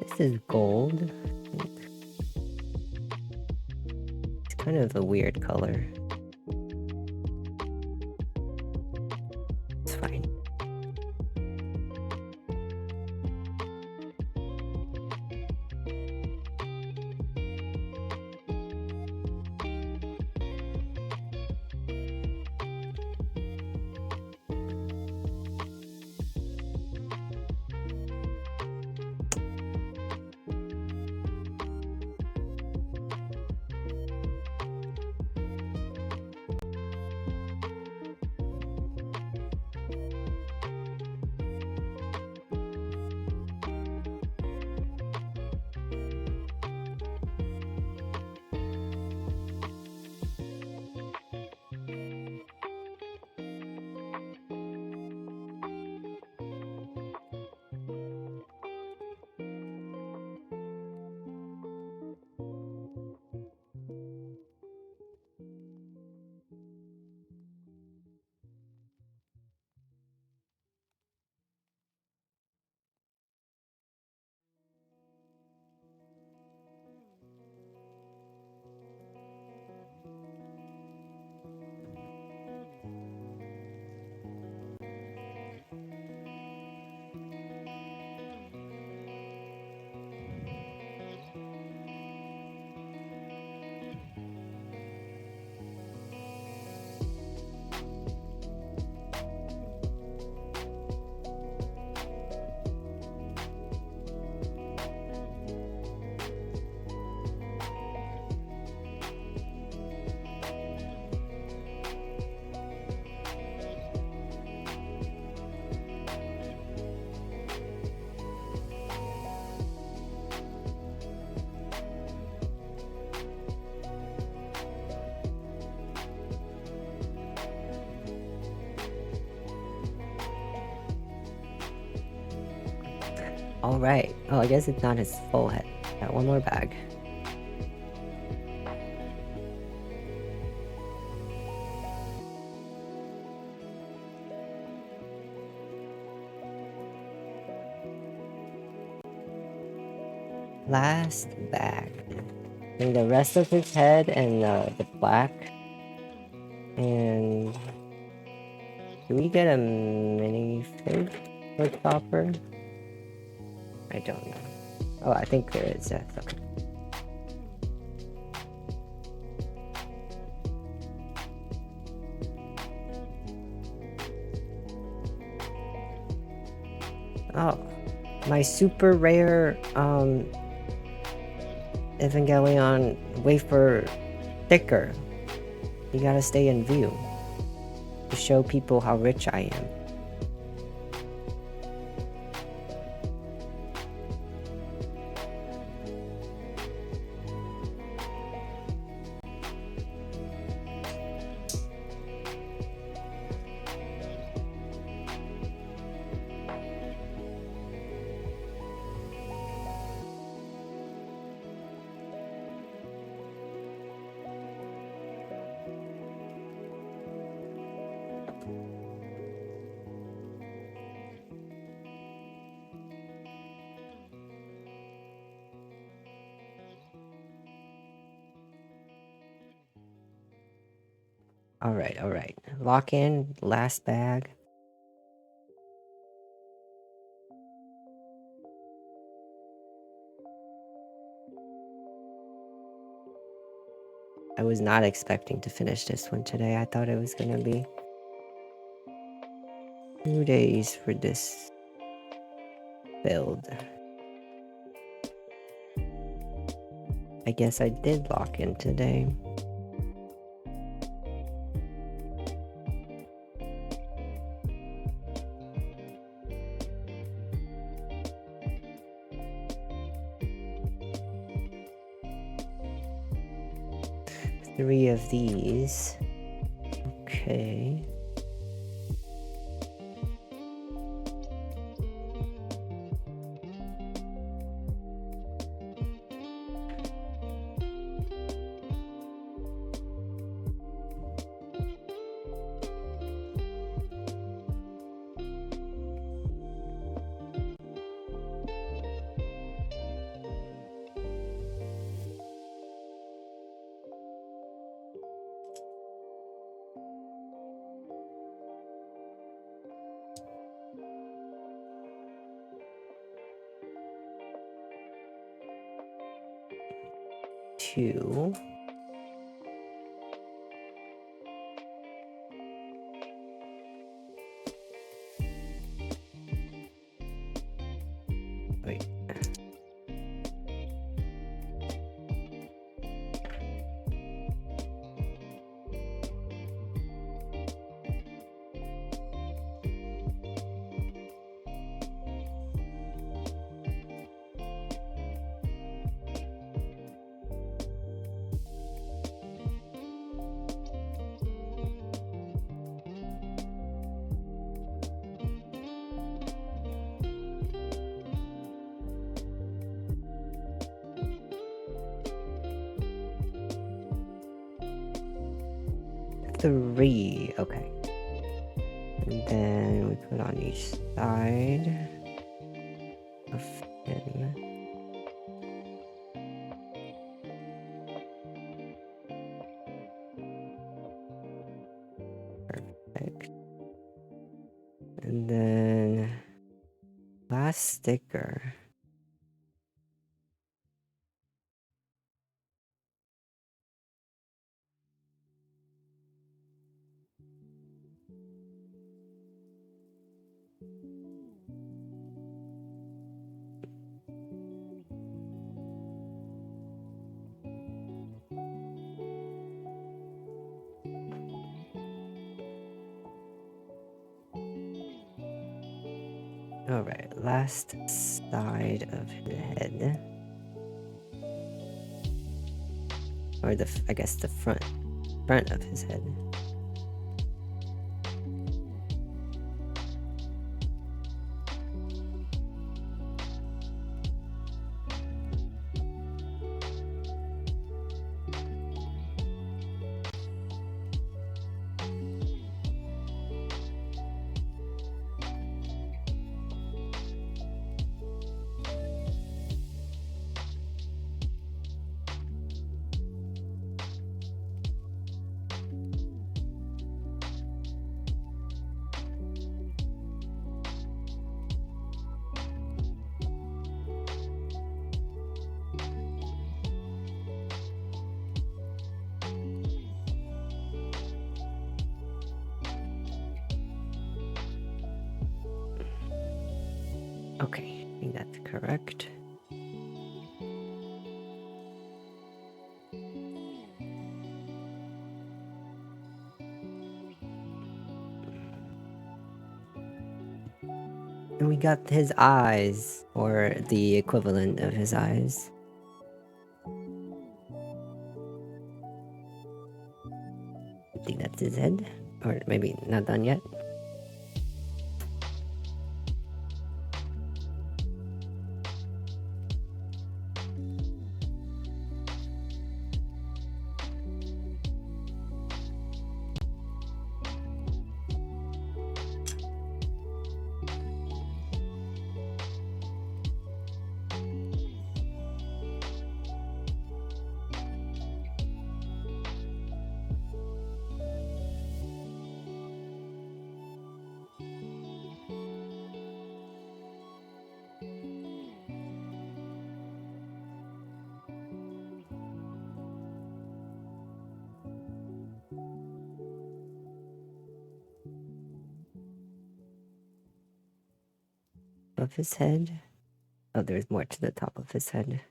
This is gold. It's kind of a weird color. It's fine. Alright. Oh, I guess it's not his full head. Got one more bag. Last bag. And the rest of his head and the black. And do we get a minifig for Chopper? I don't know. Oh, I think there is. Okay. Oh, my super rare Evangelion wafer sticker. You gotta stay in view to show people how rich I am. Alright. Lock in, last bag. I was not expecting to finish this one today. I thought it was gonna be 2 days for this build. I guess I did lock in today. Three of these. Okay. Two. Wait. Three. Okay. And then we put on each side of him. Perfect. And then last sticker. Alright, last side of his head. Or I guess the front of his head. Okay, I think that's correct. And we got his eyes, or the equivalent of his eyes. I think that's his head. Or maybe not done yet. of his head. Oh, there's more to the top of his head.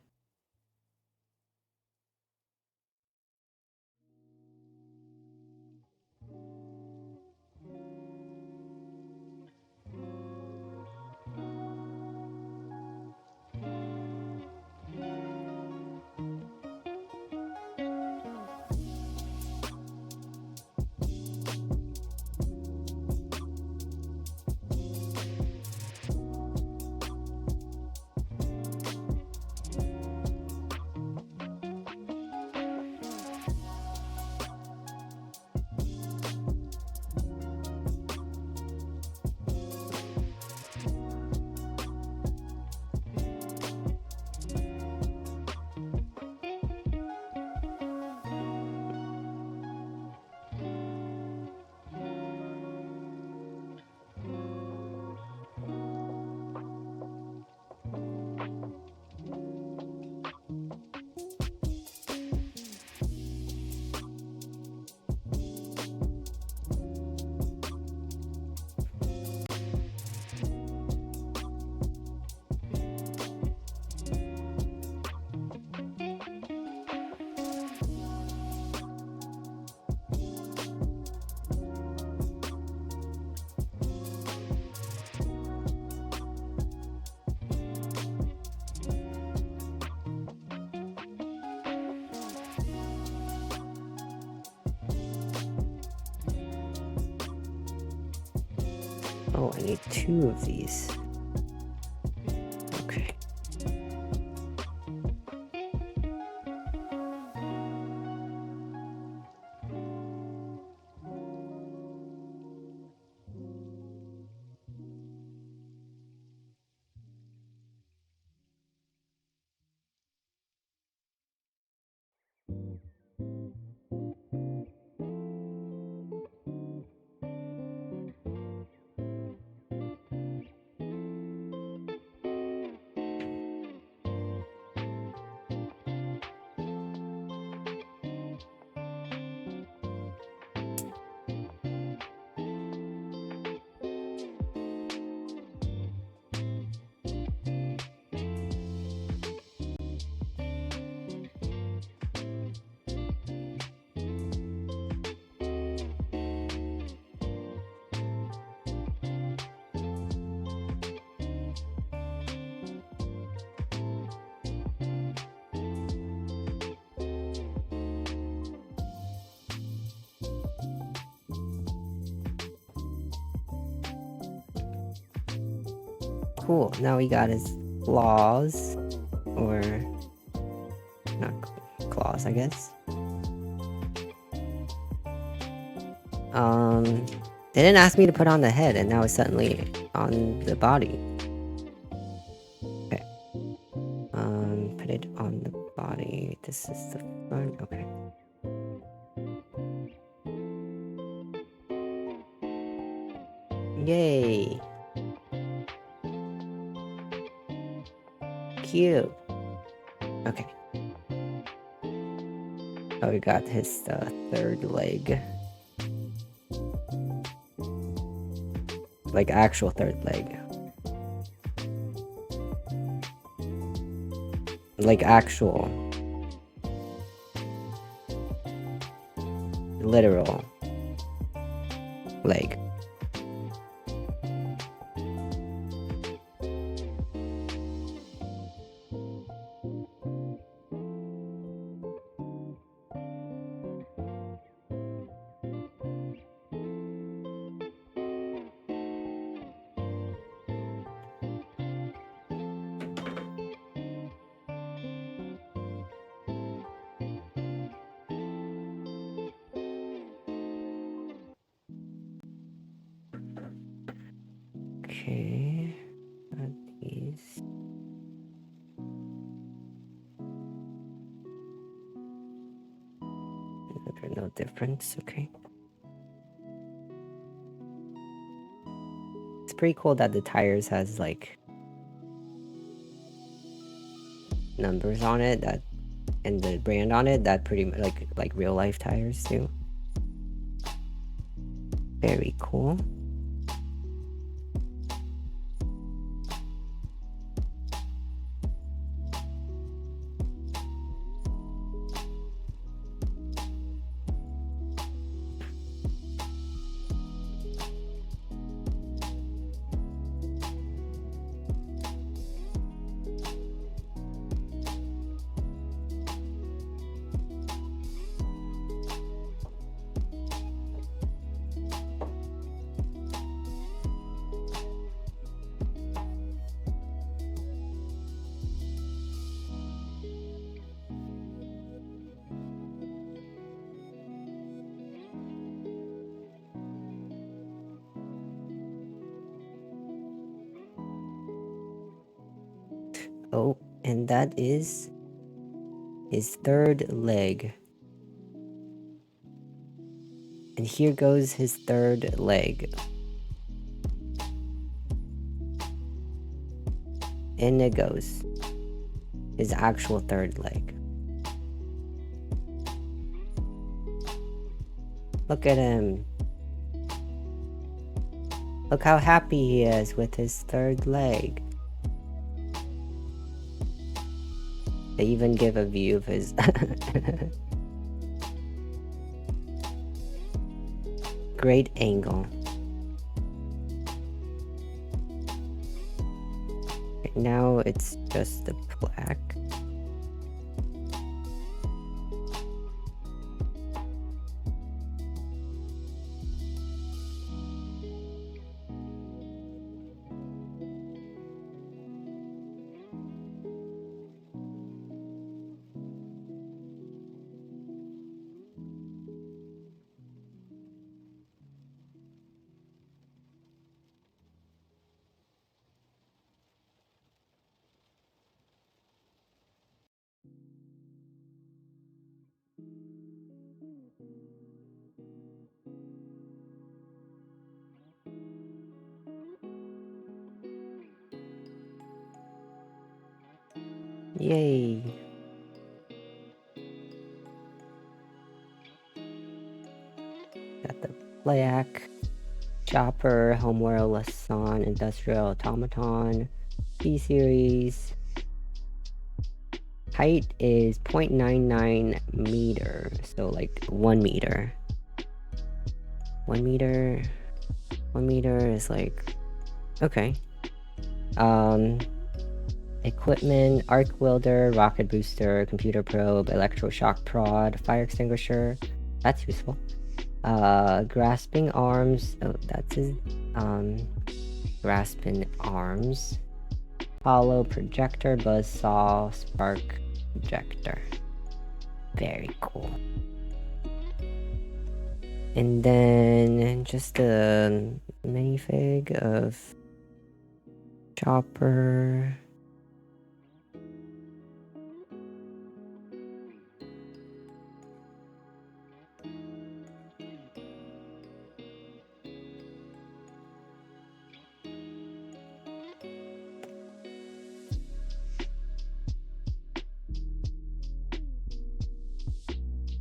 Oh, I need 2 of these. Okay. Cool, now we got his claws, or not claws, I guess. They didn't ask me to put on the head, and now it's suddenly on the body. Okay. Put it on the body. This is the front. Okay. Yay! Cute. Okay. Oh, we got his third leg. Like actual third leg. Like actual. Literal. Leg. Okay, got these. There's no difference, okay. It's pretty cool that the tires has like numbers on it that, and the brand on it that pretty like real life tires do. Very cool. And that is his third leg. And here goes his third leg. In it goes. His actual third leg. Look at him. Look how happy he is with his third leg. They even give a view of his... Great angle. Right now it's just the plaque. Yay! Got the plaque, chopper, homeware, Lasan, industrial automaton, P-series. Height is 0.99 meter, so like 1 meter. 1 meter. 1 meter is like, okay. Equipment, arc welder, rocket booster, computer probe, electroshock prod, fire extinguisher. That's useful. Grasping arms. Oh, that's his, grasping arms. Hollow projector, buzzsaw, spark projector. Very cool. And then just a minifig of chopper.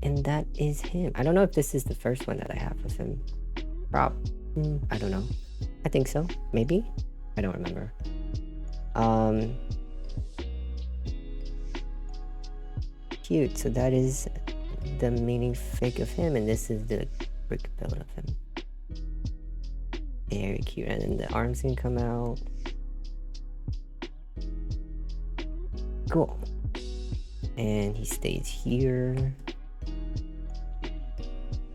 And that is him. I don't know if this is the first one that I have with him. I don't know. I think so. Maybe? I don't remember. Cute. So that is the minifig of him, and this is the brick build of him. Very cute. And then the arms can come out. Cool. And he stays here.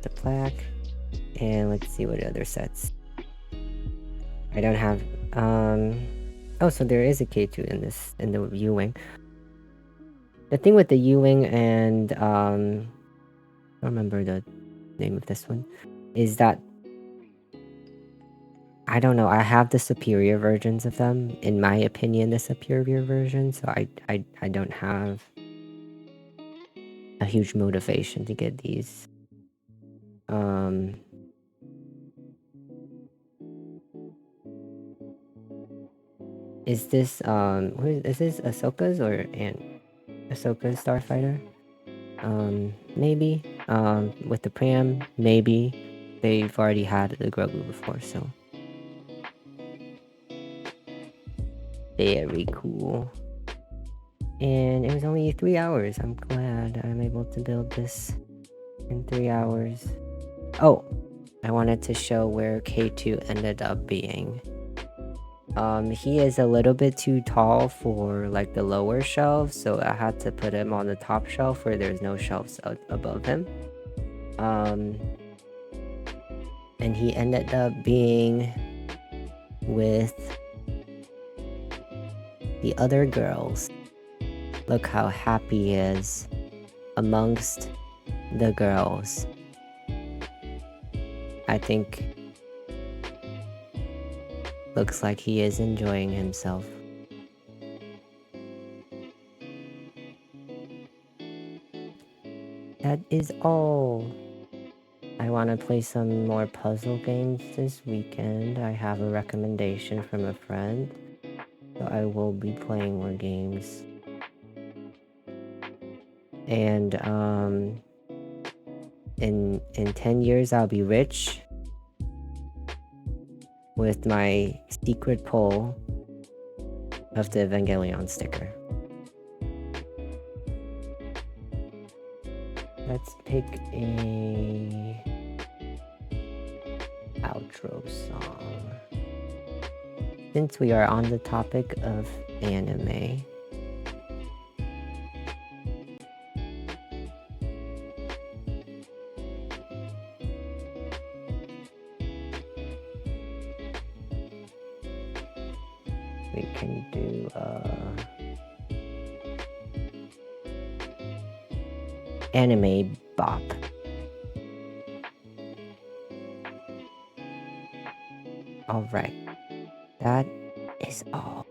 The plaque. And let's see what other sets. I don't have oh, so there is a K2 in the U-wing. The thing with the U-wing and I don't remember the name of this one, is that I don't know, I have the superior versions of them, in my opinion, the superior version, so I don't have a huge motivation to get these. Is this is this Ahsoka's or Ahsoka's starfighter? Maybe. With the Pram, maybe. They've already had the Grogu before, so very cool. And it was only 3 hours. I'm glad I'm able to build this in 3 hours. Oh, I wanted to show where K2 ended up being. He is a little bit too tall for like the lower shelves, so I had to put him on the top shelf where there's no shelves above him. And he ended up being with the other girls. Look how happy he is amongst the girls. I think looks like he is enjoying himself. that is all. I want to play some more puzzle games this weekend. I have a recommendation from a friend, so I will be playing more games. And in 10 years I'll be rich with my secret pull of the Evangelion sticker. Let's pick a outro song. Since we are on the topic of anime, we can do anime bop. Alright, that is all.